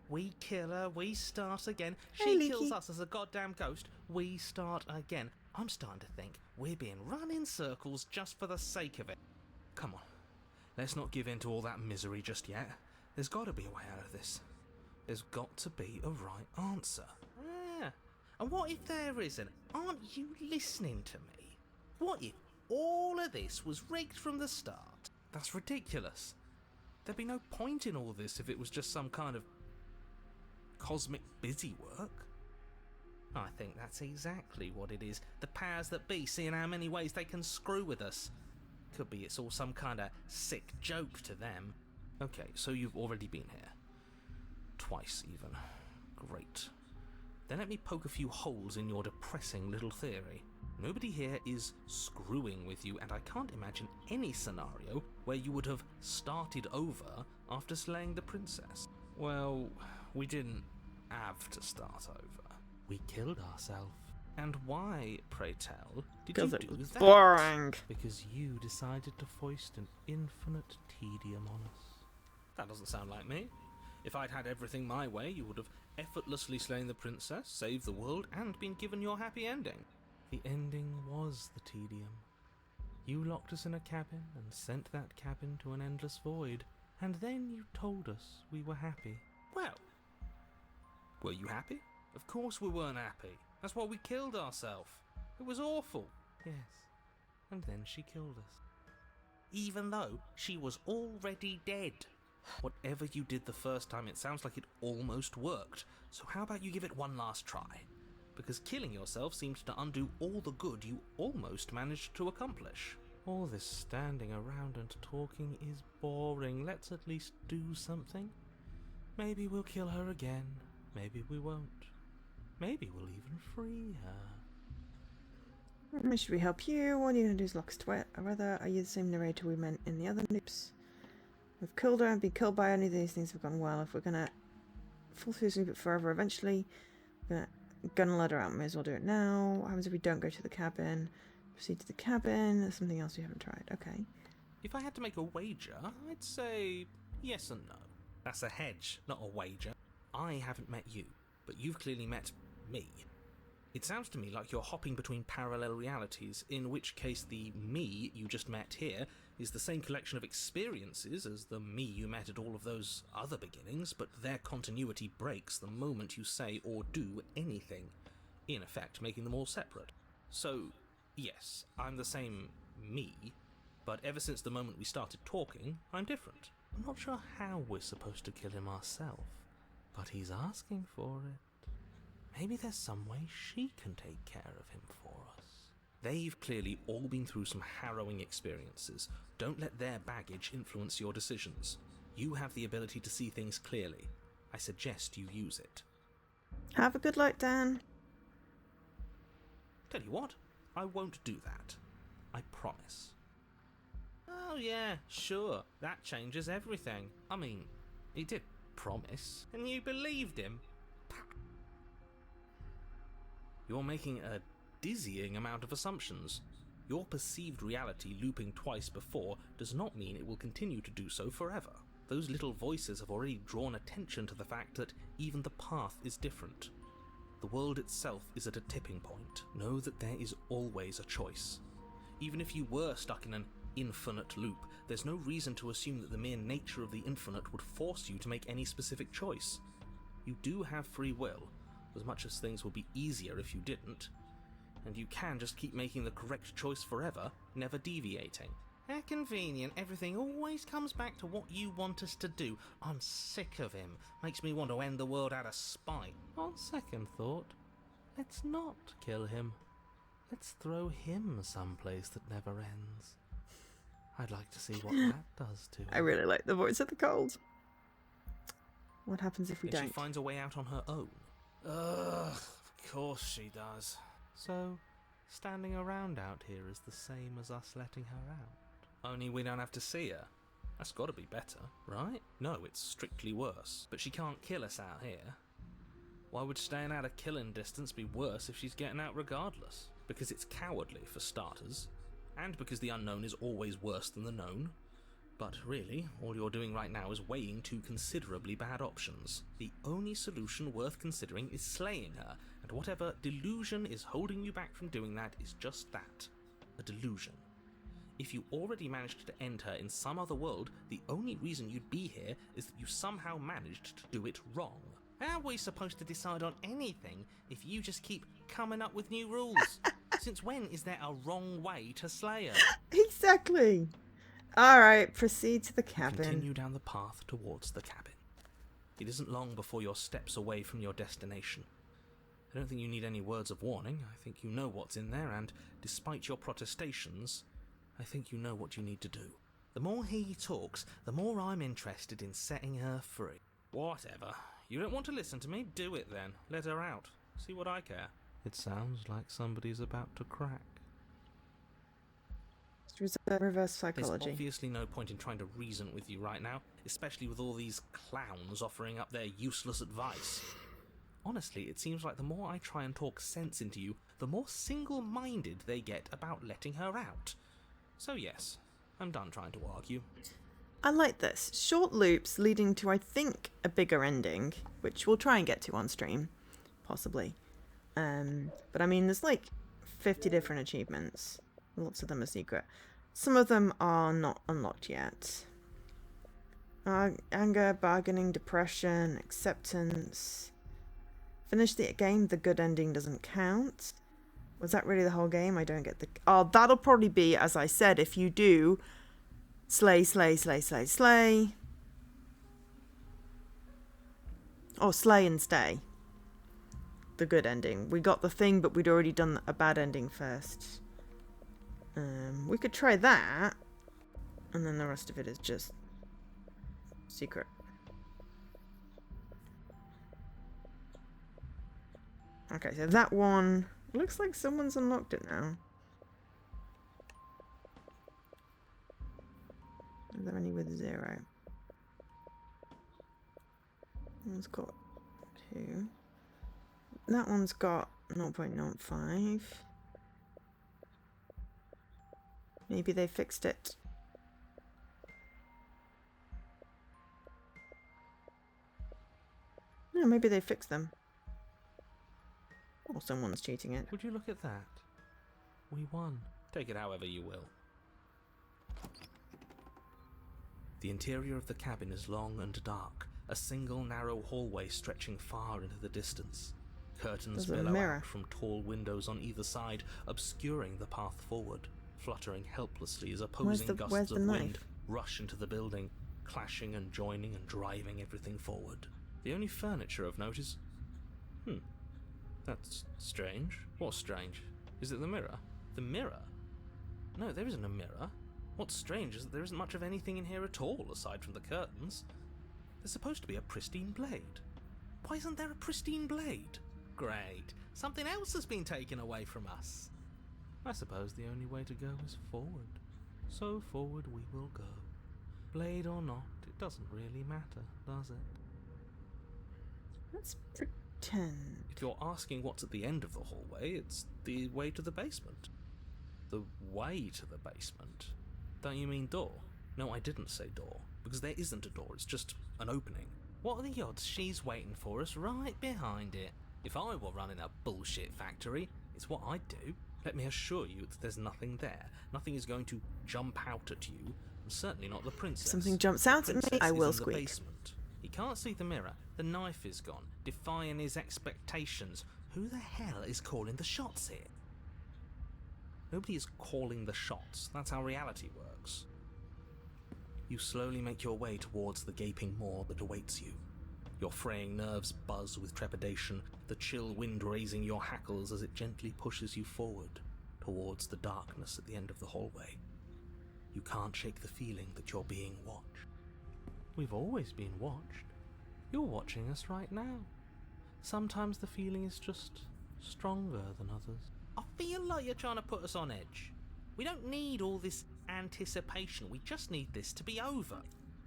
We kill her, we start again. She
Hey,
kills
Leaky.
us as a goddamn ghost, we start again. I'm starting to think we're being run in circles just for the sake of it. Come on, let's not give in to all that misery just yet. There's got to be a way out of this. There's got to be a right answer. Yeah. And what if there isn't? Aren't you listening to me? What if all of this was rigged from the start? That's ridiculous. There'd be no point in all this if it was just some kind of cosmic busy work. I think that's exactly what it is. The powers that be, seeing how many ways they can screw with us. Could be it's all some kind of sick joke to them. Okay, so you've already been here. Twice, even. Great. Then let me poke a few holes in your depressing little theory. Nobody here is screwing with you, and I can't imagine any scenario where you would have started over after slaying the princess. Well, we didn't have to start over. We killed ourselves. And why, pray tell, did you do that?
Boring.
Because you decided to foist an infinite tedium on us. That doesn't sound like me. If I'd had everything my way, you would have effortlessly slain the princess, saved the world, and been given your happy ending. The ending was the tedium. You locked us in a cabin and sent that cabin to an endless void, and then you told us we were happy. Well, were you happy? Of course we weren't happy. That's why we killed ourselves. It was awful. Yes, and then she killed us. Even though she was already dead. Whatever you did the first time, it sounds like it almost worked. So how about you give it one last try? Because killing yourself seems to undo all the good you almost managed to accomplish. All this standing around and talking is boring. Let's at least do something. Maybe we'll kill her again. Maybe we won't. Maybe we'll even free her.
Should we help you? What are you going to do is lock us to it? Or rather, are you the same narrator we met in the other loops? We've killed her and been killed by any of these things have gone well. If we're going to fall through this a bit forever eventually, we're gonna let her out. May as well do it now. What happens if we don't go to the cabin? Proceed to the cabin. There's something else we haven't tried. Okay.
If I had to make a wager, I'd say yes and no. That's a hedge, not a wager. I haven't met you, but you've clearly met me. It sounds to me like you're hopping between parallel realities, in which case the me you just met here is the same collection of experiences as the me you met at all of those other beginnings, but their continuity breaks the moment you say or do anything, in effect making them all separate. So, yes, I'm the same me, but ever since the moment we started talking, I'm different. I'm not sure how we're supposed to kill him ourselves, but he's asking for it. Maybe there's some way she can take care of him for us. They've clearly all been through some harrowing experiences. Don't let their baggage influence your decisions. You have the ability to see things clearly. I suggest you use it.
Have a good luck, Dan.
Tell you what, I won't do that. I promise. Oh yeah, sure, that changes everything. I mean, he did promise, and you believed him. You're making a dizzying amount of assumptions. Your perceived reality looping twice before does not mean it will continue to do so forever. Those little voices have already drawn attention to the fact that even the path is different. The world itself is at a tipping point. Know that there is always a choice. Even if you were stuck in an infinite loop, there's no reason to assume that the mere nature of the infinite would force you to make any specific choice. You do have free will, as much as things would be easier if you didn't. And you can just keep making the correct choice forever, never deviating. How convenient, everything always comes back to what you want us to do. I'm sick of him. Makes me want to end the world out of spite. On second thought, let's not kill him. Let's throw him someplace that never ends. I'd like to see what that does to him.
I really like the voice of the cold. What happens if we
Then
don't?
she finds a way out on her own. Ugh, of course she does. So, standing around out here is the same as us letting her out. Only we don't have to see her. That's got to be better, right? No, it's strictly worse. But she can't kill us out here. Why would staying out of killing distance be worse if she's getting out regardless? Because it's cowardly, for starters. And because the unknown is always worse than the known. But really, all you're doing right now is weighing two considerably bad options. The only solution worth considering is slaying her, and whatever delusion is holding you back from doing that is just that, a delusion. If you already managed to end her in some other world, the only reason you'd be here is that you somehow managed to do it wrong. How are we supposed to decide on anything if you just keep coming up with new rules? Since when is there a wrong way to slay her?
Exactly. Alright, proceed to the cabin.
Continue down the path towards the cabin. It isn't long before you're steps away from your destination. I don't think you need any words of warning. I think you know what's in there, and despite your protestations, I think you know what you need to do. The more he talks, the more I'm interested in setting her free. Whatever. You don't want to listen to me? Do it then. Let her out. See what I care. It sounds like somebody's about to crack.
Reverse
There's
psychology.
obviously no point in trying to reason with you right now, especially with all these clowns offering up their useless advice. Honestly, it seems like the more I try and talk sense into you, the more single-minded they get about letting her out. So yes, I'm done trying to argue.
I like this. Short loops leading to, I think, a bigger ending, which we'll try and get to on stream, possibly. But I mean, there's like 50 different achievements. Lots of them are secret. Some of them are not unlocked yet. Anger, bargaining, depression, acceptance. Finish the game, the good ending doesn't count. Was that really the whole game? I don't get the... Oh, that'll probably be, as I said, if you do slay, slay, slay, slay, slay. Or slay and stay. The good ending. We got the thing, but we'd already done a bad ending first. We could try that. And then the rest of it is just secret. Okay, so that one looks like someone's unlocked it now. Are there any with 0? One's got 2. That one's got 0.05. Maybe they fixed it. No, maybe they fixed them. Or someone's cheating it.
Would you look at that? We won. Take it however you will. The interior of the cabin is long and dark, a single narrow hallway stretching far into the distance. Curtains
There's a
billow
mirror.
out from tall windows on either side, obscuring the path forward, fluttering helplessly as opposing
where's
gusts
the
of
knife?
wind rush into the building, clashing and joining and driving everything forward. The only furniture of note is... That's strange. What's strange? Is it the mirror? The mirror? No, there isn't a mirror. What's strange is that there isn't much of anything in here at all, aside from the curtains. There's supposed to be a pristine blade. Why isn't there a pristine blade? Great. Something else has been taken away from us. I suppose the only way to go is forward. So forward we will go. Blade or not, it doesn't really matter, does it?
Let's pretend.
If you're asking what's at the end of the hallway, it's the way to the basement. The way to the basement? Don't you mean door? No, I didn't say door, because there isn't a door, it's just an opening. What are the odds she's waiting for us right behind it? If I were running a bullshit factory, it's what I'd do. Let me assure you that there's nothing there. Nothing is going to jump out at you, and certainly not the princess.
If something jumps out
The
at me,
princess
I
is
will
in the
squeak.
basement. He can't see the mirror. The knife is gone, defying his expectations. Who the hell is calling the shots here? Nobody is calling the shots. That's how reality works. You slowly make your way towards the gaping maw that awaits you. Your fraying nerves buzz with trepidation, the chill wind raising your hackles as it gently pushes you forward, towards the darkness at the end of the hallway. You can't shake the feeling that you're being watched. We've always been watched. You're watching us right now. Sometimes the feeling is just stronger than others. I feel like you're trying to put us on edge. We don't need all this anticipation. We just need this to be over.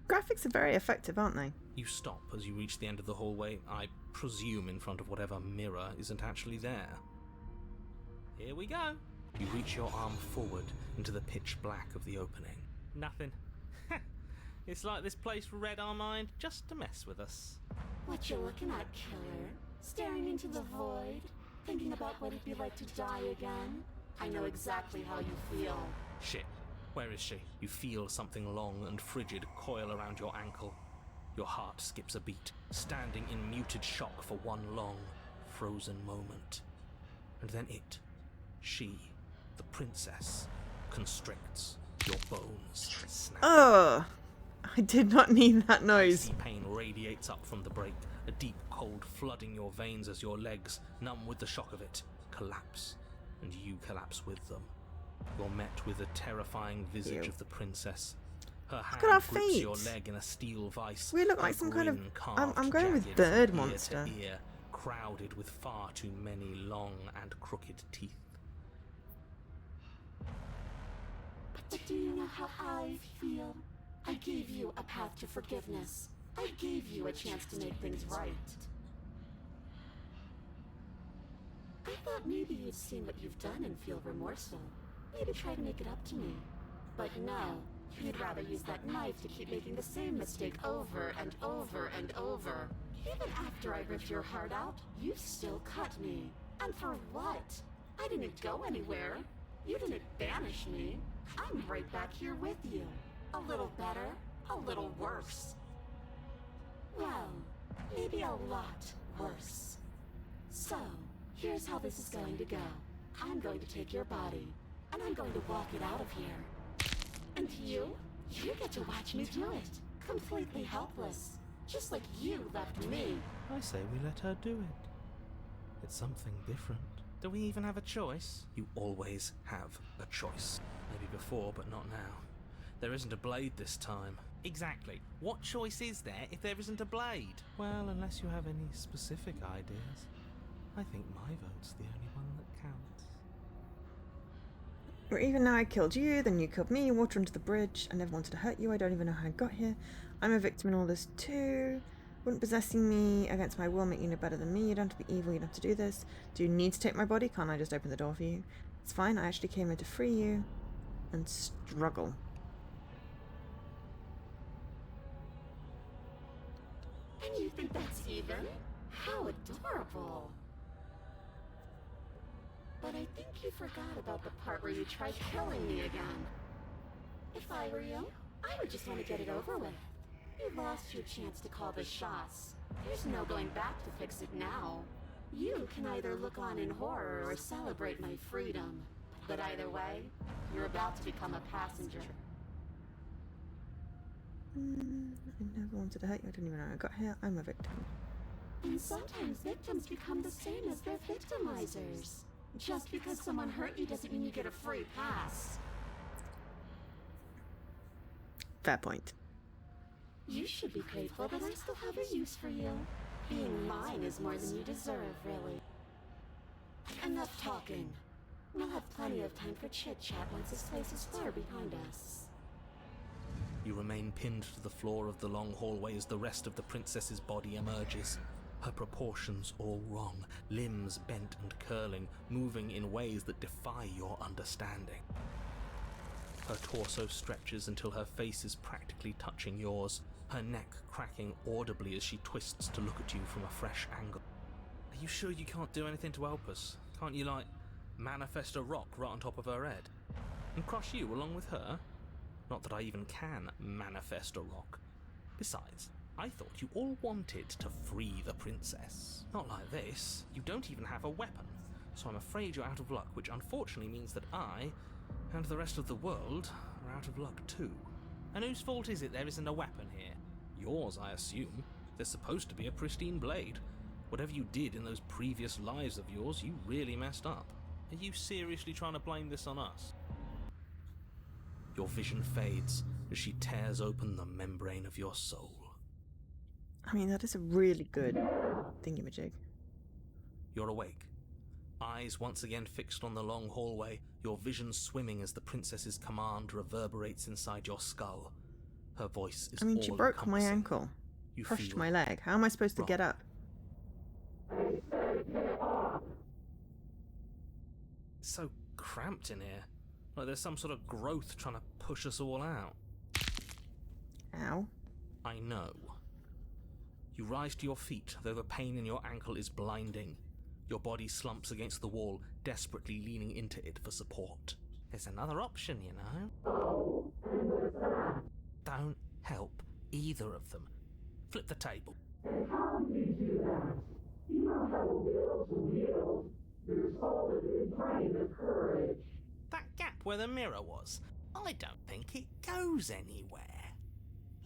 Graphics are very effective, aren't they?
You stop as you reach the end of the hallway, I presume in front of whatever mirror isn't actually there. Here we go. You reach your arm forward into the pitch black of the opening. Nothing.
It's like this place read our mind just to mess with us.
What you looking at, killer? Staring into the void? Thinking about what it'd be like to die again? I know exactly how you feel.
Shit. Where is she? You feel something long and frigid coil around your ankle. Your heart skips a beat, standing in muted shock for one long, frozen moment. And then she, the princess, constricts. Your bones snap.
Oh, I did not need that noise.
Icy pain radiates up from the break, a deep cold flooding your veins as your legs, numb with the shock of it, collapse, and you collapse with them. You're met with the terrifying visage of the princess. Her hand
at our
grips
feet.
your leg in a steel vice.
We look like
her
some kind of-
grin carved
I'm going with
jagged
bird
from ear to
monster.
ear, crowded with far too many long and crooked teeth.
But do you know how I feel? I gave you a path to forgiveness. I gave you a chance to make things right. I thought maybe you'd seen what you've done and feel remorseful. Maybe try to make it up to me. But no, you'd rather use that knife to keep making the same mistake over and over and over. Even after I ripped your heart out, you still cut me. And for what? I didn't go anywhere. You didn't banish me. I'm right back here with you. A little better, a little worse. Well, maybe a lot worse. So, here's how this is going to go. I'm going to take your body, and I'm going to walk it out of here. And you get to watch me do it. Completely helpless. Just like you left me.
I say we let her do it. It's something different. Do we even have a choice? You always have a choice. Maybe before, but not now. There isn't a blade this time. Exactly. What choice is there if there isn't a blade? Well, unless you have any specific ideas. I think my vote's the only one that counts.
Or even now I killed you, then you killed me, water under the bridge. I never wanted to hurt you, I don't even know how I got here. I'm a victim in all this too. Wouldn't possessing me against my will make you no better than me? You don't have to be evil, you don't have to do this. Do you need to take my body? Can't I just open the door for you? It's fine, I actually came here to free you. And struggle.
And you think that's even? How adorable. But I think you forgot about the part where you tried killing me again. If I were you, I would just want to get it over with. You lost your chance to call the shots. There's no going back to fix it now. You can either look on in horror or celebrate my freedom. But either way, you're about to become a passenger.
I never wanted to hurt you, I don't even know how I got here. I'm a victim.
And sometimes victims become the same as their victimizers. Just because someone hurt you doesn't mean you get a free pass.
Fair point.
You should be grateful that I still have a use for you. Being mine is more than you deserve, really. Enough talking. We'll have plenty of time for chit-chat once this place is far behind us.
You remain pinned to the floor of the long hallway as the rest of the princess's body emerges. Her proportions all wrong, limbs bent and curling, moving in ways that defy your understanding. Her torso stretches until her face is practically touching yours, her neck cracking audibly as she twists to look at you from a fresh angle. Are you sure you can't do anything to help us? Can't you, manifest a rock right on top of her head? And crush you along with her? Not that I even can manifest a rock. Besides, I thought you all wanted to free the princess. Not like this. You don't even have a weapon. So I'm afraid you're out of luck, which unfortunately means that I, and the rest of the world, are out of luck too. And whose fault is it there isn't a weapon here? Yours, I assume. There's supposed to be a pristine blade. Whatever you did in those previous lives of yours, you really messed up. Are you seriously trying to blame this on us? Your vision fades as she tears open the membrane of your soul.
I mean, that is a really good thingamajig.
You're awake. Eyes once again fixed on the long hallway, your vision swimming as the princess's command reverberates inside your skull. Her voice is
I mean, she broke my ankle.
You
Crushed
feel
my leg. How am I supposed to get up?
It's so cramped in here. Like there's some sort of growth trying to push us all out.
Ow.
I know. You rise to your feet, though the pain in your ankle is blinding. Your body slumps against the wall, desperately leaning into it for support. There's another option, you know. Don't help either of them. Flip the table. That gap where the mirror was, I don't think it goes anywhere.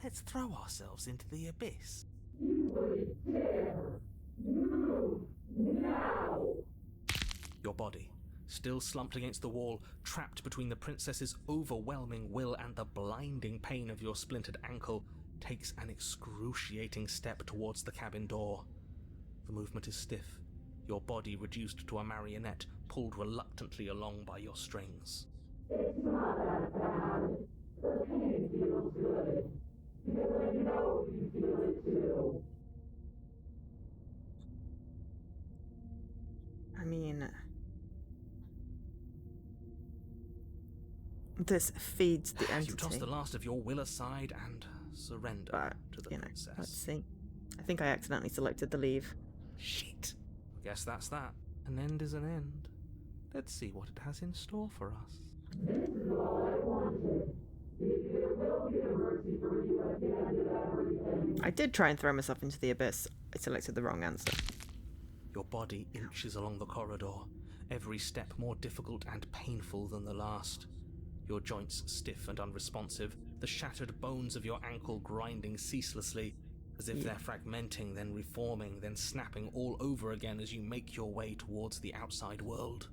Let's throw ourselves into the abyss. Your body, still slumped against the wall, trapped between the princess's overwhelming will and the blinding pain of your splintered ankle, takes an excruciating step towards the cabin door. The movement is stiff, your body reduced to a marionette, pulled reluctantly along by your strings.
I mean, this feeds the entity.
You toss the last of your will aside and surrender
But,
to the princess.
let's see. I think I accidentally selected the leave.
Shit. Guess that's that. An end is an end. Let's see what it has in store for us.
I did try and throw myself into the abyss. I selected the wrong answer.
Your body inches along the corridor, every step more difficult and painful than the last. Your joints stiff and unresponsive, the shattered bones of your ankle grinding ceaselessly, as if they're fragmenting, then reforming, then snapping all over again as you make your way towards the outside world.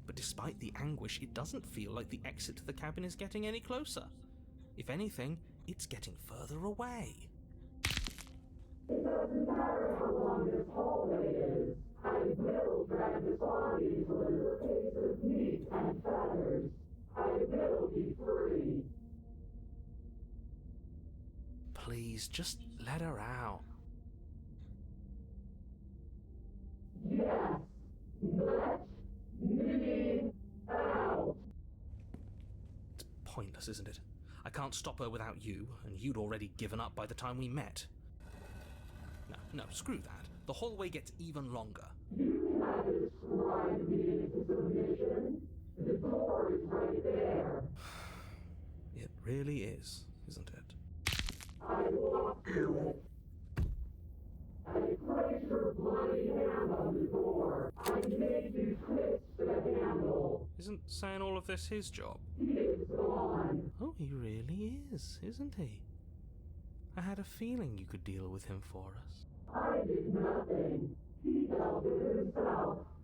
But despite the anguish, it doesn't feel like the exit to the cabin is getting any closer. If anything, it's getting further away. Please, just let her out. It's pointless, isn't it? I can't stop her without you, and you'd already given up by the time we met. No, screw that. The hallway gets even longer. It really is, isn't it?
Ow.
Isn't saying all of this his job? Oh, he really is, isn't he? I had a feeling you could deal with him for us.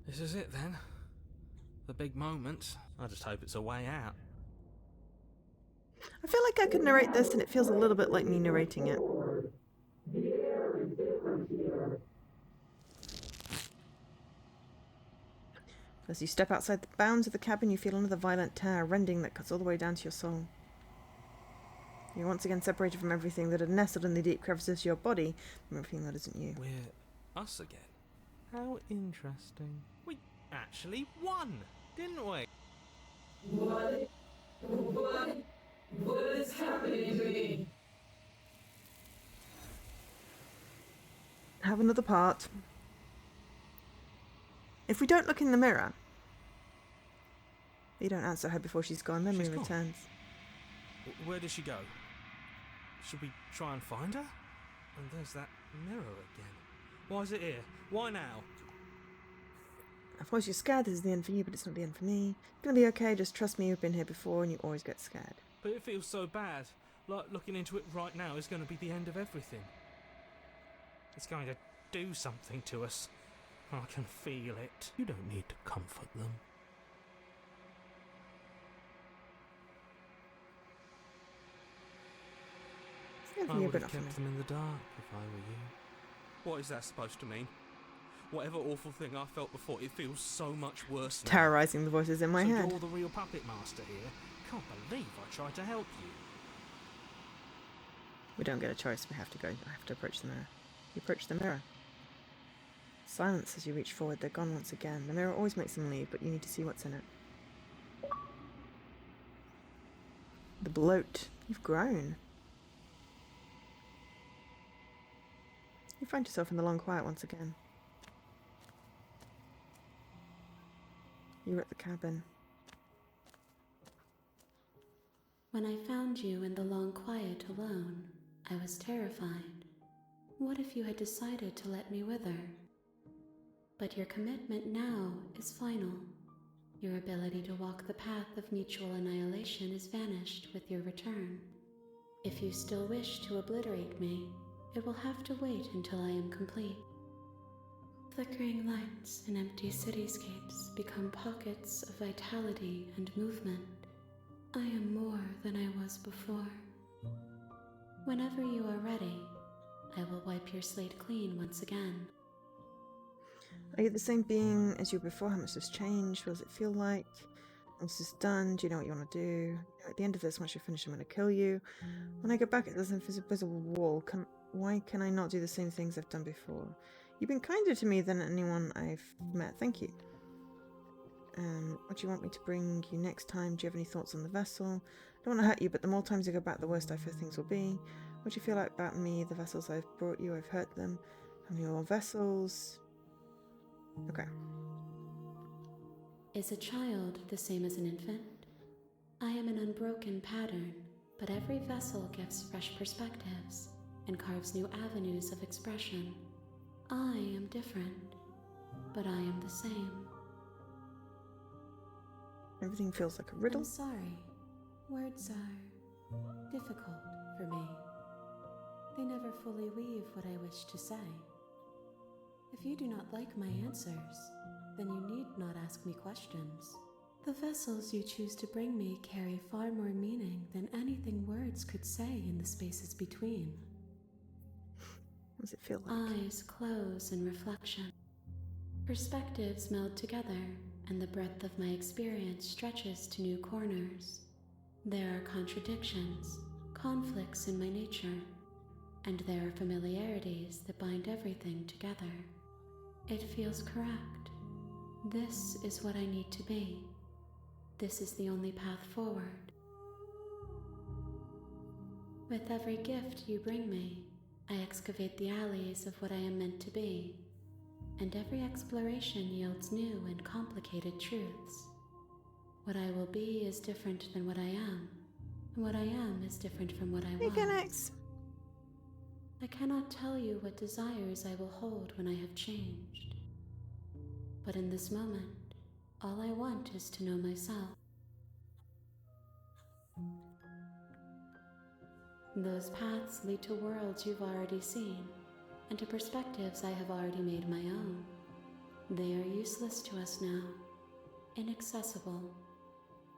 This is it then. The big moment. I just hope it's a way out.
I feel like I could narrate this and it feels a little bit like me narrating it. As you step outside the bounds of the cabin, you feel another violent tear, rending that cuts all the way down to your soul. You're once again separated from everything that had nestled in the deep crevices of your body, from everything that isn't you.
We're us again. How interesting. We actually won, didn't we?
What is happening to me?
Have another part. If we don't look in the mirror, you don't answer her before she's gone, memory
She's gone.
returns.
Where did she go? Should we try and find her? And there's that mirror again. Why is it here? Why now?
Of course you're scared, this is the end for you, but it's not the end for me. It's gonna be okay, just trust me, you've been here before and you always get scared.
But it feels so bad. Like looking into it right now is going to be the end of everything. It's going to do something to us. I can feel it. You don't need to comfort them.
It's never
I
you,
would
but
have
not for
kept
me.
them in the dark if I were you. What is that supposed to mean? Whatever awful thing I felt before, it feels so much worse now.
Terrorizing the voices in my
so
head.
you're the real puppet master here? Can't believe I tried to help you.
We don't get a choice, we have to go. I have to approach the mirror. You approach the mirror. Silence as you reach forward. They're gone once again. The mirror always makes them leave, but you need to see what's in it. The bloat. You've grown. You find yourself in the long quiet once again. You're at the cabin.
When I found you in the long quiet alone, I was terrified. What if you had decided to let me wither? But your commitment now is final. Your ability to walk the path of mutual annihilation is vanished with your return. If you still wish to obliterate me, it will have to wait until I am complete. Flickering lights and empty cityscapes become pockets of vitality and movement. I am more than I was before. Whenever you are ready, I will wipe your slate clean once again.
Are you the same being as you were before? How much has changed? What does it feel like? Once it's done, do you know what you want to do? You know, at the end of this, once you finish, I'm going to kill you. When I go back, there's an invisible wall. Why can I not do the same things I've done before? You've been kinder to me than anyone I've met. Thank you. What do you want me to bring you next time? Do you have any thoughts on the vessel? I don't want to hurt you, but the more times you go back, the worse I fear things will be. What do you feel like about me, the vessels I've brought you? I've hurt them. How many more vessels? Okay.
Is a child the same as an infant? I am an unbroken pattern, but every vessel gives fresh perspectives and carves new avenues of expression. I am different, but I am the same.
Everything feels like a riddle.
I'm sorry. Words are difficult for me. They never fully weave what I wish to say. If you do not like my answers, then you need not ask me questions. The vessels you choose to bring me carry far more meaning than anything words could say in the spaces between.
What does it feel like?
Eyes close in reflection. Perspectives meld together, and the breadth of my experience stretches to new corners. There are contradictions, conflicts in my nature, and there are familiarities that bind everything together. It feels correct. This is what I need to be. This is the only path forward. With every gift you bring me, I excavate the alleys of what I am meant to be, and every exploration yields new and complicated truths. What I will be is different than what I am, and what I am is different from what I was.
Phoenix.
I cannot tell you what desires I will hold when I have changed. But in this moment, all I want is to know myself. Those paths lead to worlds you've already seen, and to perspectives I have already made my own. They are useless to us now, inaccessible.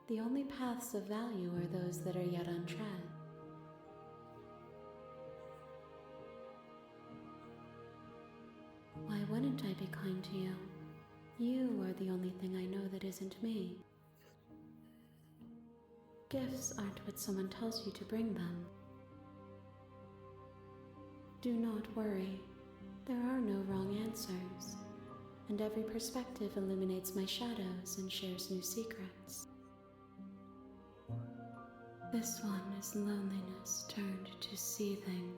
The only paths of value are those that are yet untread. Why wouldn't I be kind to you? You are the only thing I know that isn't me. Gifts aren't what someone tells you to bring them. Do not worry. There are no wrong answers, and every perspective illuminates my shadows and shares new secrets. This one is loneliness turned to seething.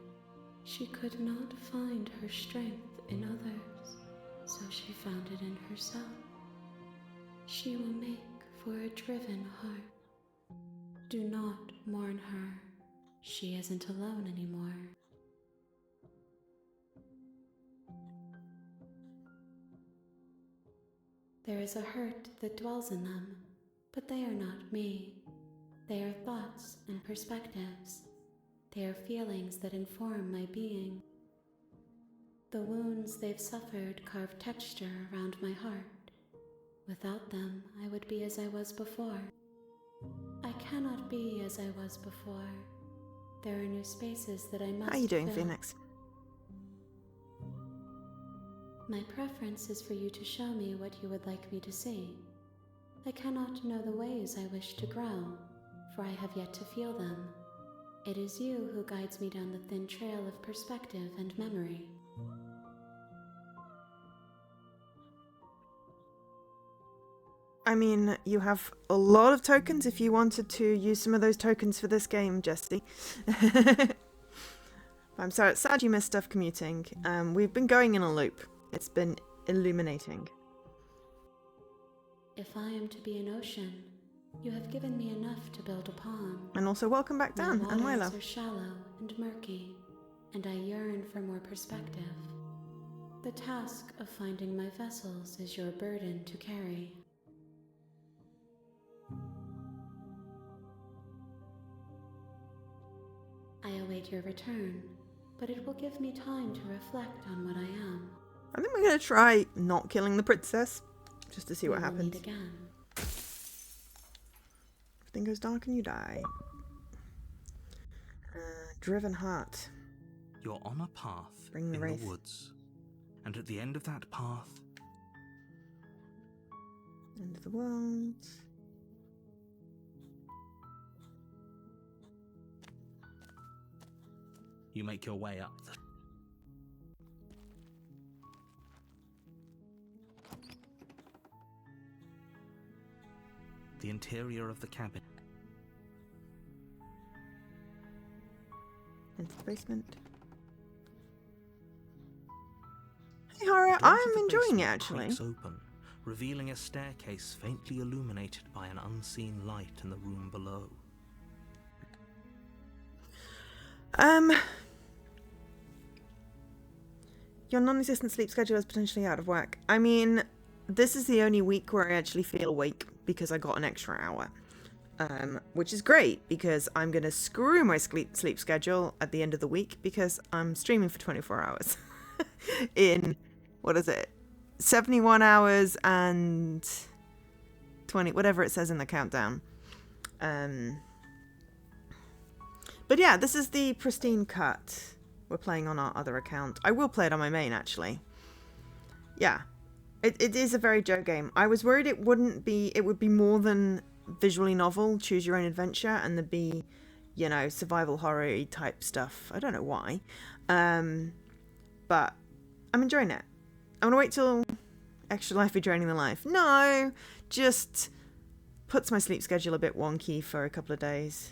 She could not find her strength in others, so she found it in herself. She will make for a driven heart. Do not mourn her. She isn't alone anymore. There is a hurt that dwells in them, but they are not me. They are thoughts and perspectives. They are feelings that inform my being. The wounds they've suffered carve texture around my heart. Without them, I would be as I was before. I cannot be as I was before. There are new spaces that I must
How are you doing,
fill.
Phoenix?
My preference is for you to show me what you would like me to see. I cannot know the ways I wish to grow, for I have yet to feel them. It is you who guides me down the thin trail of perspective and memory.
I mean, you have a lot of tokens if you wanted to use some of those tokens for this game, Jesse. I'm sorry, it's sad you missed stuff commuting. We've been going in a loop. It's been illuminating.
If I am to be an ocean, you have given me enough to build upon.
And also welcome back, Dan
My
and
waters
Lila.
are shallow and murky, and I yearn for more perspective. The task of finding my vessels is your burden to carry. I await your return, but it will give me time to reflect on what I am.
I think we're going to try not killing the princess, just to see what
We will
happens.
meet again.
Everything goes dark and you die. Driven heart.
You're on a path
Bring the
in
wraith.
the woods, and at the end of that path,
End of the world.
you make your way up the interior of the cabin.
Into the basement. Hey, Hara,
The door
I'm
to the
enjoying it
basement
actually.
creaks open, revealing a staircase faintly illuminated by an unseen light in the room below.
Your non-existent sleep schedule is potentially out of whack. I mean, this is the only week where I actually feel awake because I got an extra hour. Which is great because I'm going to screw my sleep schedule at the end of the week because I'm streaming for 24 hours. In, what is it? 71 hours and 20, whatever it says in the countdown. But yeah, this is the Pristine cut. We're playing on our other account. I will play it on my main, actually. Yeah. It is a very Joe game. I was worried it would be more than visually novel, choose your own adventure, and there'd be, you know, survival horror type stuff. I don't know why. But I'm enjoying it. I'm gonna wait till Extra Life be draining the life. No! Just puts my sleep schedule a bit wonky for a couple of days.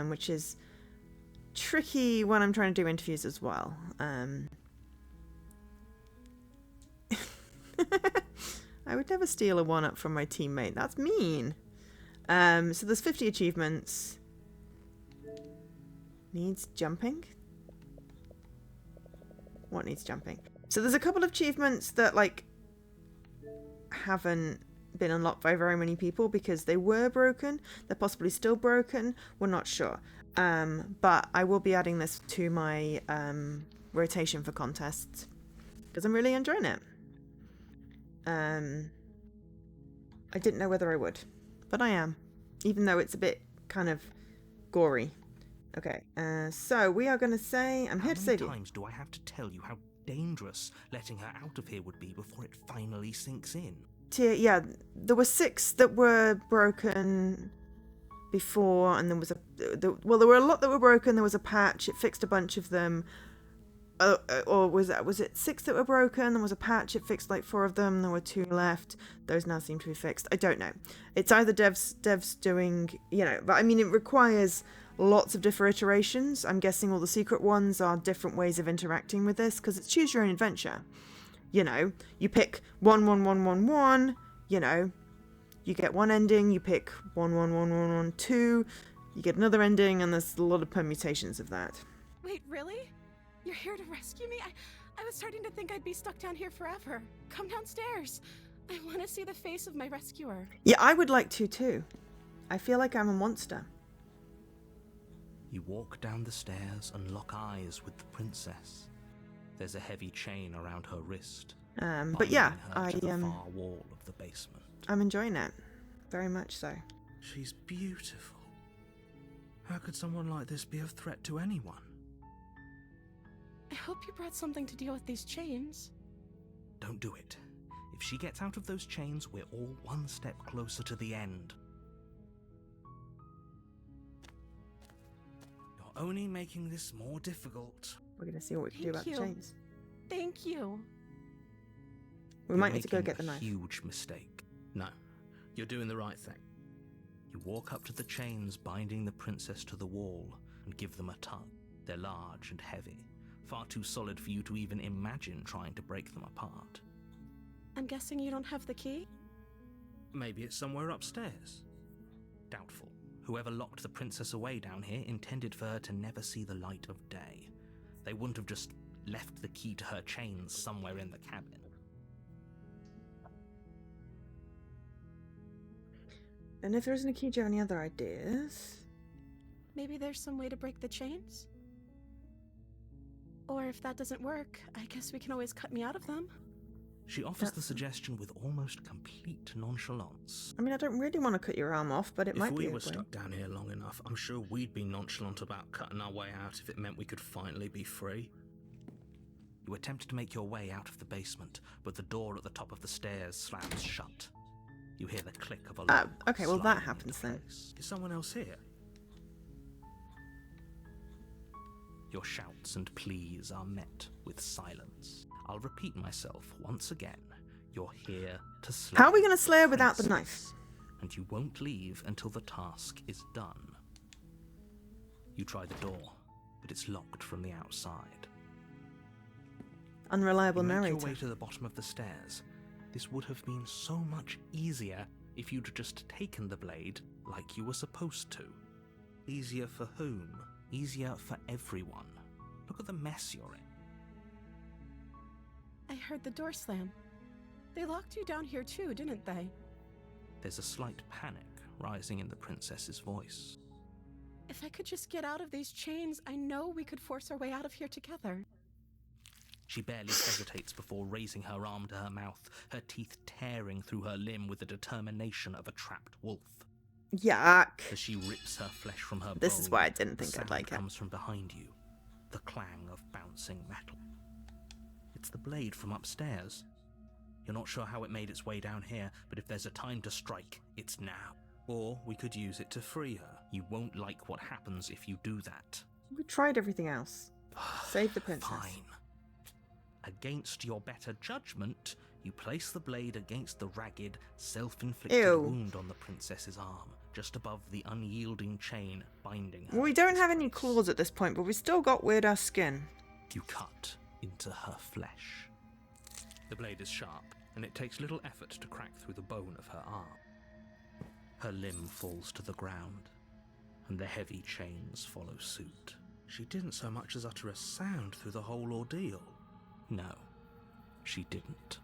Which is tricky when I'm trying to do interviews as well. I would never steal a one-up from my teammate. That's mean. So there's 50 achievements. Needs jumping? What needs jumping? So there's a couple of achievements that, like, haven't been unlocked by very many people because they were broken. They're possibly still broken. We're not sure. But I will be adding this to my rotation for contests because I'm really enjoying it. I didn't know whether I would, but I am, even though it's a bit kind of gory. Okay, so we are going to say, I'm here to save you.
How many times do I have to tell you how dangerous letting her out of here would be before it finally sinks in?
Yeah, there were 6 that were broken before, and there was there were a lot that were broken. There was a patch, it fixed a bunch of them. Or was it 6 that were broken? There was a patch, it fixed like 4 of them. There were 2 left. Those now seem to be fixed. I don't know. It's either devs doing, you know, but I mean, it requires lots of different iterations. I'm guessing all the secret ones are different ways of interacting with this because it's choose your own adventure. You know, you pick 1, 1, 1, 1, 1, you know, you get one ending, you pick 1, 1, 1, 1, 1, 2, you get another ending, and there's a lot of permutations of that.
Wait, really? You're here to rescue me? I was starting to think I'd be stuck down here forever. Come downstairs. I want to see the face of my rescuer.
Yeah, I would like to too. I feel like I'm a monster.
You walk down the stairs and lock eyes with the princess. There's a heavy chain around her wrist.
But yeah,
binding her to the far wall of the basement.
I'm enjoying it. Very much so.
She's beautiful. How could someone like this be a threat to anyone?
I hope you brought something to deal with these chains.
Don't do it. If she gets out of those chains, we're all one step closer to the end. You're only making this more difficult.
We're going to see what we can do about the chains.
Thank you.
We might need to go get the knife.
Huge mistake. No,
You're doing the right thing.
You walk up to the chains binding the princess to the wall and give them a tug. They're large and heavy, far too solid for you to even imagine trying to break them apart.
I'm guessing you don't have the key?
Maybe it's somewhere upstairs.
Doubtful. Whoever locked the princess away down here intended for her to never see the light of day. They wouldn't have just left the key to her chains somewhere in the cabin.
And if there isn't a key, do you have any other ideas?
Maybe there's some way to break the chains? Or if that doesn't work, I guess we can always cut me out of them.
She offers the suggestion with almost complete nonchalance.
I mean, I don't really want to cut your arm off, but it might
If
be
we
a
were
way.
stuck down here long enough, I'm sure we'd be nonchalant about cutting our way out if it meant we could finally be free.
You attempt to make your way out of the basement, but the door at the top of the stairs slams shut. You hear the click of a lock.
Okay, well that
sliding
happens
into
then.
place.
Is someone else here?
Your shouts and pleas are met with silence. I'll repeat myself once again. You're here to slay.
How are we going to slay her
the
without the
princess,
knife?
And you won't leave until the task is done. You try the door, but it's locked from the outside.
Unreliable
You make
narrator.
your way to the bottom of the stairs. This would have been so much easier if you'd just taken the blade like you were supposed to. Easier for whom? Easier for everyone. Look at the mess you're in.
I heard the door slam. They locked you down here too, didn't they?
There's a slight panic rising in the princess's voice.
If I could just get out of these chains, I know we could force our way out of here together.
She barely hesitates before raising her arm to her mouth, her teeth tearing through her limb with the determination of a trapped wolf.
Yuck.
As she rips her flesh from her
This is
bone,
why I didn't
the
think I'd
sound
like it.
comes from behind you, the clang of bouncing metal. It's the blade from upstairs. You're not sure how it made its way down here, but if there's a time to strike, it's now. Or we could use it to free her. You won't like what happens if you do that.
We tried everything else. Save the princess.
Fine. Against your better judgment, you place the blade against the ragged, self-inflicted
Ew.
wound on the princess's arm, just above the unyielding chain binding her.
Well, we don't have any claws at this point, but we've still got weird-ass skin.
You cut into her flesh. The blade is sharp, and it takes little effort to crack through the bone of her arm. Her limb falls to the ground, and the heavy chains follow suit.
She didn't so much as utter a sound through the whole ordeal.
No, she didn't.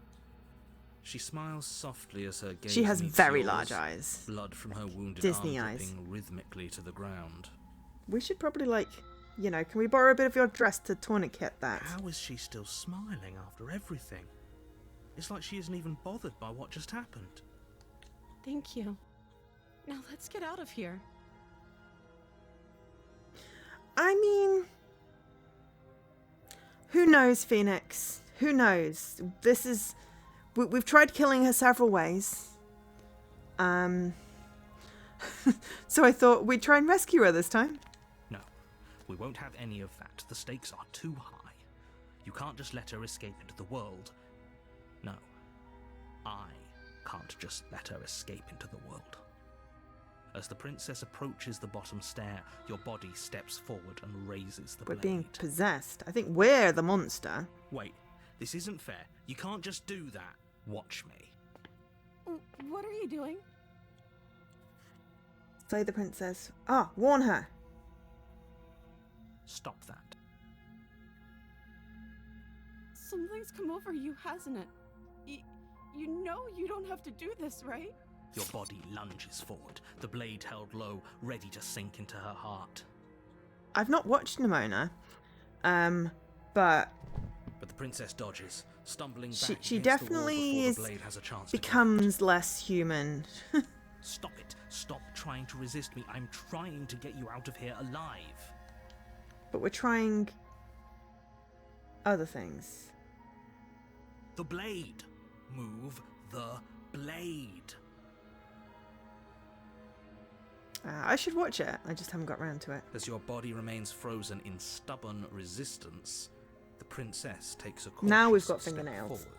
She smiles softly as her gaze
She has
meets
very
yours,
large eyes.
blood from her wounded
Disney
arm
eyes.
dripping rhythmically to the ground.
We should probably, like, you know, can we borrow a bit of your dress to tourniquet that?
How is she still smiling after everything? It's like she isn't even bothered by what just happened.
Thank you. Now let's get out of here.
I mean, who knows, Phoenix? Who knows? This is... We've tried killing her several ways. So I thought we'd try and rescue her this time.
No, we won't have any of that. The stakes are too high. You can't just let her escape into the world. No, I can't just let her escape into the world. As the princess approaches the bottom stair, your body steps forward and raises the
We're
blade.
being possessed. I think we're the monster.
Wait, this isn't fair. You can't just do that.
Watch me.
What are you doing?
Slay the princess. Ah, warn her.
Stop that.
Something's come over you, hasn't it? You know you don't have to do this, right?
Your body lunges forward, the blade held low, ready to sink into her heart.
I've not watched Nimona, but
But the princess dodges, stumbling back
she
against
definitely
the wall
is
before the blade has a chance to
becomes less human.
Stop it. Stop trying to resist me. I'm trying to get you out of here alive.
But we're trying other things.
The blade. Move the blade.
I should watch it. I just haven't got round to it.
As your body remains frozen in stubborn resistance, the princess takes a
Now we've
cautious
got
step
fingernails.
forward.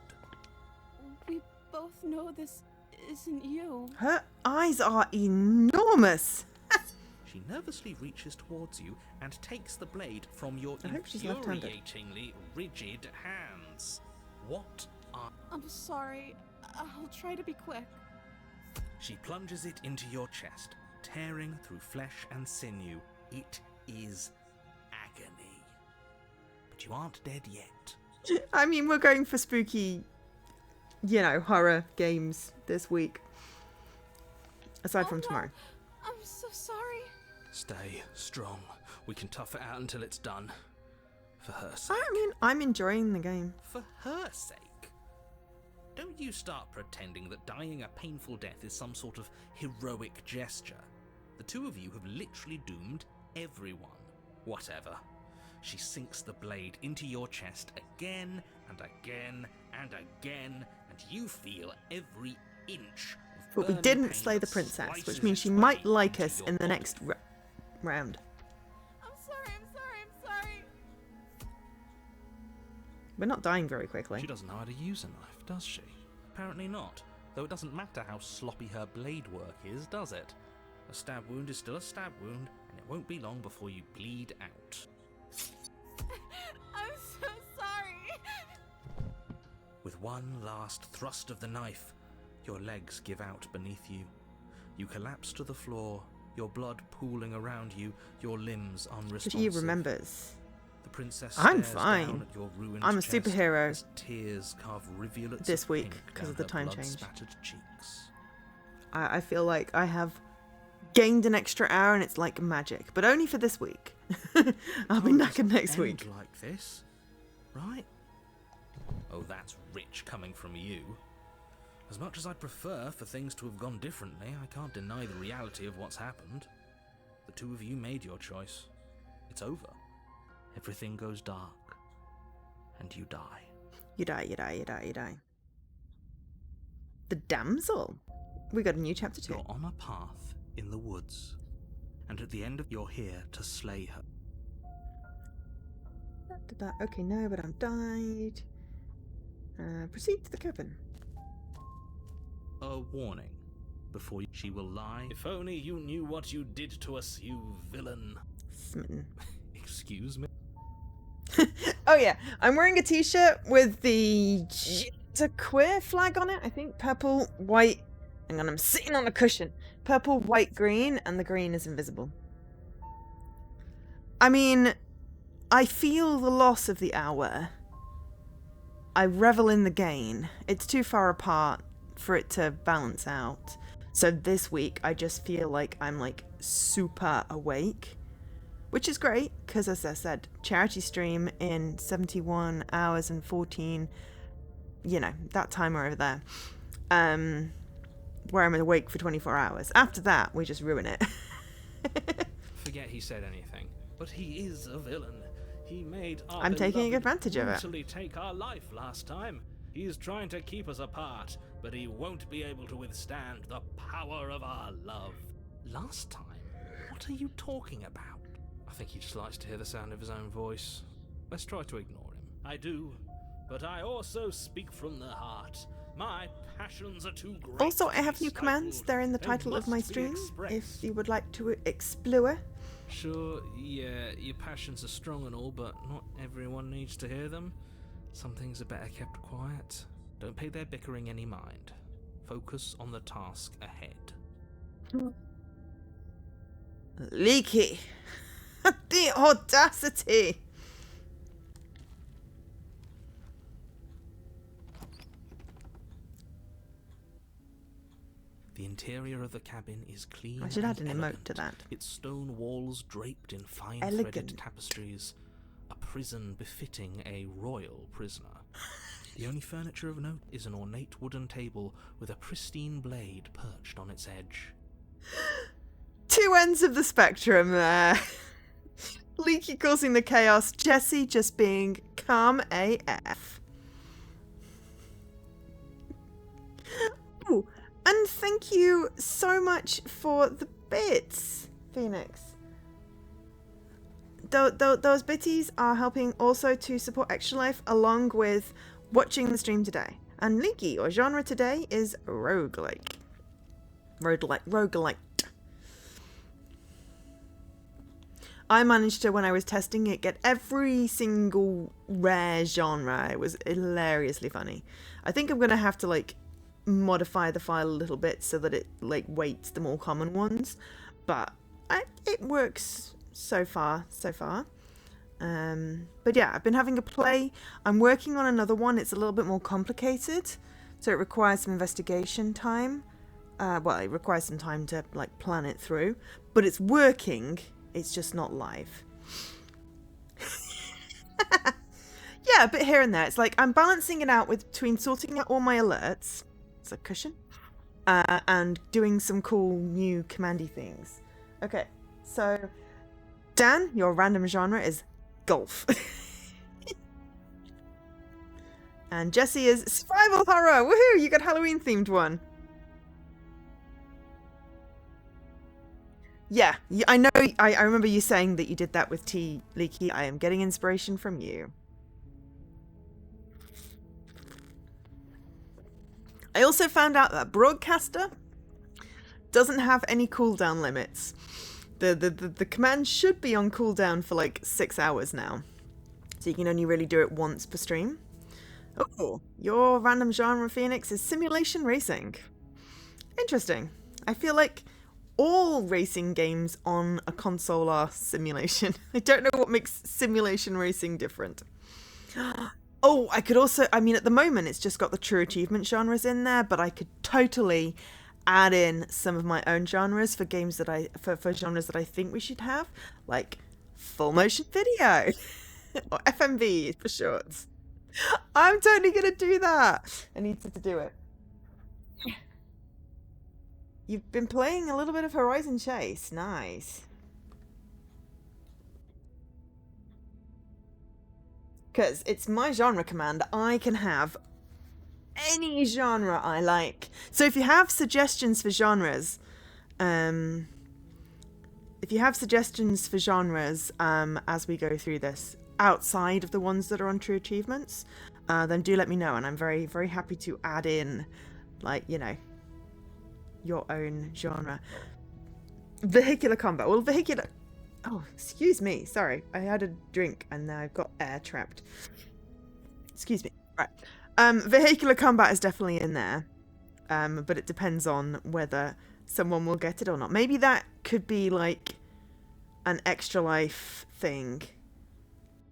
We both know this isn't you.
Her eyes are enormous.
She nervously reaches towards you and takes the blade from your
I hope she's left-handed.
infuriatingly rigid hands. What are...
I'm sorry. I'll try to be quick.
She plunges it into your chest, tearing through flesh and sinew. It is agony. But you aren't dead yet.
I mean, we're going for spooky, horror games this week. Aside from tomorrow.
I'm so sorry.
Stay strong. We can tough it out until it's done. For her sake.
I mean, I'm enjoying the game.
For her sake. Don't you start pretending that dying a painful death is some sort of heroic gesture. The two of you have literally doomed everyone. Whatever. She sinks the blade into your chest again and again and again, and you feel every inch of
But we
burning
didn't
pain
slay the
that
princess,
slices
which means
its
she
way
might like
into
us
your
in the
body.
next round.
I'm sorry.
We're not dying very quickly.
She doesn't know how to use a knife, does she? Apparently not. Though it doesn't matter how sloppy her blade work is, does it? A stab wound is still a stab wound, and it won't be long before you bleed out.
I'm so sorry.
With one last thrust of the knife, your legs give out beneath you. You collapse to the floor, your blood pooling around you, your limbs unresponsive.
She remembers.
The princess
I'm
stares
fine.
down at your ruined
I'm a
chest
superhero
as tears carve rivulets
this
of
week
pink
'cause
down
of the
her
time change.
blood-spattered cheeks.
I feel like I have gained an extra hour and it's like magic, but only for this week. I'll be
Can't
knackered
just
next
end
week.
like this, right? Oh, that's rich coming from you. As much as I'd prefer for things to have gone differently, I can't deny the reality of what's happened. The two of you made your choice. It's over. Everything goes dark. And you die.
You die. The damsel. We got a new chapter 2.
You're on a path in the woods. And at the end of you're here to slay her.
Okay, no, but I'm died. Proceed to the cabin.
A warning. Before she will lie. If only you knew what you did to us, you villain.
Smitten.
Excuse me?
Oh yeah, I'm wearing a t-shirt with it's a queer flag on it. I think purple, white. Hang on, I'm sitting on a cushion. Purple, white, green, and the green is invisible. I mean, I feel the loss of the hour. I revel in the gain. It's too far apart for it to balance out. So this week, I just feel like I'm like super awake. Which is great, because as I said, charity stream in 71 hours and 14, that timer over there, where I'm awake for 24 hours. After that, we just ruin it.
Forget he said anything.
But he is a villain. He made our
I'm taking
beloved
advantage of it.
brutally take our life last time. He's trying to keep us apart, but he won't be able to withstand the power of our love. Last time? What are you talking about?
I think he just likes to hear the sound of his own voice. Let's try to ignore him.
I do, but I also speak from the heart. My passions are too great.
Also, I
to be
have new commands.
stifled.
They're in the
They
title of
must
my
be
stream,
expressed.
if you would like to explore.
Sure, yeah, your passions are strong and all, but not everyone needs to hear them. Some things are better kept quiet. Don't pay their bickering any mind. Focus on the task ahead.
Leaky. The audacity.
The interior of the cabin is clean.
I should add
and
an emote
elegant.
to that.
Its stone walls draped in fine
Elegant.
threaded tapestries. A prison befitting a royal prisoner. The only furniture of note is an ornate wooden table with a pristine blade perched on its edge.
Two ends of the spectrum there. Leaky causing the chaos, Jessie just being calm AF. Ooh, and thank you so much for the bits, Phoenix. Those bitties are helping also to support Extra Life along with watching the stream today. And Leaky, your genre today is roguelike. Roguelike. I managed to, when I was testing it, get every single rare genre. It was hilariously funny. I think I'm going to have to, like, modify the file a little bit so that it, like, weights the more common ones. But it works so far. But yeah, I've been having a play. I'm working on another one. It's a little bit more complicated, so it requires some investigation time. Well, it requires some time to, like, plan it through. But it's working. It's just not live. Yeah, a bit here and there. It's like I'm balancing it out between sorting out all my alerts. It's a cushion. And doing some cool new commandy things. Okay, so Dan, your random genre is golf. And Jessie is survival horror. Woohoo! You got Halloween themed one. Yeah, I know. I remember you saying that you did that with Tea, Leaky. I am getting inspiration from you. I also found out that Broadcaster doesn't have any cooldown limits. The command should be on cooldown for like 6 hours now. So you can only really do it once per stream. Oh, your random genre, Phoenix, is simulation racing. Interesting. I feel like all racing games on a console are simulation. I don't know what makes simulation racing different. Oh, I could also, I mean, at the moment it's just got the true achievement genres in there, but I could totally add in some of my own genres for games that for genres that I think we should have, like full motion video or FMV for short. I'm totally gonna do that. I need to do it. You've been playing a little bit of Horizon Chase. Nice. Because it's my genre command. I can have any genre I like. So if you have suggestions for genres, as we go through this, outside of the ones that are on True Achievements, then do let me know. And I'm very, very happy to add in, like, you know, your own genre. Vehicular combat. Well, oh, excuse me. Sorry. I had a drink and now I've got air trapped. Excuse me. Right. Vehicular combat is definitely in there. But it depends on whether someone will get it or not. Maybe that could be like an extra life thing.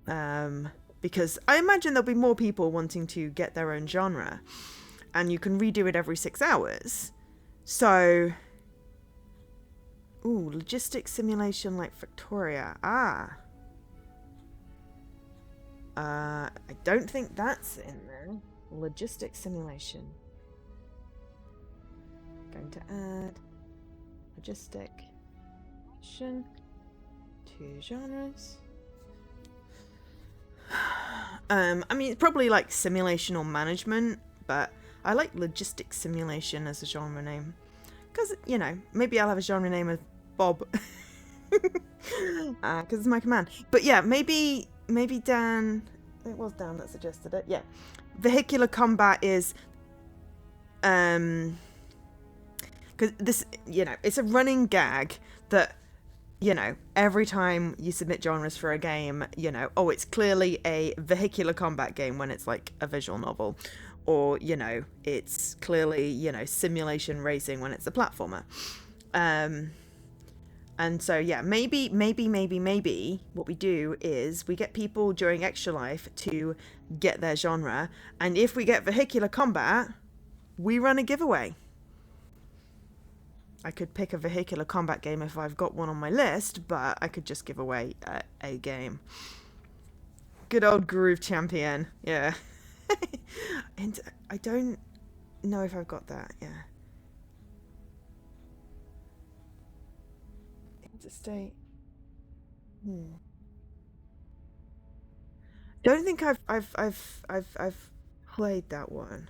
Because I imagine there'll be more people wanting to get their own genre. And you can redo it every 6 hours. So, ooh, logistics simulation like Victoria. I don't think that's in there. Logistics simulation. Going to add logistic simulation to genres. I mean, it's probably like simulation or management, but I like logistics simulation as a genre name. Because, you know, maybe I'll have a genre name of Bob. Because it's my command. But yeah, maybe Dan... It was Dan that suggested it. Yeah. Vehicular combat is... Because this, you know, it's a running gag that, you know, every time you submit genres for a game, you know, oh, it's clearly a vehicular combat game when it's like a visual novel. Or, you know, it's clearly, you know, simulation racing when it's a platformer. And so, yeah, maybe what we do is we get people during Extra Life to get their genre. And if we get vehicular combat, we run a giveaway. I could pick a vehicular combat game if I've got one on my list, but I could just give away a game. Good old Groove Champion, yeah. And I don't know if I've got that, yeah. Interstate. Don't think I've played that one.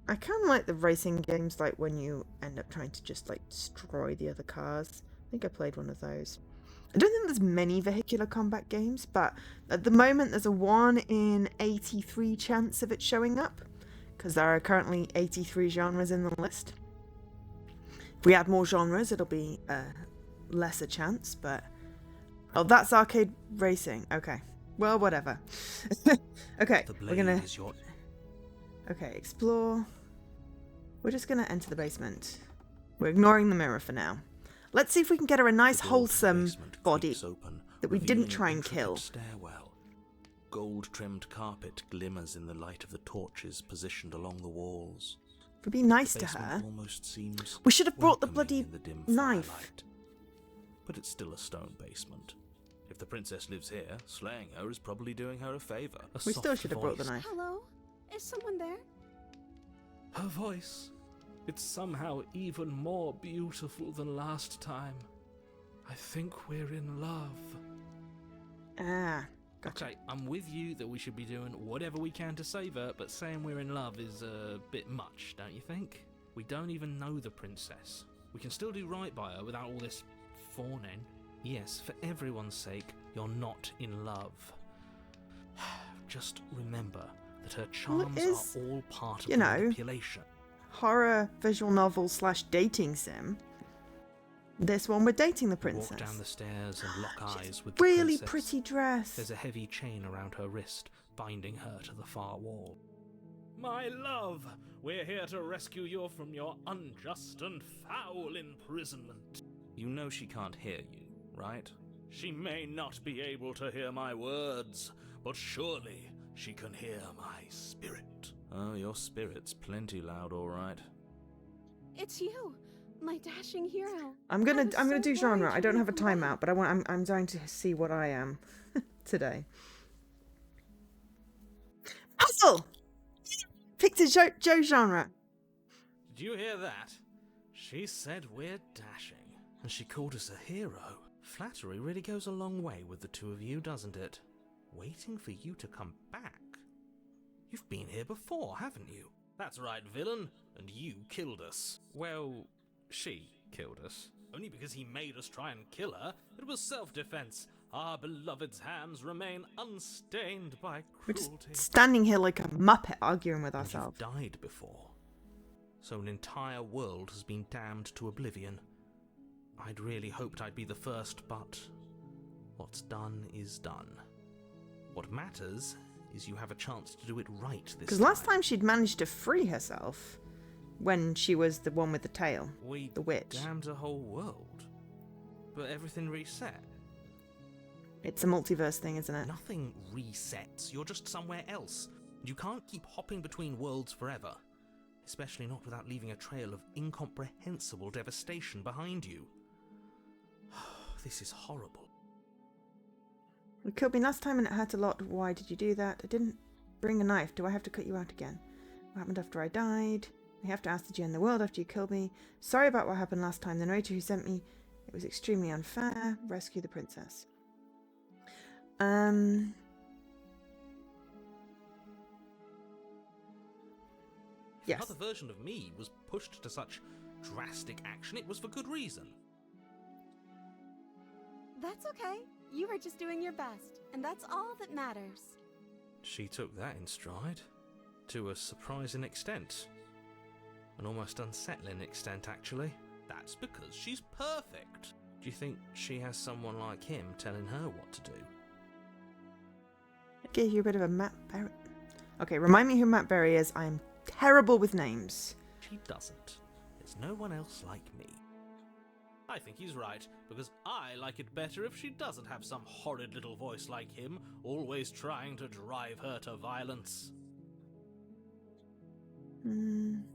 I kind of like the racing games, like when you end up trying to just like destroy the other cars. I think I played one of those. I don't think there's many vehicular combat games, but at the moment there's a 1 in 83 chance of it showing up, because there are currently 83 genres in the list. If we add more genres, it'll be a lesser chance, but... Oh, that's arcade racing. Okay. Well, whatever. Okay, we're gonna... Okay, explore. We're just gonna enter the basement. We're ignoring the mirror for now. Let's see if we can get her a nice, wholesome body that we didn't try and kill.
Stairwell. Gold-trimmed carpet glimmers in the light of the torches positioned along the walls.
If we'd be nice
The
to
basement
her,
almost seems
we should have brought the
welcoming
bloody
in the dim
knife.
firelight. But it's still a stone basement. If the princess lives here, slaying her is probably doing her a favour.
We still should have brought the knife.
Hello? Is someone there?
Her voice. It's somehow even more beautiful than last time. I think we're in love.
Ah, gotcha.
Okay, I'm with you that we should be doing whatever we can to save her, but saying we're in love is a bit much, don't you think? We don't even know the princess. We can still do right by her without all this fawning. Yes, for everyone's sake, you're not in love. Just remember that her charms are all part of the manipulation.
Horror visual novel / dating sim. This one, we're dating the princess.
Walk down the stairs and lock eyes with the
Really
princess.
pretty dress.
There's a heavy chain around her wrist, binding her to the far wall. My love, we're here to rescue you from your unjust and foul imprisonment.
You know she can't hear you, right?
She may not be able to hear my words, but surely she can hear my spirit.
Oh, your spirit's plenty loud, all right.
It's you, my dashing hero.
I'm gonna
so
do genre.
worried
I don't
you
have a
wouldn't come
timeout, but I'm trying to see what I am today. Puzzle. Picked a Joe genre.
Did you hear that? She said we're dashing, and she called us a hero. Flattery really goes a long way with the two of you, doesn't it? Waiting for you to come back. You've been here before, haven't you? That's right, villain. And you killed us. Well, she killed us. Only because he made us try and kill her. It was self-defense. Our beloved's hands remain unstained by
We're
cruelty.
just standing here like a muppet arguing with
And
ourselves.
you've died before. So an entire world has been damned to oblivion. I'd really hoped I'd be the first, but what's done is done. What matters is you have a chance to do it right this time.
Because last time she'd managed to free herself when she was the one with the tail,
we
the witch.
damned a whole world, but everything reset.
It's a multiverse thing, isn't it?
Nothing resets. You're just somewhere else. You can't keep hopping between worlds forever, especially not without leaving a trail of incomprehensible devastation behind you. This is horrible.
You killed me last time and it hurt a lot. Why did you do that? I didn't bring a knife. Do I have to cut you out again? What happened after I died? I have to ask, did you end the world after you killed me? Sorry about what happened last time. The narrator who sent me, it was extremely unfair. Rescue the princess.
If
Yes.
another version of me was pushed to such drastic action, it was for good reason.
That's okay. You were just doing your best, and that's all that matters.
She took that in stride, to a surprising extent. An almost unsettling extent, actually. That's because she's perfect. Do you think she has someone like him telling her what to do?
I gave you a bit of a Matt Berry. Okay, remind me who Matt Berry is. I am terrible with names.
She doesn't. There's no one else like me. I think he's right, because I like it better if she doesn't have some horrid little voice like him, always trying to drive her to violence.
Didn't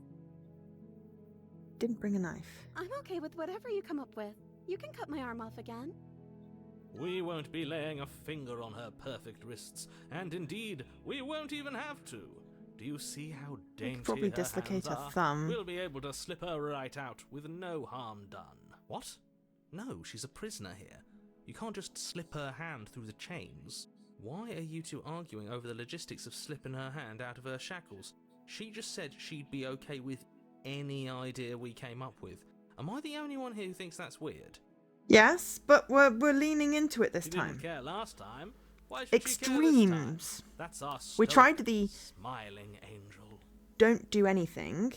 bring a knife.
I'm okay with whatever you come up with. You can cut my arm off again.
We won't be laying a finger on her perfect wrists, and indeed, we won't even have to. Do you see how dainty
probably
her
dislocate
hands
her
are?
thumb.
We'll be able to slip her right out with no harm done. What? No, she's a prisoner here. You can't just slip her hand through the chains. Why are you two arguing over the logistics of slipping her hand out of her shackles? She just said she'd be okay with any idea we came up with. Am I the only one here who thinks that's weird?
Yes, but we're leaning into it this
She
time.
didn't care last time. Why should she care this time?
Extremes.
That's our
We tried the
smiling angel.
don't do anything.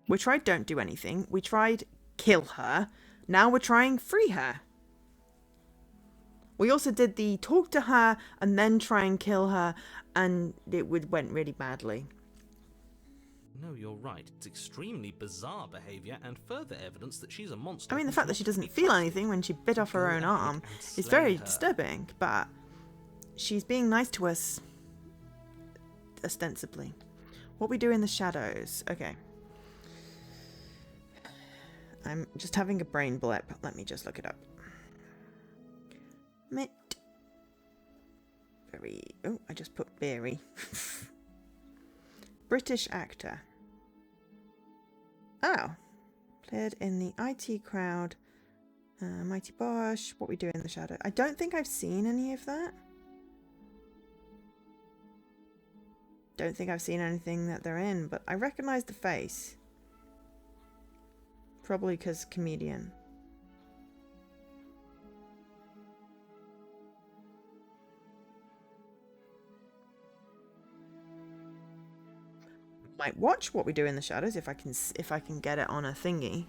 We tried don't do anything. We tried kill her. Now we're trying free her. We also did the talk to her and then try and kill her, and it went really badly.
No, you're right. It's extremely bizarre behaviour and further evidence that she's a monster.
I mean, the
who's
fact that
not
she
to
doesn't
be
feel
trusted.
anything when she bit off her
Go
own
ahead
arm
and
is
slay
very
her.
disturbing, but she's being nice to us, ostensibly. What we do in the shadows. Okay. I'm just having a brain blip. Let me just look it up. Mit. Very. Oh, I just put berry. British actor. Oh. Played in the IT Crowd. Mighty Bosch. What we do in the shadow. I don't think I've seen any of that. Don't think I've seen anything that they're in, but I recognize the face. Probably because comedian. Might watch What We Do in the Shadows if I can get it on a thingy.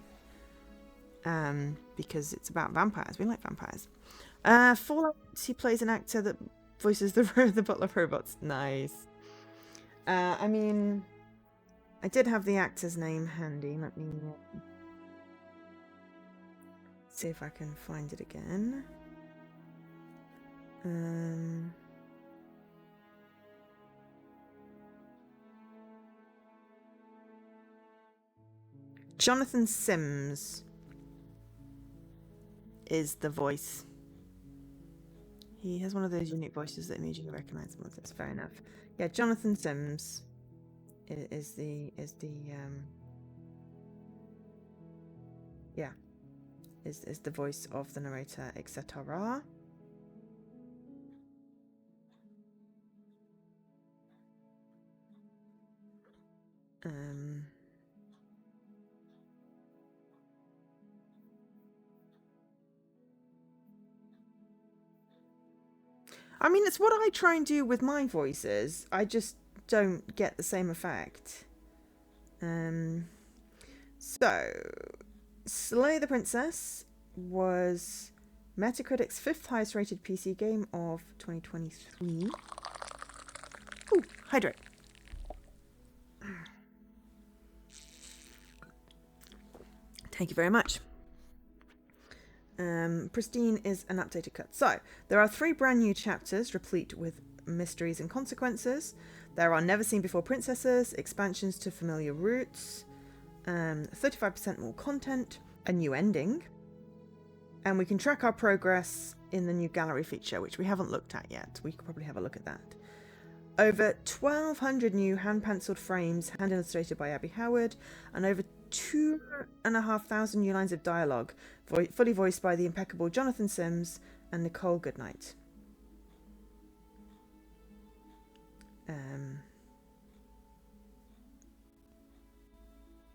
Because it's about vampires. We like vampires. Fallout. He plays an actor that voices the butler robots. Nice. I mean, I did have the actor's name handy. Let me see if I can find it again. Jonathan Sims is the voice. He has one of those unique voices that immediately recognize him. That's fair enough. Yeah, Jonathan Sims is the voice of the narrator, etc. I mean, it's what I try and do with my voices. I just don't get the same effect. So, Slay the Princess was Metacritic's 5th highest rated PC game of 2023. Ooh, hydrate. Thank you very much. Pristine is an updated cut. So, there are 3 brand new chapters replete with mysteries and consequences. There are never seen before princesses, expansions to familiar routes, 35% more content, a new ending, and we can track our progress in the new gallery feature, which we haven't looked at yet. We could probably have a look at that. Over 1,200 new hand-penciled frames, hand-illustrated by Abby Howard, and over 2,500 new lines of dialogue, fully voiced by the impeccable Jonathan Sims and Nicole Goodnight.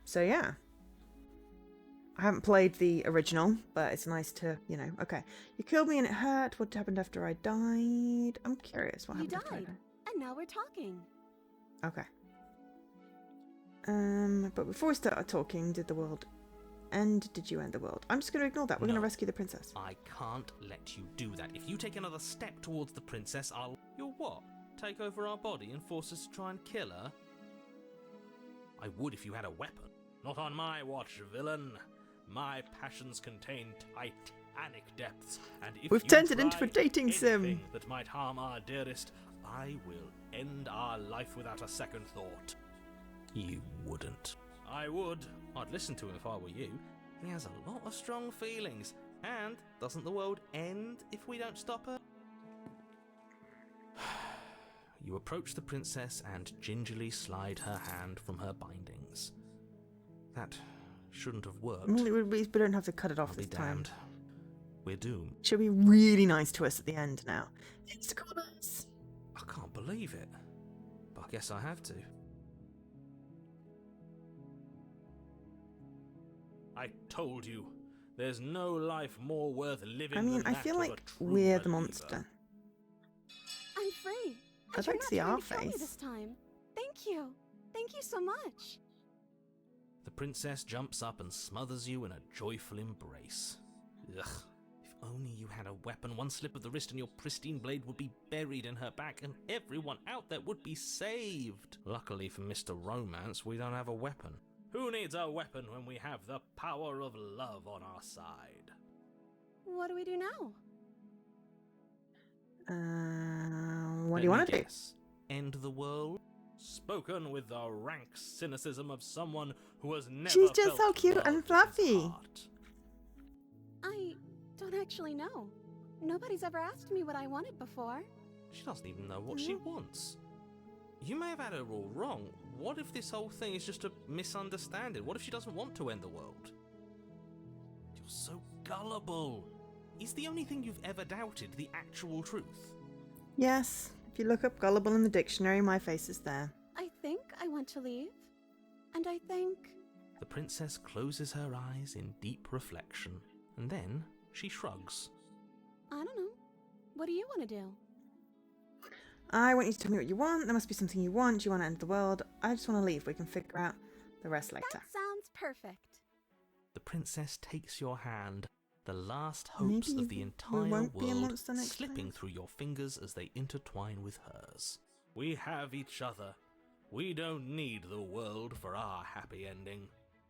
So yeah. I haven't played the original, but it's nice to, okay. You killed me and it hurt. What happened after I died? I'm curious what happened after I died.
And now we're talking.
Okay. But before we start talking, did the world end? Did you end the world? I'm just going to ignore that. We're going to rescue the princess.
I can't let you do that. If you take another step towards the princess, You'll what? Take over our body and force us to try and kill her? I would if you had a weapon. Not on my watch, villain. My passions contain titanic depths, and if
We've
you
turned it
try
into a dating sim.
anything that might harm our dearest, I will end our life without a second thought. You wouldn't. I would. I'd listen to him if I were you. He has a lot of strong feelings. And doesn't the world end if we don't stop her? You approach the princess and gingerly slide her hand from her bindings. That shouldn't have worked.
We don't have to cut it off
I'll
this
be
time.
damned. We're doomed.
She'll be really nice to us at the end now. It's us.
I can't believe it. But I guess I have to. I told you. There's no life more worth living
I mean,
than
I
that
feel
of a
like
true
we're the
believer.
monster.
I'm free.
I'd
And you're
like to
not
see
trying
our
to kill me
face.
this time. Thank you. Thank you so much.
The princess jumps up and smothers you in a joyful embrace. Ugh. If only you had a weapon, one slip of the wrist and your pristine blade would be buried in her back and everyone out there would be saved. Luckily for Mr. Romance, we don't have a weapon. Who needs a weapon when we have the power of love on our side?
What do we do now?
What do you want to do?
Guess. End the world? Spoken with the rank cynicism of someone who has never
She's just
felt
so cute
love
and
in his
fluffy.
heart.
I don't actually know. Nobody's ever asked me what I wanted before.
She doesn't even know what she wants. You may have had her all wrong. What if this whole thing is just a misunderstanding? What if she doesn't want to end the world? You're so gullible. Is the only thing you've ever doubted the actual truth?
Yes. If you look up gullible in the dictionary, my face is there.
I think I want to leave. And I think...
The princess closes her eyes in deep reflection, and then she shrugs.
I don't know. What do you want to do?
I want you to tell me what you want. There must be something you want. You want to end the world. I just want to leave. We can figure out the rest later.
That sounds perfect.
The princess takes your hand, the last hopes
Maybe
of the
we
entire
won't be a
world
monster next
slipping
time.
through your fingers as they intertwine with hers. We have each other. We don't need the world for our happy ending.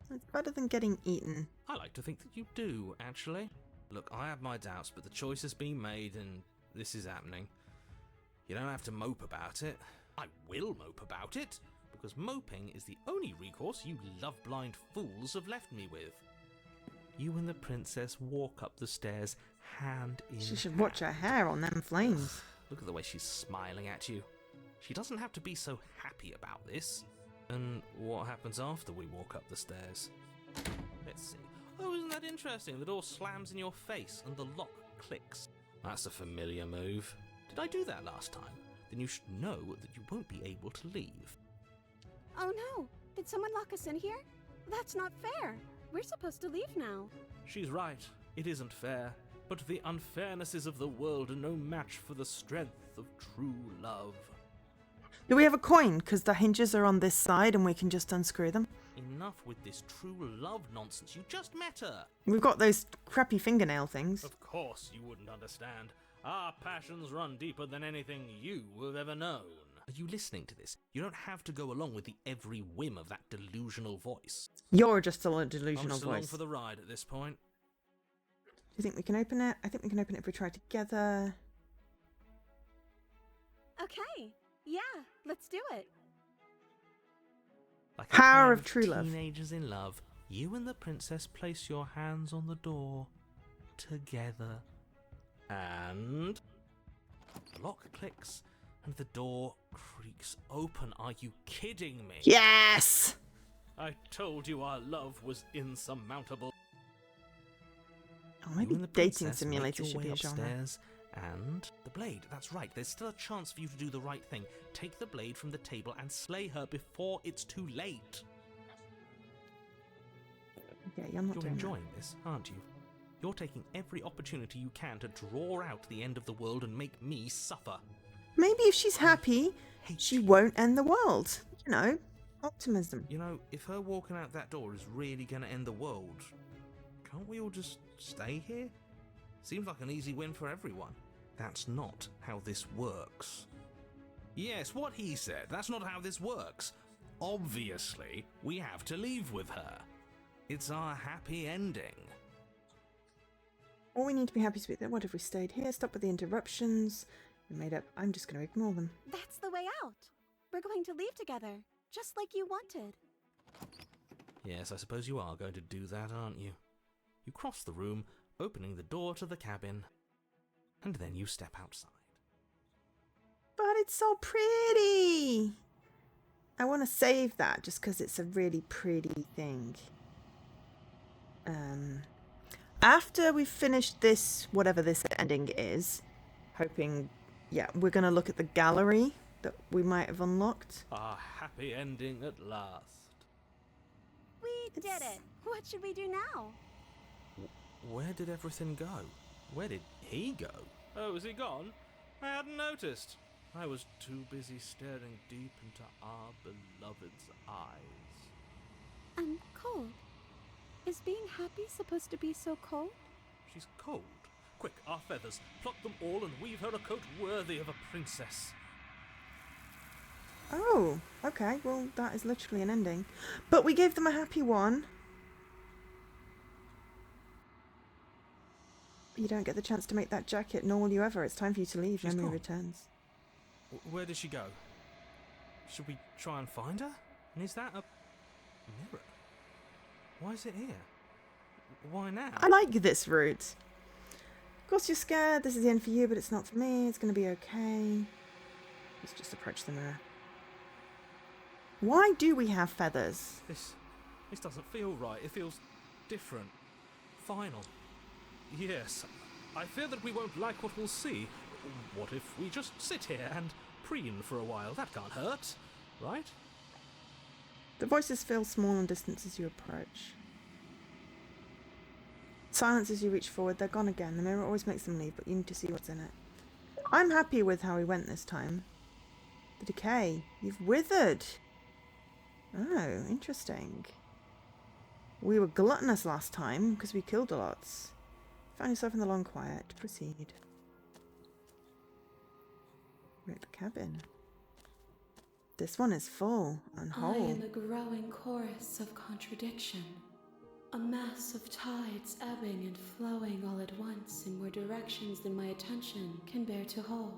It's better than getting eaten.
I like to think that you do, actually. Look, I have my doubts, but the choice has been made and this is happening. You don't have to mope about it. I will mope about it, because moping is the only recourse you love-blind fools have left me with. You and the princess walk up the stairs, hand in
She should watch her hair on them flames.
Look at the way she's smiling at you. She doesn't have to be so happy about this. And what happens after we walk up the stairs? Let's see. Oh, isn't that interesting? The door slams in your face and the lock clicks. That's a familiar move. Did I do that last time? Then you should know that you won't be able to leave.
Oh no! Did someone lock us in here? That's not fair. We're supposed to leave now.
She's right. It isn't fair. But the unfairnesses of the world are no match for the strength of true love.
Do we have a coin? Because the hinges are on this side and we can just unscrew them.
Enough with this true love nonsense. You just met her.
We've got those crappy fingernail things.
Of course you wouldn't understand. Our passions run deeper than anything you have ever known. Are you listening to this? You don't have to go along with the every whim of that delusional voice.
You're just a
I'm
delusional
just along
voice.
for the ride at this point.
Do you think we can open it? I think we can open it if we try together.
Okay. Yeah, let's do it.
Like
Power
a pair
of true love.
Teenagers in love, you and the princess place your hands on the door together. And the lock clicks and the door creaks open. Are you kidding me?
Yes!
I told you our love was insurmountable.
Oh,
You
maybe
and the
dating
princess
simulator
make your
should be
way
a genre.
upstairs, and the blade. That's right. There's still a chance for you to do the right thing. Take the blade from the table and slay her before it's too late.
Yeah, you're not
You're
doing
enjoying this, aren't you? You're taking every opportunity you can to draw out the end of the world and make me suffer.
that. Maybe if she's happy,
Hate
she
you.
won't end the world. You know, optimism.
You know, if her walking out that door is really going to end the world, can't we all just stay here? Seems like an easy win for everyone. That's not how this works. Yes, what he said. That's not how this works. Obviously, we have to leave with her. It's our happy ending.
All we need to be happy with it. What if we stayed here? Stop with the interruptions. We made up. I'm just going to ignore them.
That's the way out. We're going to leave together, just like you wanted.
Yes, I suppose you are going to do that, aren't you? You cross the room, opening the door to the cabin, and then you step outside.
But it's so pretty. I want to save that just because it's a really pretty thing. After we've finished this, whatever this ending is, hoping, yeah, we're going to look at the gallery that we might have unlocked.
Our happy ending at last.
We did it. What should we do now?
Where did everything go? Where did he go? Oh, is he gone? I hadn't noticed. I was too busy staring deep into our beloved's eyes.
I'm cold. Is being happy supposed to be so cold?
She's cold. Quick, our feathers. Pluck them all and weave her a coat worthy of a princess.
Oh, okay. Well, that is literally an ending. But we gave them a happy one. You don't get the chance to make that jacket, nor will you ever. It's time for you to leave.
She's
Memory
gone.
returns.
Where did she go? Should we try and find her? And is that a mirror? Why is it here? Why now?
I like this route. Of course you're scared. This is the end for you, but it's not for me. It's going to be okay. Let's just approach the mirror. Why do we have feathers?
This doesn't feel right. It feels different. Final. Yes, I fear that we won't like what we'll see. What if we just sit here and preen for a while? That can't hurt, right?
The voices feel small and distant as you approach. Silence as you reach forward. They're gone again. The mirror always makes them leave, but you need to see what's in it. I'm happy with how we went this time. The decay. You've withered. Oh, interesting. We were gluttonous last time because we killed a lot. Found yourself in the long quiet. Proceed. We're at the cabin. This one is full and
I
whole.
am a growing chorus of contradiction. A mass of tides ebbing and flowing all at once in more directions than my attention can bear to hold.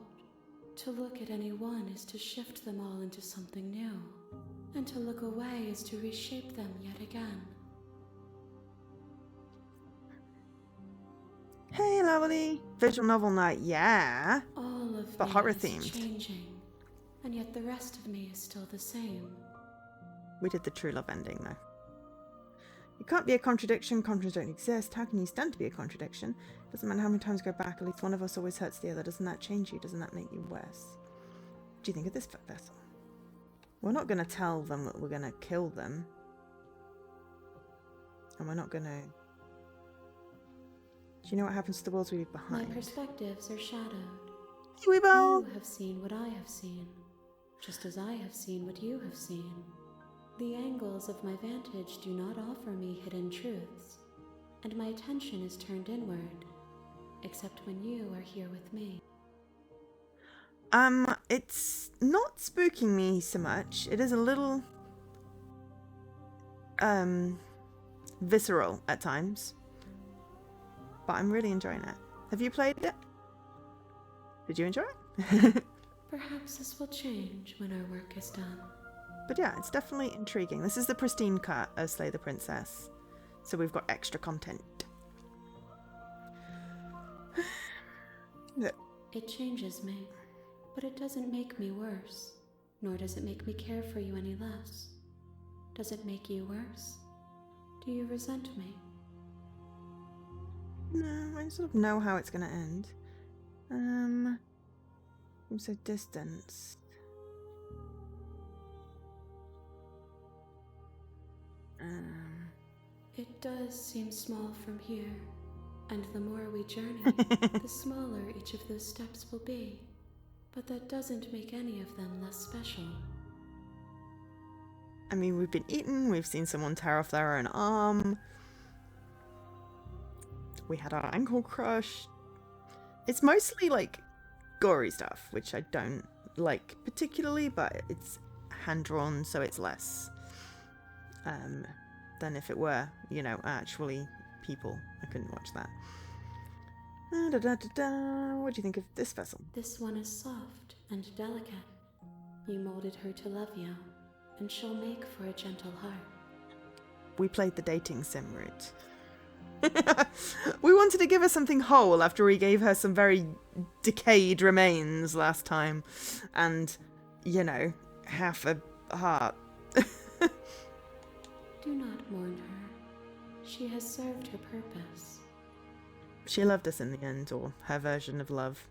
To look at any one is to shift them all into something new, and to look away is to reshape them yet again.
Hey, lovely. Visual novel night, yeah.
All of
But
me
horror
is
themed.
changing, and yet the rest of me is still the same.
We did the true love ending, though. You can't be a contradiction. Contradictions don't exist. How can you stand to be a contradiction? Doesn't matter how many times we go back. At least one of us always hurts the other. Doesn't that change you? Doesn't that make you worse? What do you think of this vessel? We're not going to tell them that we're going to kill them. And we're not going to... Do you know what happens to the worlds we leave
My
behind?
perspectives are shadowed.
Here we go!
You have seen what I have seen, just as I have seen what you have seen. The angles of my vantage do not offer me hidden truths, and my attention is turned inward, except when you are here with me.
It's not spooking me so much. It is a little, visceral at times. But I'm really enjoying it. Have you played it? Did you enjoy it?
Perhaps this will change when our work is done.
But yeah, it's definitely intriguing. This is the pristine cut of Slay the Princess. So we've got extra content. Look.
It changes me, but it doesn't make me worse, nor does it make me care for you any less. Does it make you worse? Do you resent me?
No, I sort of know how it's going to end. I'm so distant.
It does seem small from here, and the more we journey, the smaller each of those steps will be. But that doesn't make any of them less special.
I mean, we've been eaten, we've seen someone tear off their own arm. We had our ankle crushed. It's mostly like gory stuff, which I don't like particularly, but it's hand-drawn, so it's less than if it were, you know, actually people. I couldn't watch that. What do you think of this vessel?
This one is soft and delicate. You molded her to love you, and she'll make for a gentle heart.
We played the dating sim route. We wanted to give her something whole after we gave her some very decayed remains last time. And, you know, half a heart.
Do not mourn her. She has served her purpose.
She loved us in the end, or her version of love.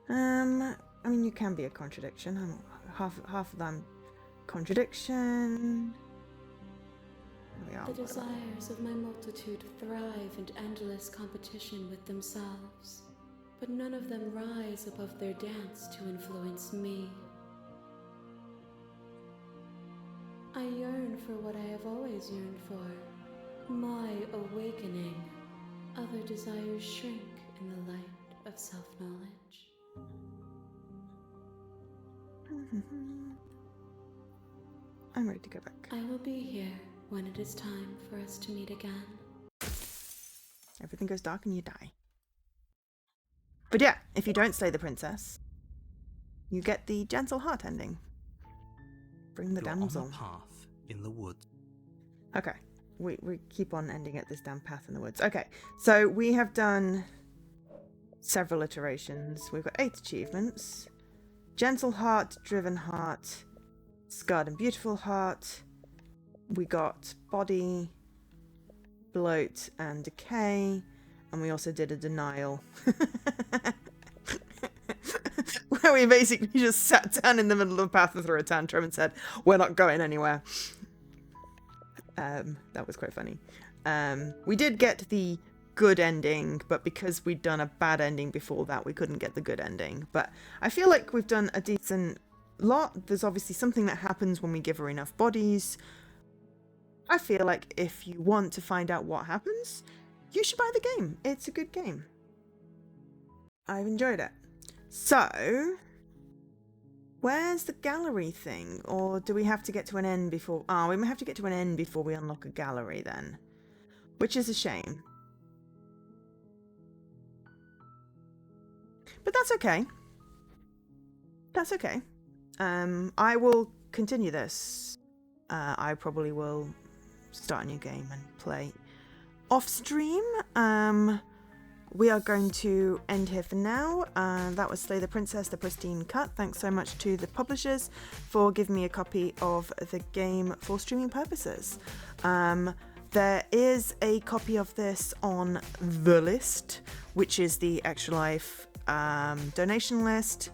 I mean, you can be a contradiction. I'm half of them contradiction. We are.
The desires of my multitude thrive in endless competition with themselves, but none of them rise above their dance to influence me. I yearn for what I have always yearned for, my awakening. Other desires shrink in the light of self-knowledge.
I'm ready to go back.
I will be here when it is time for us to meet again.
Everything goes dark and you die. But yeah, if you don't slay the princess, you get the gentle heart ending. Bring the
You're
damsel.
on a path in the woods.
Okay, we keep on ending at this damn path in the woods. Okay, so we have done several iterations. We've got 8 achievements. Gentle heart, driven heart, scarred and beautiful heart. We got body, bloat, and decay. And we also did a denial. Where we basically just sat down in the middle of the path and threw a tantrum and said, we're not going anywhere. That was quite funny. We did get the good ending, but because we'd done a bad ending before that, we couldn't get the good ending. But I feel like we've done a decent lot. There's obviously something that happens when we give her enough bodies. I feel like if you want to find out what happens, you should buy the game. It's a good game. I've enjoyed it. So, where's the gallery thing? Or do we have to get to an end before... Oh, we might have to get to an end before we unlock a gallery then. Which is a shame. But that's okay. That's okay. I will continue this. I probably will start a new game and play off stream. We are going to end here for now. That was Slay the Princess, the Pristine cut. Thanks so much to the publishers for giving me a copy of the game for streaming purposes. There is a copy of this on the list, which is the Extra Life donation list.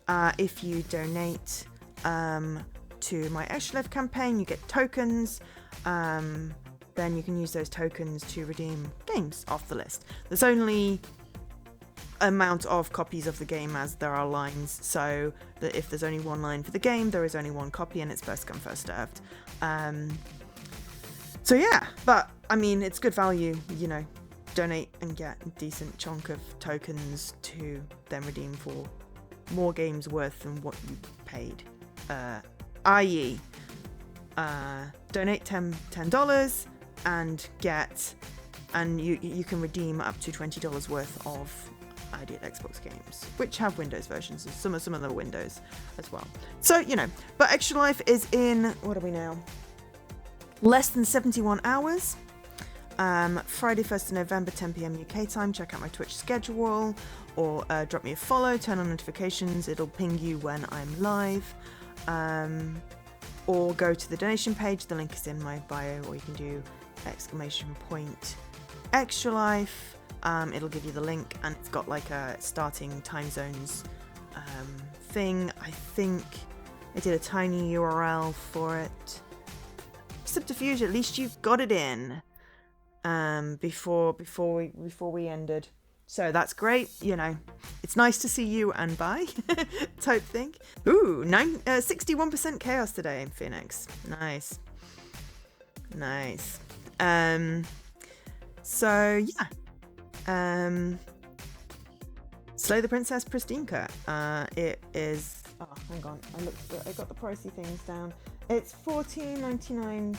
If you donate to my Extra Life campaign, you get tokens. Then you can use those tokens to redeem games off the list. There's only amount of copies of the game as there are lines, so that if there's only one line for the game, there is only one copy and it's first come, first served. So yeah, but I mean, it's good value, you know, donate and get a decent chunk of tokens to then redeem for more games worth than what you paid. I.e., donate $10 and get, and you can redeem up to $20 worth of ideal Xbox games, which have Windows versions, and some of them are Windows as well. So, you know, but Extra Life is in, what are we now? Less than 71 hours. Friday 1st of November, 10 p.m. UK time. Check out my Twitch schedule, or drop me a follow, turn on notifications, it'll ping you when I'm live. Or go to the donation page, the link is in my bio, or you can do !! Extra Life. It'll give you the link, and it's got like a starting time zones thing. I think I did a tiny URL for it. Subterfuge, at least you've got it in before we ended. So that's great, you know. It's nice to see you and bye type thing. Ooh, 61% chaos today in Phoenix. Nice. So yeah. Slay the Princess Pristine cut. It is, oh hang on, I got the pricey things down. It's £14.99,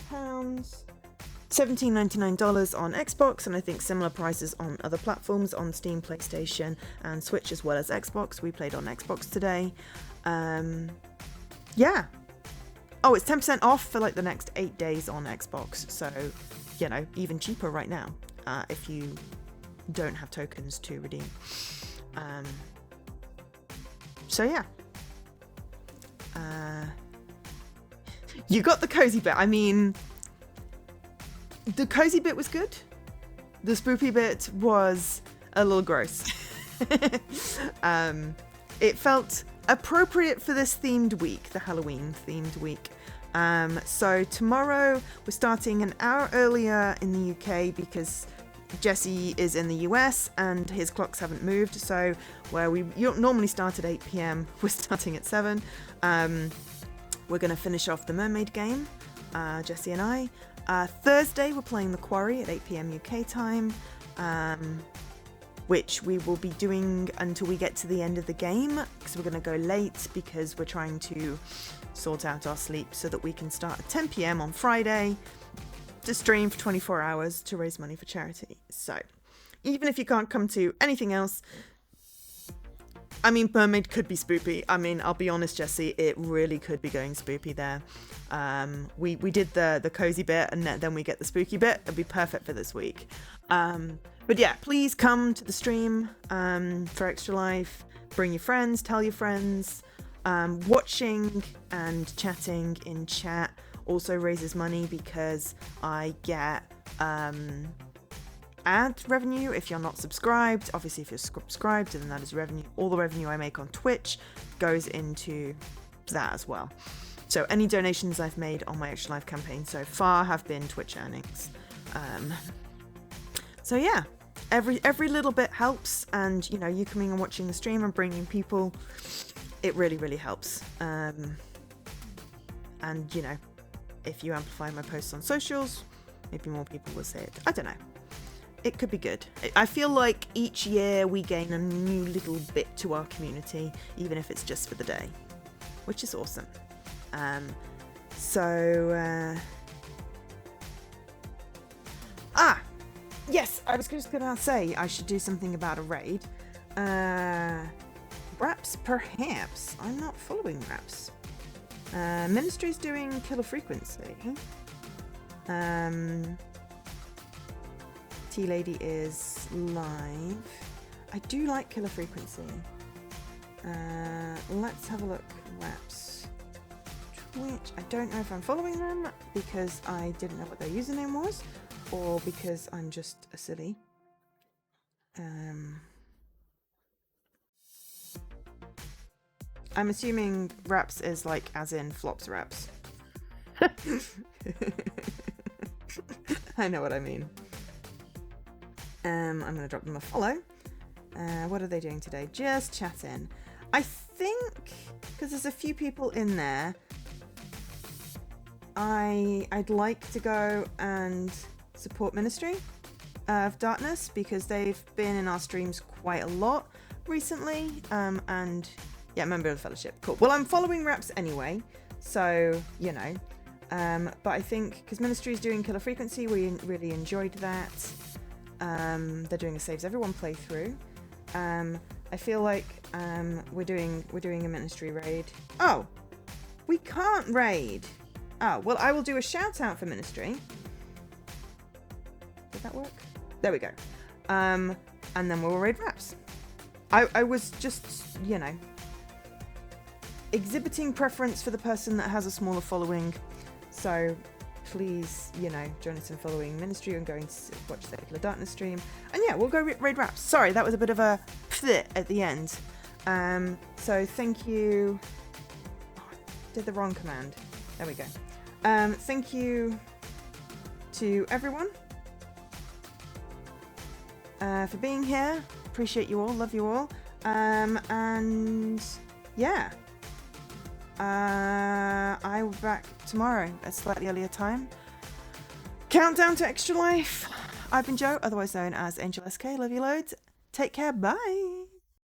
$17.99 on Xbox, and I think similar prices on other platforms, on Steam, PlayStation, and Switch, as well as Xbox. We played on Xbox today. Yeah. Oh, it's 10% off for like the next 8 days on Xbox, so, you know, even cheaper right now, if you don't have tokens to redeem. So yeah. You got the cozy bit. I mean, the cozy bit was good. The spoopy bit was a little gross. It felt appropriate for this themed week, the Halloween themed week. So tomorrow we're starting an hour earlier in the UK because Jesse is in the US and his clocks haven't moved. So where we normally start at 8 p.m, we're starting at 7. We're going to finish off the Mermaid game, Jesse and I. Thursday we're playing The Quarry at 8 p.m. UK time, which we will be doing until we get to the end of the game, because we're going to go late because we're trying to sort out our sleep so that we can start at 10 p.m. on Friday to stream for 24 hours to raise money for charity. So even if you can't come to anything else, I mean, Mermaid could be spoopy. I mean, I'll be honest, Jesse, it really could be going spoopy there. We did the cozy bit and then we get the spooky bit. It'll be perfect for this week. But yeah, please come to the stream for Extra Life. Bring your friends, tell your friends. Watching and chatting in chat also raises money because I get ad revenue if you're not subscribed. Obviously, if you're subscribed, then that is revenue. All the revenue I make on Twitch goes into that as well. So any donations I've made on my Extra Life campaign so far have been Twitch earnings. So yeah, every little bit helps, and you know, you coming and watching the stream and bringing people, it really, really helps. And you know, if you amplify my posts on socials, maybe more people will see it. I don't know. It could be good. I feel like each year we gain a new little bit to our community, even if it's just for the day, which is awesome. Yes, I was just gonna say I should do something about a raid. Raps, perhaps. I'm not following Raps. Ministry's doing Killer Frequency. T-Lady is live. I do like Killer Frequency. Let's have a look. Raps. Twitch. I don't know if I'm following them because I didn't know what their username was, or because I'm just a silly. I'm assuming Raps is like as in flops Raps. I know what I mean. I'm going to drop them a follow. What are they doing today? Just chatting. I think, because there's a few people in there, I'd like to go and support Ministry of Darkness, because they've been in our streams quite a lot recently. And yeah, member of the Fellowship. Cool. Well, I'm following Raps anyway, so, you know. But I think, because Ministry is doing Killer Frequency, we really enjoyed that. They're doing a Saves Everyone playthrough. I feel like we're doing a Ministry raid. Oh, we can't raid. Oh, well, I will do a shout out for Ministry. Did that work? There we go. And then we'll raid Raps. I was just, you know, exhibiting preference for the person that has a smaller following. So please, you know, join us in following Ministry and going to watch the Killer Darkness stream. And yeah, we'll go raid Raps. Sorry, that was a bit of a pfft at the end. So thank you. Oh, I did the wrong command. There we go. Thank you to everyone for being here. Appreciate you all. Love you all. And yeah. I will be back tomorrow at a slightly earlier time. Countdown to Extra Life. I've been Joe, otherwise known as Angel SK. Love you loads. Take care. Bye.